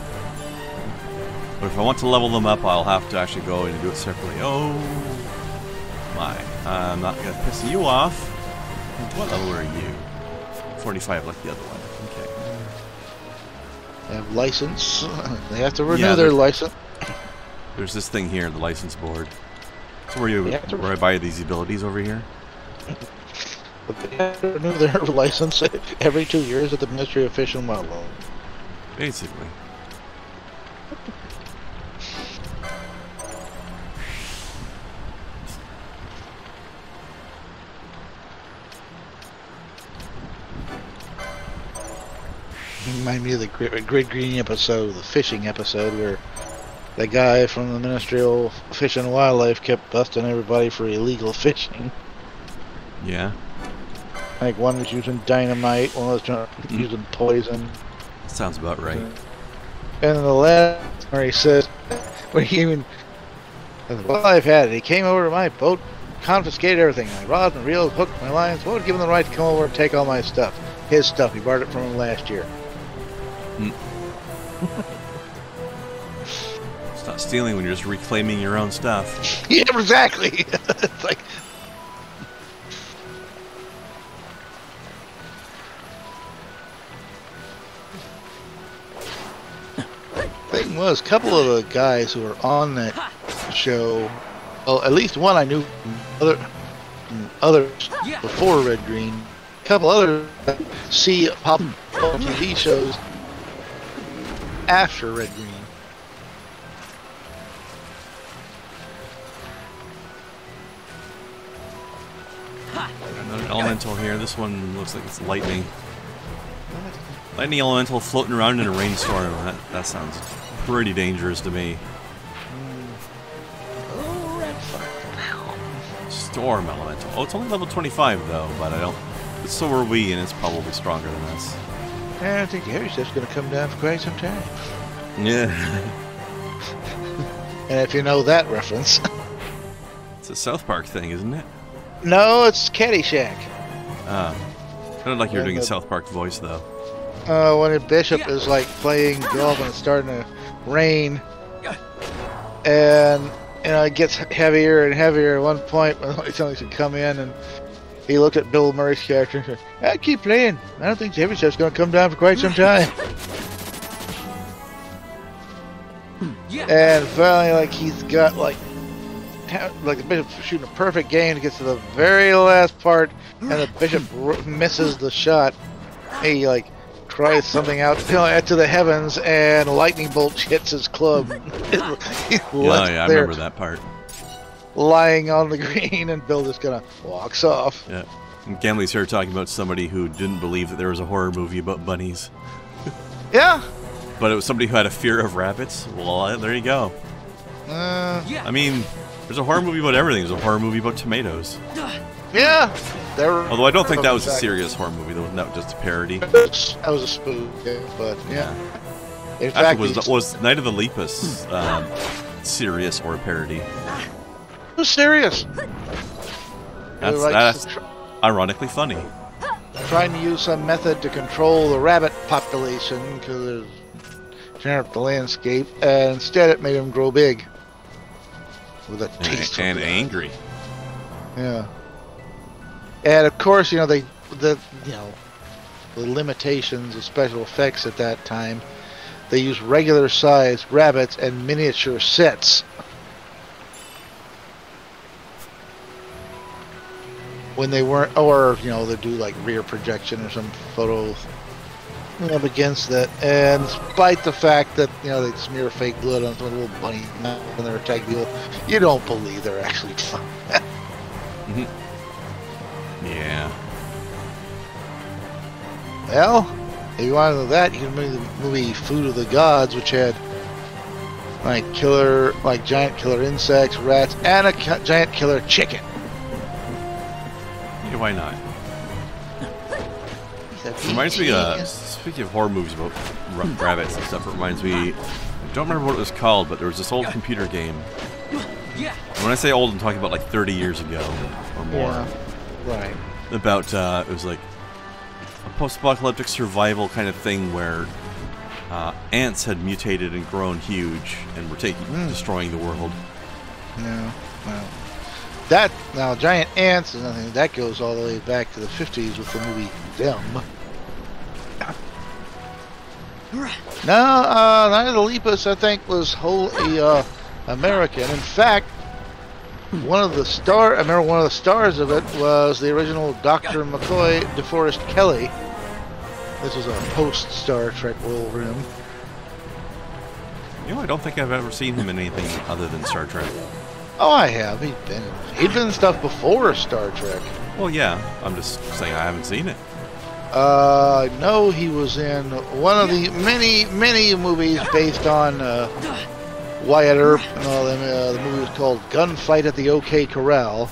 But if I want to level them up, I'll have to actually go in and do it separately. Oh my. I'm not going to piss you off. What level are you? 45 like the other one. Okay. They have license. They have to renew their license. There's this thing here, the license board. So where I buy these abilities over here? But they have to renew their license every 2 years at the Ministry of Fish and Wildlife. Basically. Remind me of the Great Green episode, the fishing episode, where the guy from the Ministry of Fish and Wildlife kept busting everybody for illegal fishing. Yeah. Like one was using dynamite, one was using poison. Sounds about right. And then the last where he says, when he even, well, I've had it. He came over to my boat, confiscated everything, my rods and reels, hooked my lines. What would give him the right to come over and take all my stuff? His stuff. He borrowed it from him last year. It's not stealing when you're just reclaiming your own stuff. Yeah, exactly. It's like... Thing was, a couple of the guys who were on that show, well, at least one I knew others before Red Green. A couple other see pop TV shows after Red Green. Another elemental here. This one looks like it's lightning. Lightning elemental floating around in a rainstorm. That sounds pretty dangerous to me. Storm elemental. Oh, it's only level 25 though, but I don't. So are we, and it's probably stronger than us. I don't think the heavy stuff's going to come down for quite some time. Yeah. And if you know that reference. It's a South Park thing, isn't it? No, it's Caddyshack. I don't like you're doing a South Park voice though. When a bishop is like playing golf and it's starting to rain, and you know it gets heavier and heavier. At one point, when somebody should come in, and he looked at Bill Murray's character and said, "I keep playing. I don't think the heavy stuff's going to come down for quite some time." And finally, like he's got like the bishop's shooting a perfect game. He gets to the very last part, and the bishop misses the shot. He like cries something out to the heavens, and a lightning bolt hits his club. Yeah, I remember that part. Lying on the green, and Bill just kind of walks off. Yeah, and Gamley's here talking about somebody who didn't believe that there was a horror movie about bunnies. Yeah. But it was somebody who had a fear of rabbits. Well, there you go. I mean, there's a horror movie about everything. There's a horror movie about tomatoes. Yeah. Although I don't think that was a serious horror movie. That was just a parody. That was a spoof, but yeah. In fact, was Night of the Lepus serious or a parody? It was serious. That's ironically funny. Trying to use some method to control the rabbit population because turn up the landscape, and instead it made them grow big with a taste and angry. Yeah. And of course, you know the limitations of special effects at that time. They used regular sized rabbits and miniature sets. when they weren't, or they do like rear projection or some photo up against that, and despite the fact that they smear fake blood on some little bunny when they're attack deal, you don't believe they're actually fun. Yeah. Well, if you want to know that, you can remember the movie Food of the Gods, which had giant killer insects, rats, and a giant killer chicken. Yeah, why not? Reminds me, speaking of horror movies about rabbits and stuff, it reminds me, I don't remember what it was called, but there was this old computer game. And when I say old, I'm talking about like 30 years ago or more. Yeah, right. About, it was like a post-apocalyptic survival kind of thing where ants had mutated and grown huge and were destroying the world. Yeah, well. Now, giant ants is nothing. That goes all the way back to the 50s with the movie Them. No, Night of the Lepus, I think, was wholly American. In fact, one of the stars of it was the original Dr. McCoy DeForest Kelley. This was a post-Star Trek role for him. I don't think I've ever seen him in anything other than Star Trek. Oh, I have. He'd been in stuff before Star Trek. Well, yeah. I'm just saying I haven't seen it. No, he was in one of the many, many movies based on Wyatt Earp and all them. The movie was called Gunfight at the OK Corral.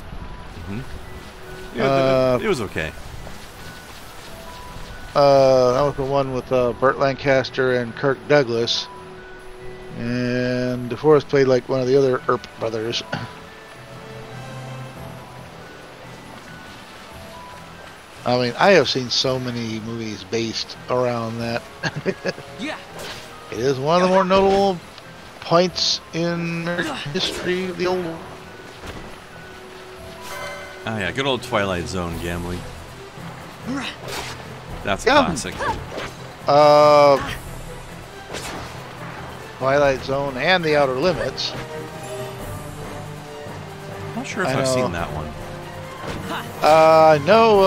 Yeah, it was okay. That was the one with Burt Lancaster and Kirk Douglas. And DeForest played like one of the other Earp brothers. I mean, I have seen so many movies based around that. Yeah. It is one of the more notable points in history of the old. Oh yeah, good old Twilight Zone gambling. That's a classic. Twilight Zone and The Outer Limits. I'm not sure if I've seen that one. No,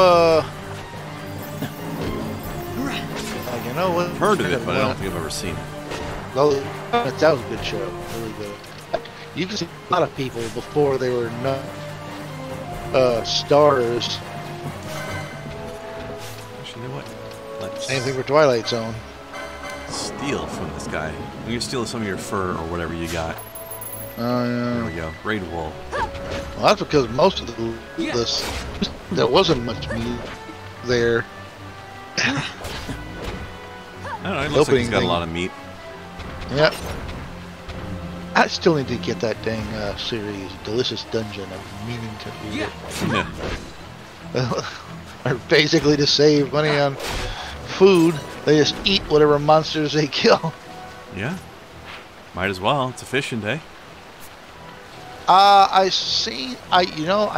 what? I've heard of it, but I don't think I've ever seen it. Well, that was a good show. Really good. You can see a lot of people before they were not stars. Actually, you know what? Let's Same thing for Twilight Zone. Steal from this guy. I'm gonna steal some of your fur or whatever you got. Oh, yeah. There we go. Raithwall. Well, that's because most of this, there wasn't much meat there. I don't know, it looks like he's got a lot of meat. Yep. I still need to get that dang series, Delicious Dungeon. I'm meaning to read it. Or basically to save money on food, they just eat whatever monsters they kill. Yeah. Might as well. It's efficient, eh? I've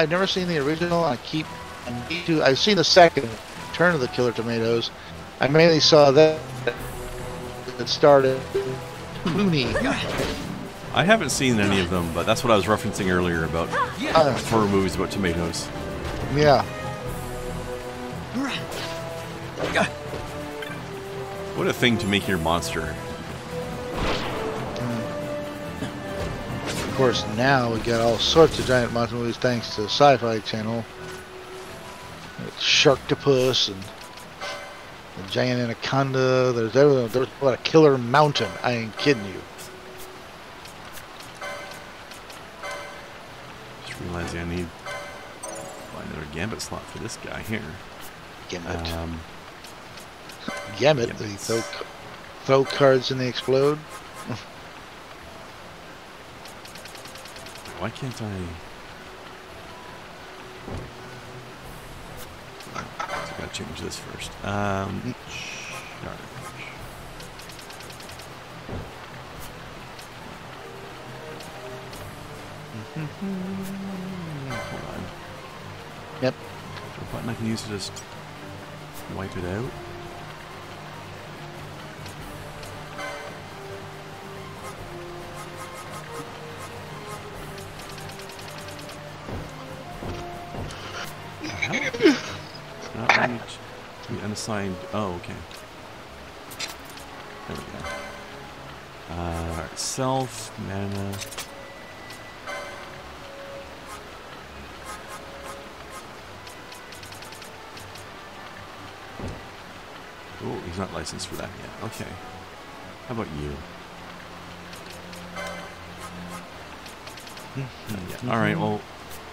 never seen the original. I've seen the second, Return of the Killer Tomatoes. I mainly saw that it started Clooney. I haven't seen any of them, but that's what I was referencing earlier about horror movies about tomatoes. Yeah. What a thing to make your monster. Of course, now we got all sorts of giant monster movies thanks to Sci-Fi Channel. Sharktopus and the giant anaconda. There's a killer mountain. I ain't kidding you. Just realizing I need to find another Gambit slot for this guy here. Gambit. Gambit. They throw cards and they explode. Why can't I? So I gotta change this first. Hold on. Yep. Is there a button I can use to just wipe it out? Not ready to be unassigned. Oh, okay. There we go. Alright, self, mana. Oh, he's not licensed for that yet. Okay. How about you? Yeah. Alright, well,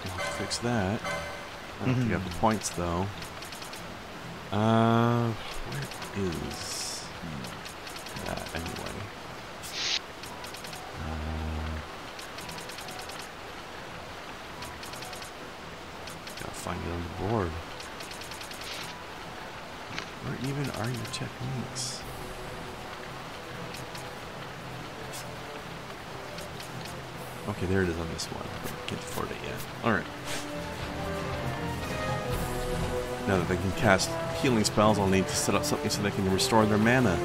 we'll have to fix that. I don't think I have the points, though. Where is that, anyway? Gotta find it on the board. Where even are your techniques? Okay, there it is on this one. Can't afford it yet. Alright. Now that they can cast healing spells, I'll need to set up something so they can restore their mana.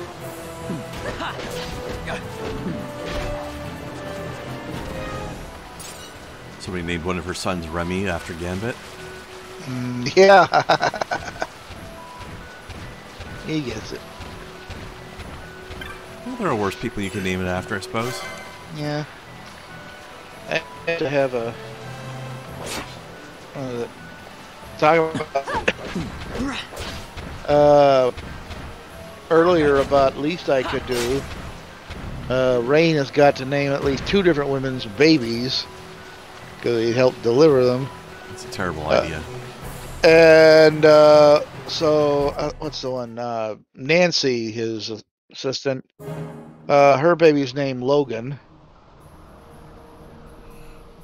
Somebody named one of her sons Remy after Gambit. Yeah. He gets it. Well, there are worse people you can name it after, I suppose. Yeah. I have to have a... talk about... earlier about least I could do. Rain has got to name at least 2 different women's babies because he helped deliver them. That's a terrible idea. And so what's the one? Nancy, his assistant. Her baby's named Logan.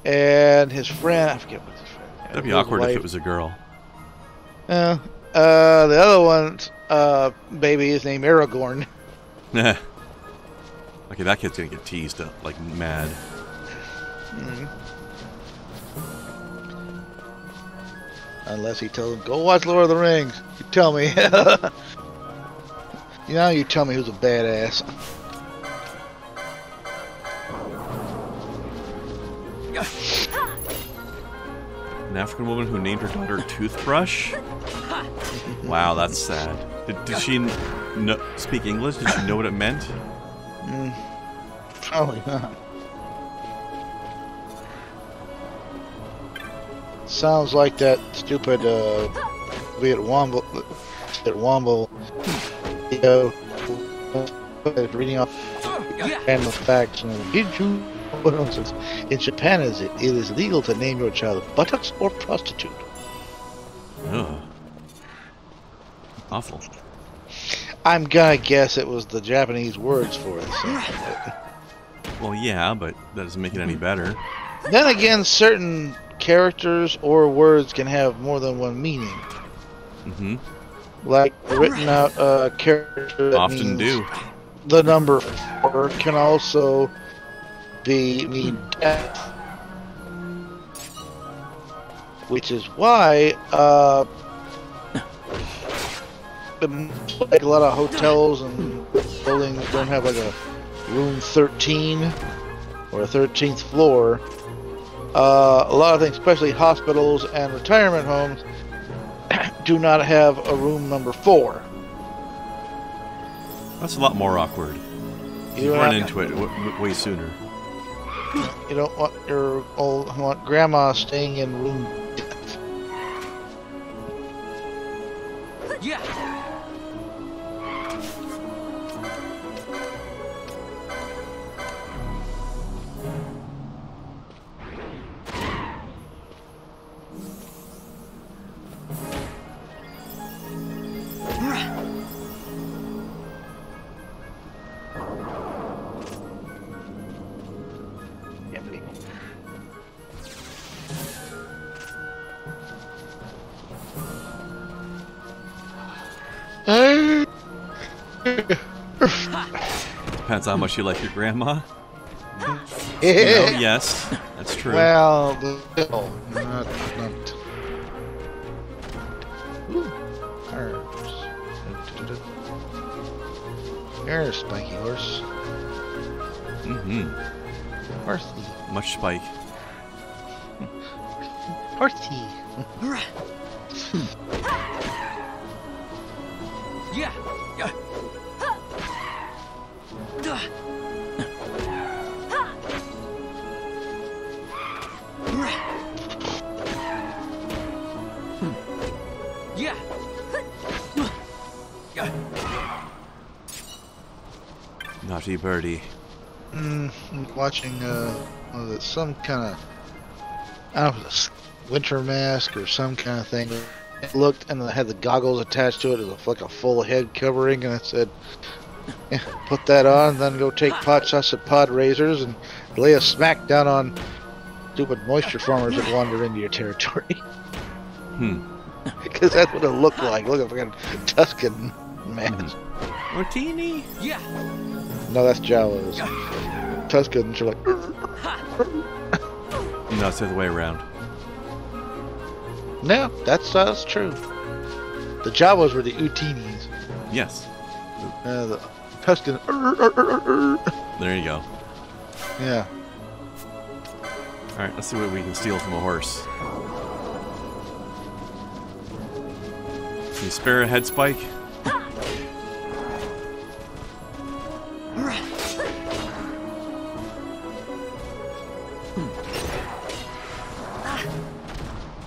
And his friend, I forget what his friend. That'd be awkward if it was a girl. The other one's baby is named Aragorn. Okay, that kid's gonna get teased like mad. Unless he tells him, go watch Lord of the Rings. You tell me. You tell me who's a badass. An African woman who named her daughter Toothbrush? Wow, that's sad. Did she speak English? Did she know what it meant? Probably not. Sounds like that stupid Womble, reading off random facts. Did you? In Japan, it is legal to name your child buttocks or prostitute. Ugh. Awful. I'm gonna guess it was the Japanese words for it. So. Well, yeah, but that doesn't make it any better. Then again, certain characters or words can have more than one meaning. Like written out character that often do. The number 4 can also mean death, which is why like a lot of hotels and buildings don't have like a room 13 or a 13th floor. A lot of things, especially hospitals and retirement homes, do not have a room number 4. That's a lot more awkward. You run into it way sooner. You don't want want grandma staying in room. Yeah. Depends how much you like your grandma. Yes, that's true. Well, not. Herbs. There's Spiky Horse. Horsey. Much spike. Horsey. Yeah. Naughty birdie. Watching some kind of, I don't know, winter mask or some kind of thing. It looked, and it had the goggles attached to it. It was like a full head covering, and it said, yeah, put that on, then go take pot shots at pod raisers and lay a smack down on stupid moisture farmers that wander into your territory. Because that's what it looked like. Look at a Tuscan mask. Martini? Yeah. No, that's Jawas. Tuscans are like... No, it's the other way around. No, that's true. The Jawas were the Utinis. Yes. The Tuscan... There you go. Yeah. Alright, let's see what we can steal from a horse. Can you spare a head spike?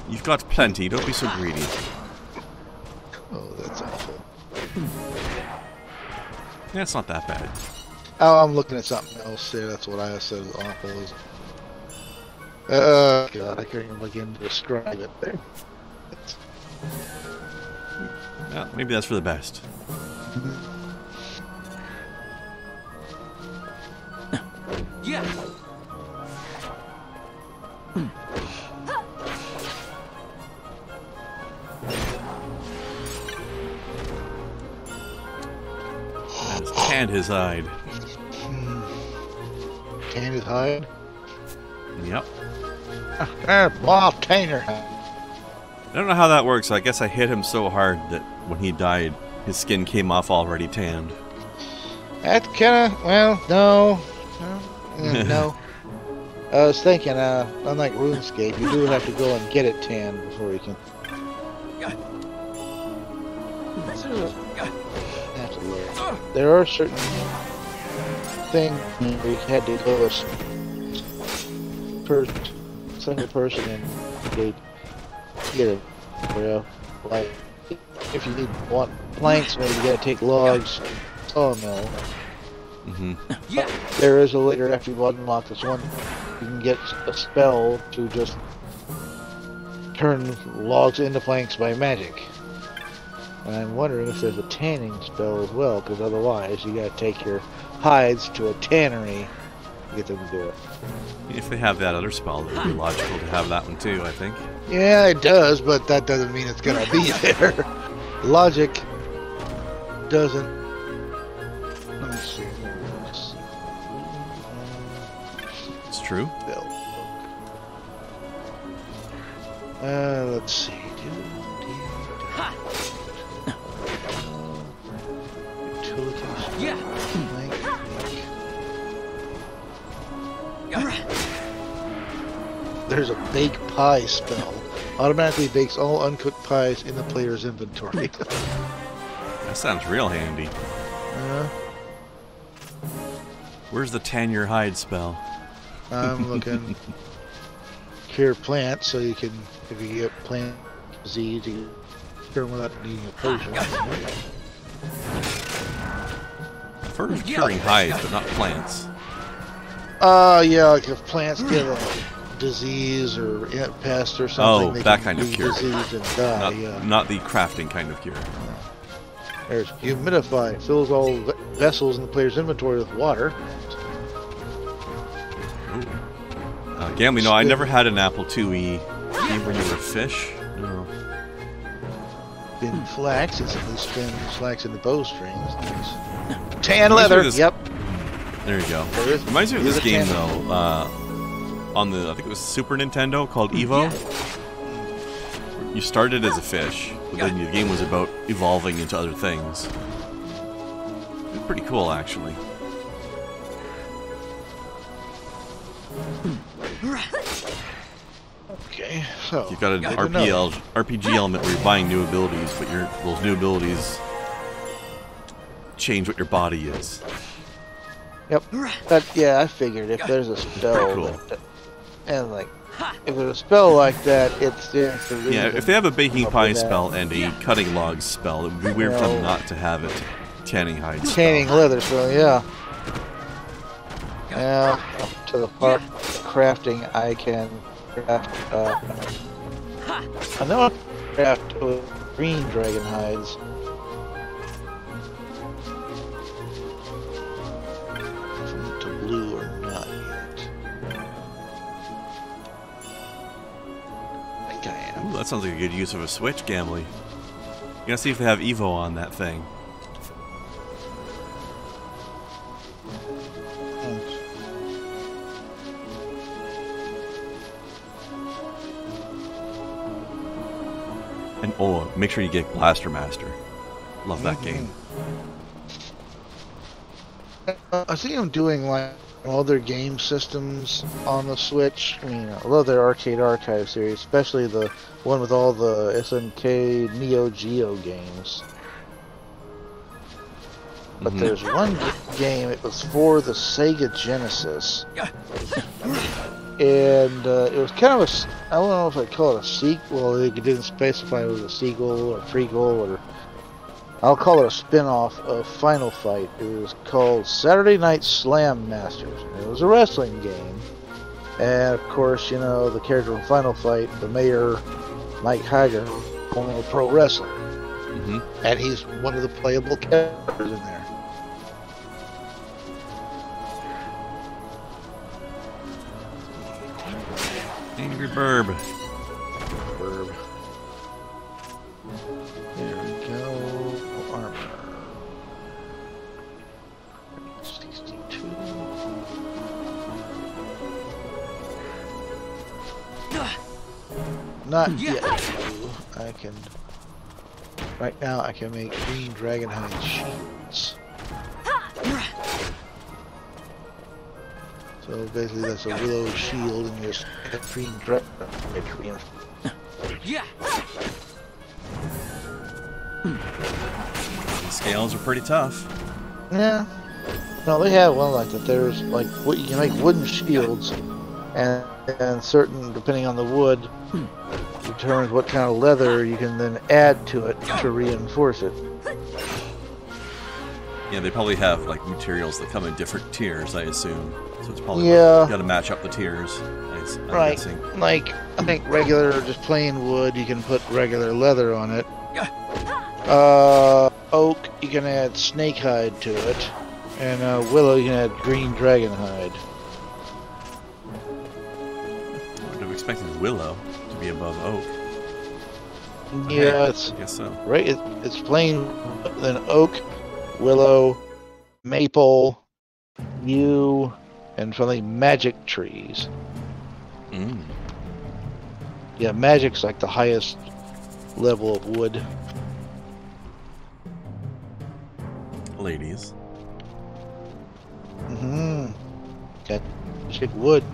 You've got plenty, don't be so greedy. Oh, that's awful. Yeah, it's not that bad. Oh, I'm looking at something else there. That's what I said was awful. God, I can't even begin to describe it there. Yeah, maybe that's for the best. Yeah. Tanned his hide. Tanned his hide? Yep. Tanner. I don't know how that works. I guess I hit him so hard that when he died, his skin came off already tanned. That kinda, well, no. No. I was thinking, unlike RuneScape, you do have to go and get it tanned before you can. There are certain things where you had to go as single person and get it. Well, like if you want planks, maybe you gotta take logs, sawmill. There is a later after you unlock this one, you can get a spell to just turn logs into planks by magic. And I'm wondering if there's a tanning spell as well, because otherwise you gotta take your hides to a tannery to get them to do it. If they have that other spell, it would be logical to have that one too, I think. Yeah, it does, but that doesn't mean it's gonna be there. Logic doesn't. Let me see. It's true. Let's see. Yeah. There's a bake pie spell. Automatically bakes all uncooked pies in the player's inventory. That sounds real handy. Where's the tan your hide spell? I'm looking. Cure plants, so you can, if you get plant disease, you can cure them without needing a potion. I've heard of curing hides, but not plants. Yeah, like if plants get a disease or pest or something, they that can kind of be cure. diseased and die, Not the crafting kind of cure. There's humidify. Fills all vessels in the player's inventory with water. Gambly, no, I never had an Apple IIe. Even when you were a fish? No. Spin flax. It's at least spin flax in the bowstrings. Tan leather. Yep. There you go. Reminds me of this game though. On the, I think it was Super Nintendo, called Evo. You started as a fish, but then the game was about evolving into other things. It's pretty cool, actually. Okay, so you've got an RPG element where you're buying new abilities, but those new abilities change what your body is. Yep. But yeah, I figured if there's a spell, cool. and like if there's a spell like that, it's there for reason. Yeah, if they have a baking pie spell and a cutting logs spell, it would be weird for them not to have it. Tanning hide. Tanning leather spell, yeah. Now up to the part crafting, I can craft. I know I can craft with green dragon hides. To blue or not yet. I think I am. Ooh, that sounds like a good use of a switch, Gambly. You gotta see if they have Evo on that thing. And oh, make sure you get Blaster Master. Love that game. I see them doing like all their game systems on the Switch. I mean, I love their Arcade Archive series, especially the one with all the SNK Neo Geo games. But there's one game, it was for the Sega Genesis. And it was kind of a, I don't know if I'd call it a sequel. They didn't specify it was a sequel or prequel, or I'll call it a spin-off of Final Fight. It was called Saturday Night Slam Masters. It was a wrestling game. And of course, you know, the character from Final Fight, the mayor, Mike Hager, former pro wrestler. And he's one of the playable characters in there. Angry Burb. Burb. There we go. Armor. 62. Not yet. I can. Right now, I can make green dragonhide shields. So basically, that's a willow shield, and just green dragonhide. Yeah. The scales are pretty tough. Yeah. No, they have one like that. There's like what you can make wooden shields, and certain, depending on the wood, determines what kind of leather you can then add to it to reinforce it. Yeah, they probably have like materials that come in different tiers, I assume. So it's probably Yeah. got to match up the tiers. I'm Right. guessing. Like I think regular, just plain wood, you can put regular leather on it. Oak, you can add snake hide to it, and willow, you can add green dragon hide. I would have expected willow to be above oak. Yeah, I guess so. Right. It's plain, then oak, willow, maple, yew, and finally magic trees. Yeah, magic's like the highest level of wood. Ladies. Got magic wood.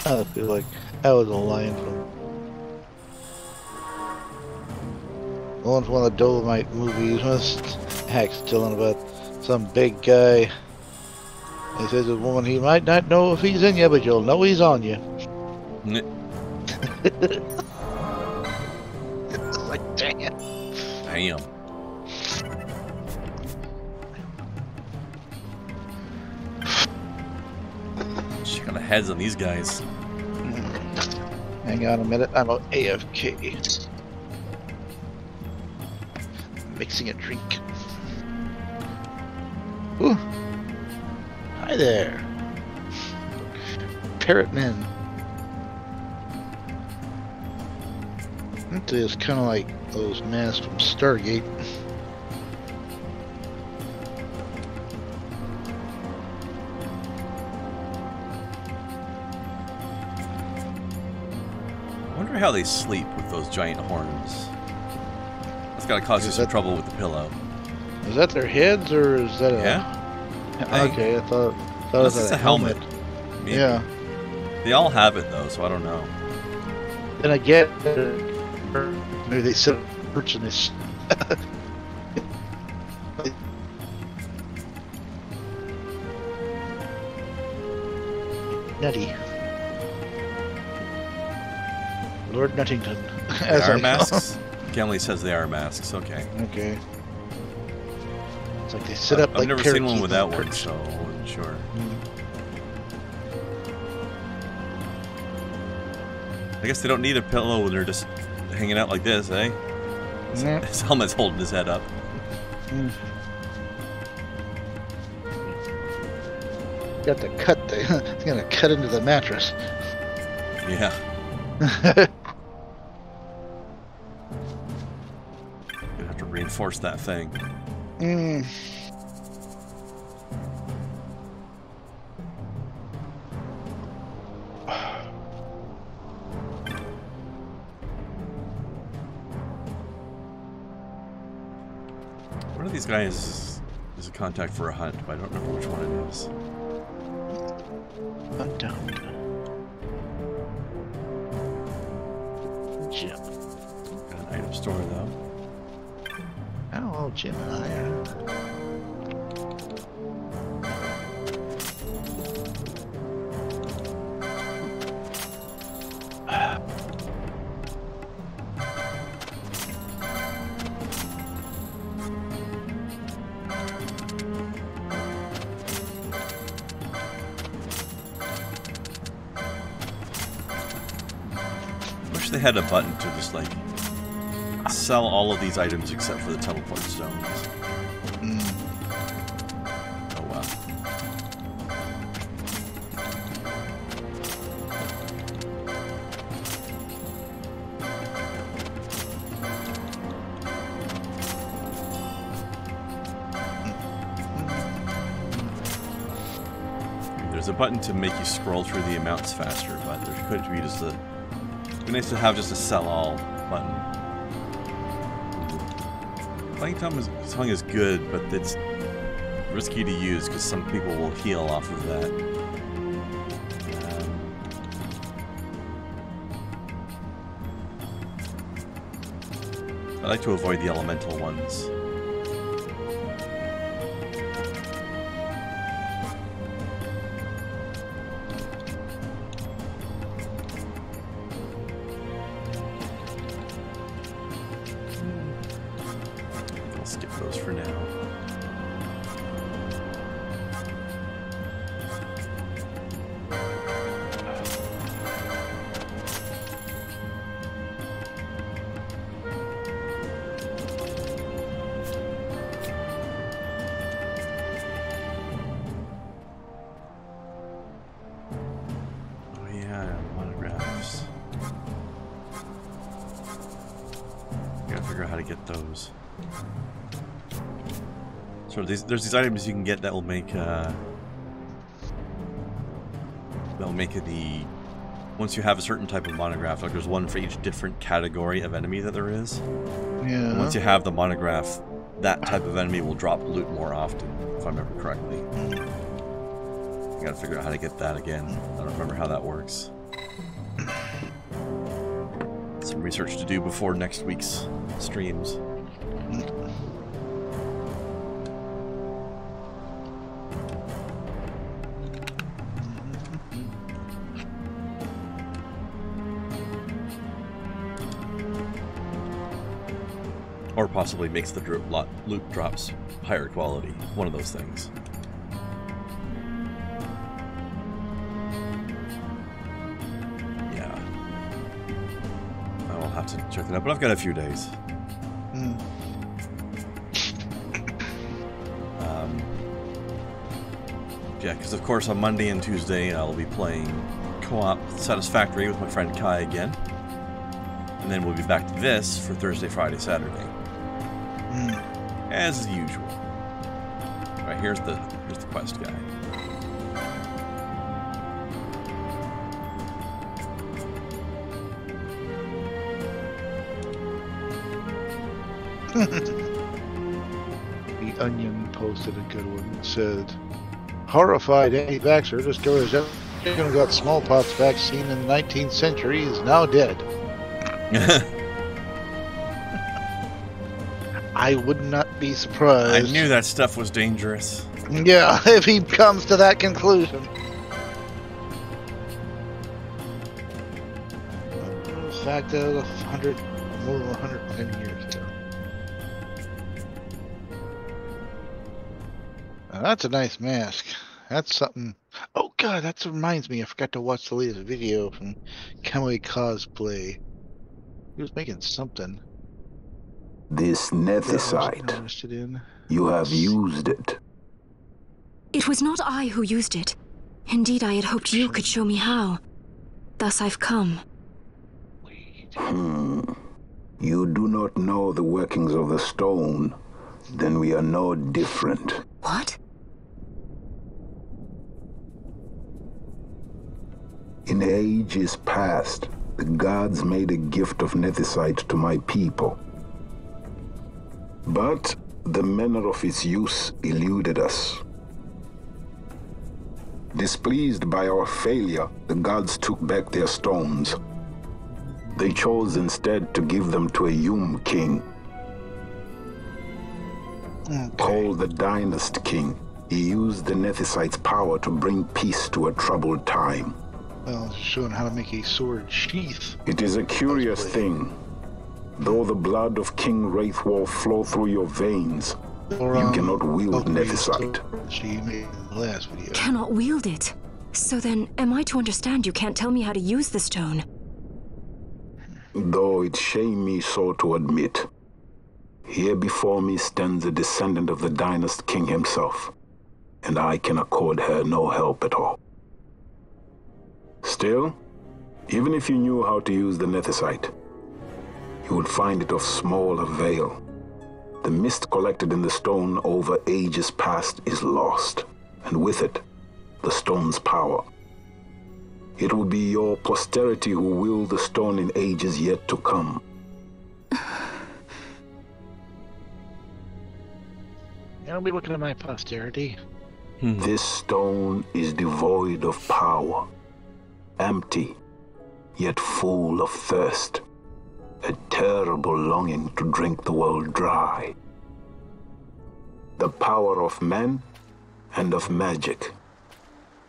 I feel like that was a line from one of the Dolomite movies. Was Hack's telling about some big guy. He says to the woman, he might not know if he's in you, but you'll know he's on you. Like, damn. Damn. Check out the heads on these guys. Hang on a minute, I'm AFK. Mixing a drink. Ooh. Hi there. Parrot men. It's kind of like those masks from Stargate. I wonder how they sleep with those giant horns. That's gotta cause you some trouble with the pillow. Is that their heads, or is that a... Yeah. Okay, I thought... So This is a helmet. Maybe. Yeah. They all have it though, so I don't know. And I get maybe they said purchasing this. Nutty. Lord Nuttington. They are masks? Gamley says they are masks, okay. Okay. It's like they sit up I've like never seen one without one, so I wasn't sure. I guess they don't need a pillow when they're just hanging out like this, eh? His helmet's holding his head up. Got to cut it's gonna cut into the mattress. Yeah. Gonna have to reinforce that thing. One of these guys is a contact for a hunt, but I don't remember which one it is. Hunt down. Jim. Got an item store though. Oh, Jim and I are. They had a button to just like sell all of these items except for the teleport stones. Oh wow. There's a button to make you scroll through the amounts faster, but there could be just a it'd be nice to have just a sell-all button. Flying tongue is good, but it's risky to use because some people will heal off of that. I like to avoid the elemental ones. There's these items you can get that will make the once you have a certain type of monograph, like there's one for each different category of enemy that there is. Yeah. And once you have the monograph, that type of enemy will drop loot more often, if I remember correctly. I gotta figure out how to get that again. I don't remember how that works. Some research to do before next week's streams. Or possibly makes the loot drops higher quality. One of those things. Yeah. I will have to check that out, but I've got a few days. Yeah, because of course on Monday and Tuesday I'll be playing co-op Satisfactory with my friend Kai again. And then we'll be back to this for Thursday, Friday, Saturday. As usual. Alright, here's the quest guy. The Onion posted a good one. It said, Horrified anti-vaxxer discovers everyone who got smallpox vaccine in the 19th century is now dead. I would not be surprised. I knew that stuff was dangerous. Yeah, if he comes to that conclusion. The fact that it was more than 110 years ago. Now, that's a nice mask. That's something. Oh god, that reminds me. I forgot to watch the latest video from Kamui Cosplay. He was making something. This nethicite. You have used it. It was not I who used it. Indeed, I had hoped you could show me how. Thus I've come. You do not know the workings of the stone. Then we are no different. What? In ages past, the gods made a gift of nethicite to my people. But the manner of its use eluded us. Displeased by our failure, the gods took back their stones. They chose instead to give them to a Yum king. Called the Dynast King, he used the nethicite's power to bring peace to a troubled time. Well, showing how to make a sword sheath. It is a curious thing. Though the blood of King Raithwall flow through your veins, you cannot wield nethicite. She made in the last video. Cannot wield it. So then, am I to understand you can't tell me how to use the stone? Though it shame me so to admit, here before me stands a descendant of the Dynast King himself, and I can accord her no help at all. Still, even if you knew how to use the nethicite, you would find it of small avail. The mist collected in the stone over ages past is lost, and with it, the stone's power. It will be your posterity who wield the stone in ages yet to come. I'll be looking at my posterity. This stone is devoid of power, empty, yet full of thirst. A terrible longing to drink the world dry. The power of man and of magic,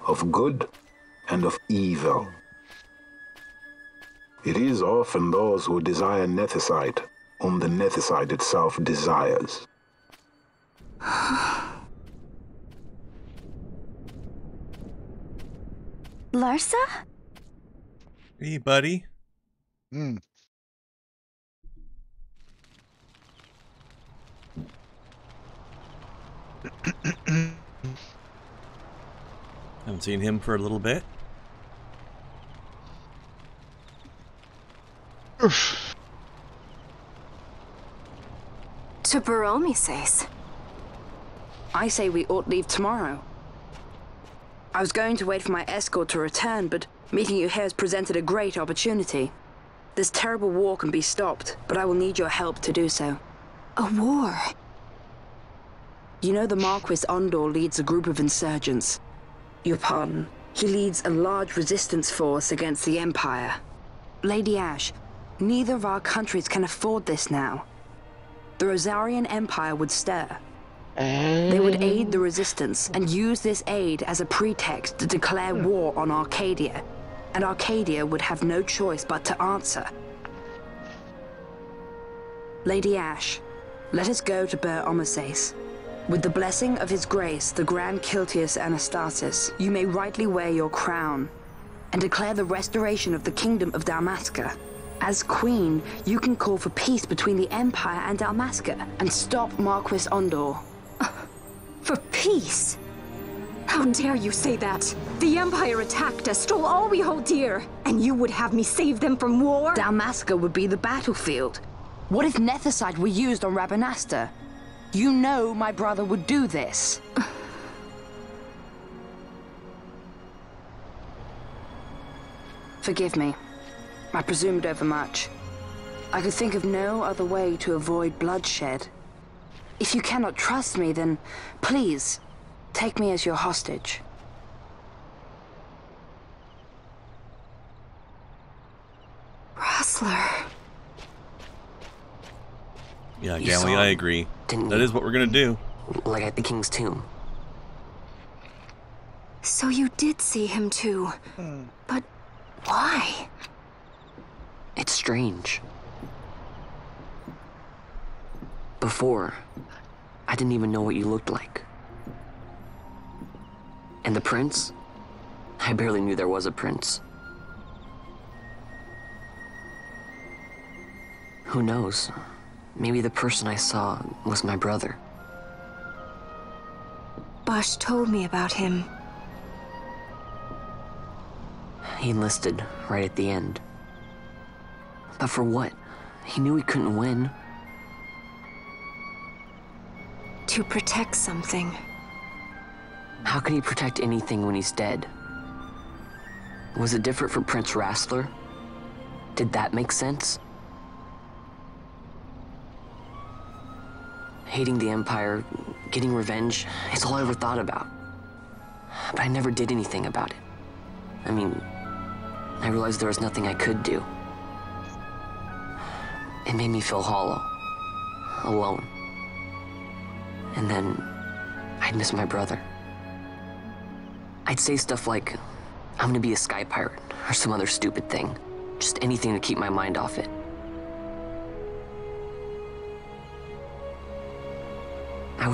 of good and of evil. It is often those who desire nethicite whom the nethicite itself desires. Larsa? Hey, buddy. Haven't seen him for a little bit. To Baromi says. I say we ought leave tomorrow. I was going to wait for my escort to return, but meeting you here has presented a great opportunity. This terrible war can be stopped, but I will need your help to do so. A war? You know the Marquis Ondor leads a group of insurgents. Your pardon. He leads a large resistance force against the Empire. Lady Ash, neither of our countries can afford this now. The Rosarian Empire would stir. They would aid the resistance and use this aid as a pretext to declare war on Arcadia. And Arcadia would have no choice but to answer. Lady Ash, let us go to Ber Omases. With the blessing of his grace, the Grand Kiltius Anastasis, you may rightly wear your crown and declare the restoration of the Kingdom of Dalmasca. As Queen, you can call for peace between the Empire and Dalmasca and stop Marquis Ondor. For peace? How dare you say that? The Empire attacked us, stole all we hold dear, and you would have me save them from war? Dalmasca would be the battlefield. What if nethicite were used on Rabanasta? You know my brother would do this. Forgive me. I presumed overmuch. I could think of no other way to avoid bloodshed. If you cannot trust me, then please, take me as your hostage. Rassler. Yeah, Gally, I agree. That is what we're gonna do. Like at the King's tomb. So you did see him too. But why? It's strange. Before, I didn't even know what you looked like. And the prince? I barely knew there was a prince. Who knows? Maybe the person I saw was my brother. Bosch told me about him. He enlisted right at the end. But for what? He knew he couldn't win. To protect something. How can he protect anything when he's dead? Was it different for Prince Rassler? Did that make sense? Hating the Empire, getting revenge, it's all I ever thought about. But I never did anything about it. I mean, I realized there was nothing I could do. It made me feel hollow, alone. And then, I'd miss my brother. I'd say stuff like, I'm gonna be a sky pirate, or some other stupid thing. Just anything to keep my mind off it. I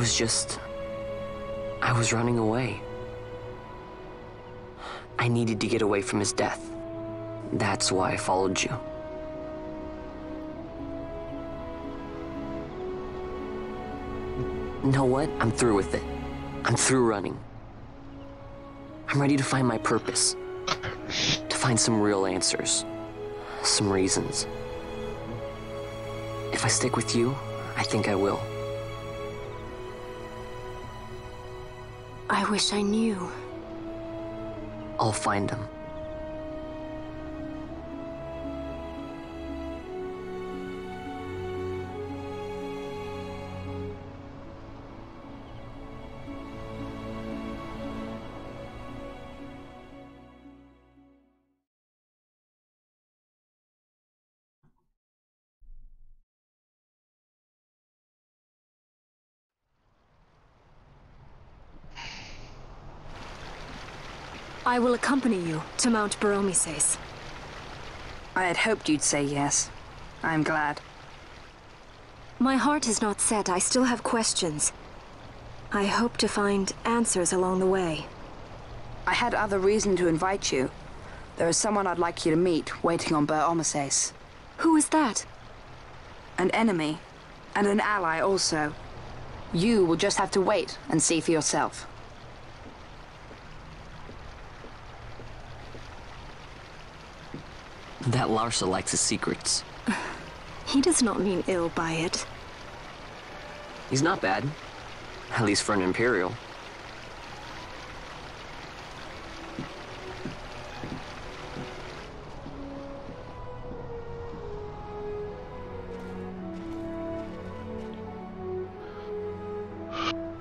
was running away. I needed to get away from his death. That's why I followed you. You know what? I'm through with it. I'm through running. I'm ready to find my purpose. To find some real answers. Some reasons. If I stick with you, I think I will. I wish I knew. I'll find them. I will accompany you to Mount Baromises. I had hoped you'd say yes. I'm glad. My heart is not set. I still have questions. I hope to find answers along the way. I had other reason to invite you. There is someone I'd like you to meet waiting on Baromises. Who is that? An enemy, and an ally also. You will just have to wait and see for yourself. That Larsa likes his secrets. He does not mean ill by it. He's not bad. At least for an Imperial.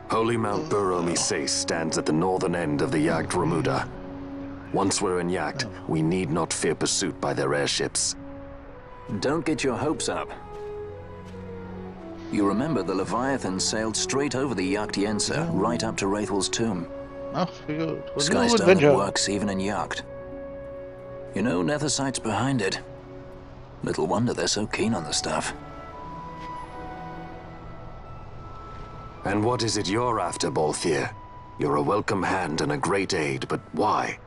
Holy Mount Baromises stands at the northern end of the Yacht Remuda. Once we're in Yacht, we need not fear pursuit by their airships. Don't get your hopes up. You remember the Leviathan sailed straight over the Yacht Yensa, right up to Raithwall's tomb. Oh, Skystone that works even in Yacht. You know, Nethersight's behind it. Little wonder they're so keen on the stuff. And what is it you're after, Balthier? You're a welcome hand and a great aid, but why?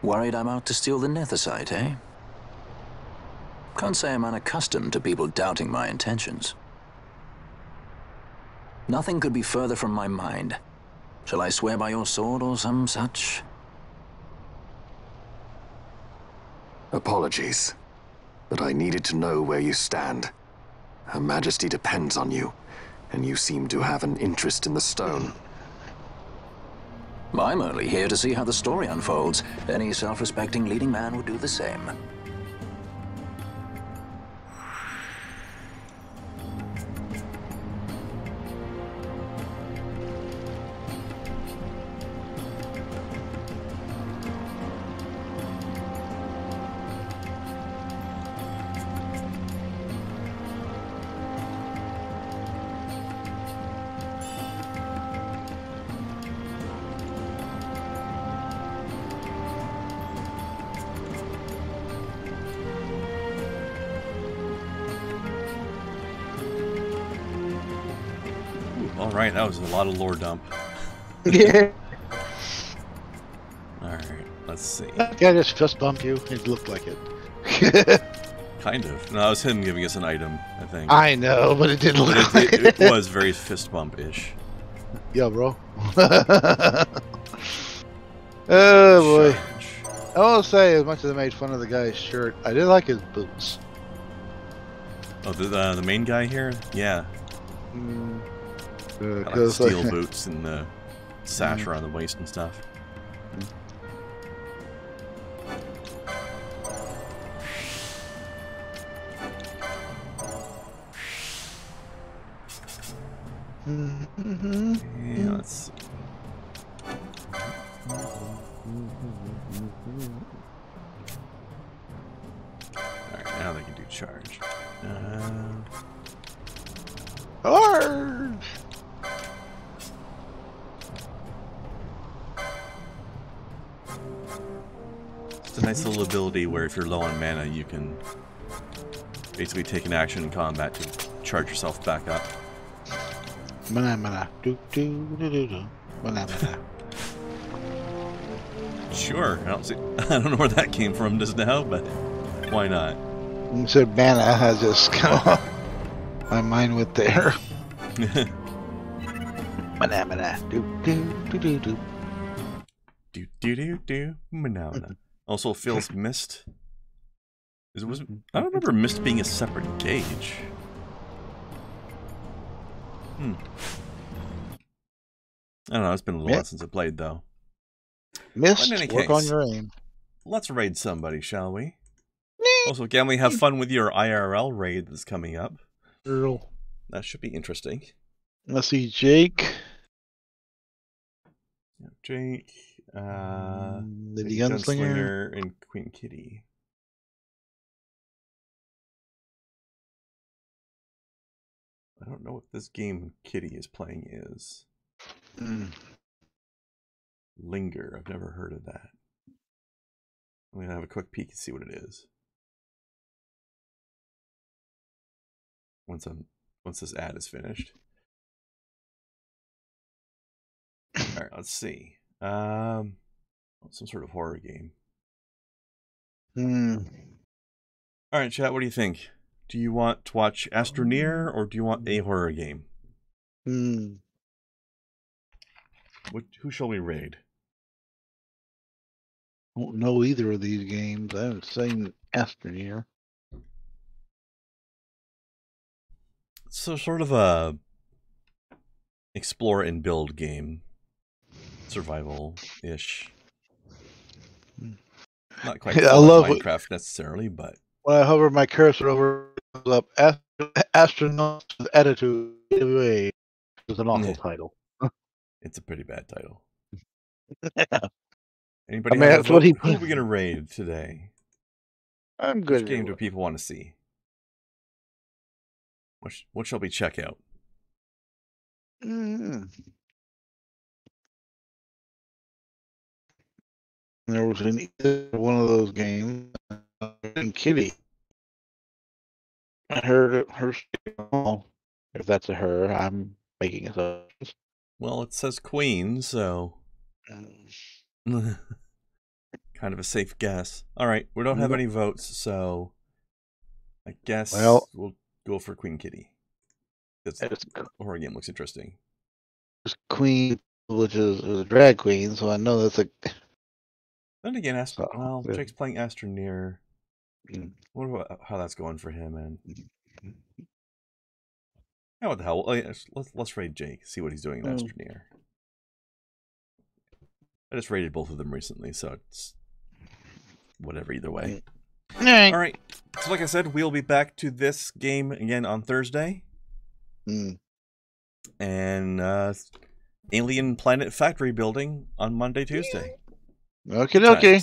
Worried I'm out to steal the Nethersight, eh? Can't say I'm unaccustomed to people doubting my intentions. Nothing could be further from my mind. Shall I swear by your sword or some such? Apologies, but I needed to know where you stand. Her Majesty depends on you, and you seem to have an interest in the stone. I'm only here to see how the story unfolds. Any self-respecting leading man would do the same. All right, that was a lot of lore dump. Yeah. All right, let's see. That guy just fist bumped you. It looked like it. Kind of. No, it was him giving us an item, I think. I know, but it didn't look like it was very fist bump-ish. Yeah, bro. Oh, boy. I will say, as much as I made fun of the guy's shirt, I did like his boots. Oh, the main guy here? Yeah. Like steel boots and the sash around the waist and stuff. Yeah, let's see. Alright, now they can do charge. Charge! It's a nice little ability where if you're low on mana, you can basically take an action in combat to charge yourself back up. Mana mana. Do do do do do. Mana mana. Sure. I don't know where that came from just now, but why not? You said mana, I just kind of my mind went there. Mana mana. Do do do do do. Do do do do. Mana mana. Also, Phil's Mist. I don't remember Mist being a separate gauge. I don't know, it's been a little while since I played, though. Mist, work on your aim. Let's raid somebody, shall we? Also, can we have fun with your IRL raid that's coming up? Earl. That should be interesting. Let's see, Jake. Yeah, Jake. The Gunslinger and Queen Kitty. I don't know what this game Kitty is playing is. Linger. I've never heard of that. I'm gonna have a quick peek and see what it is. Once this ad is finished. Alright, let's see. Some sort of horror game. Alright, chat, what do you think? Do you want to watch Astroneer or do you want a horror game? Who shall we raid? I don't know either of these games. I haven't seen Astroneer. So sort of a explore and build game. Survival-ish. Not quite I love Minecraft necessarily, but when I hover my cursor over up Astronauts with Attitude away. It's an awful title. It's a pretty bad title. Yeah. Anybody I mean, have that's what he who are we gonna raid today? I'm good. Which game do people want to see? What shall we check out? There was in either one of those games. And Kitty. I heard her. If that's a her, I'm making assumptions. Well, it says Queen, so kind of a safe guess. All right, we don't have any votes, so I guess we'll go for Queen Kitty. The horror game looks interesting. It's Queen, which is a drag queen, so I know that's a. Then again, Jake's playing Astroneer. What about how that's going for him? And what the hell? Let's raid Jake. See what he's doing in Astroneer. I just raided both of them recently, so it's whatever either way. All right. So, like I said, we'll be back to this game again on Thursday. And Alien Planet Factory Building on Monday, Tuesday. Okay.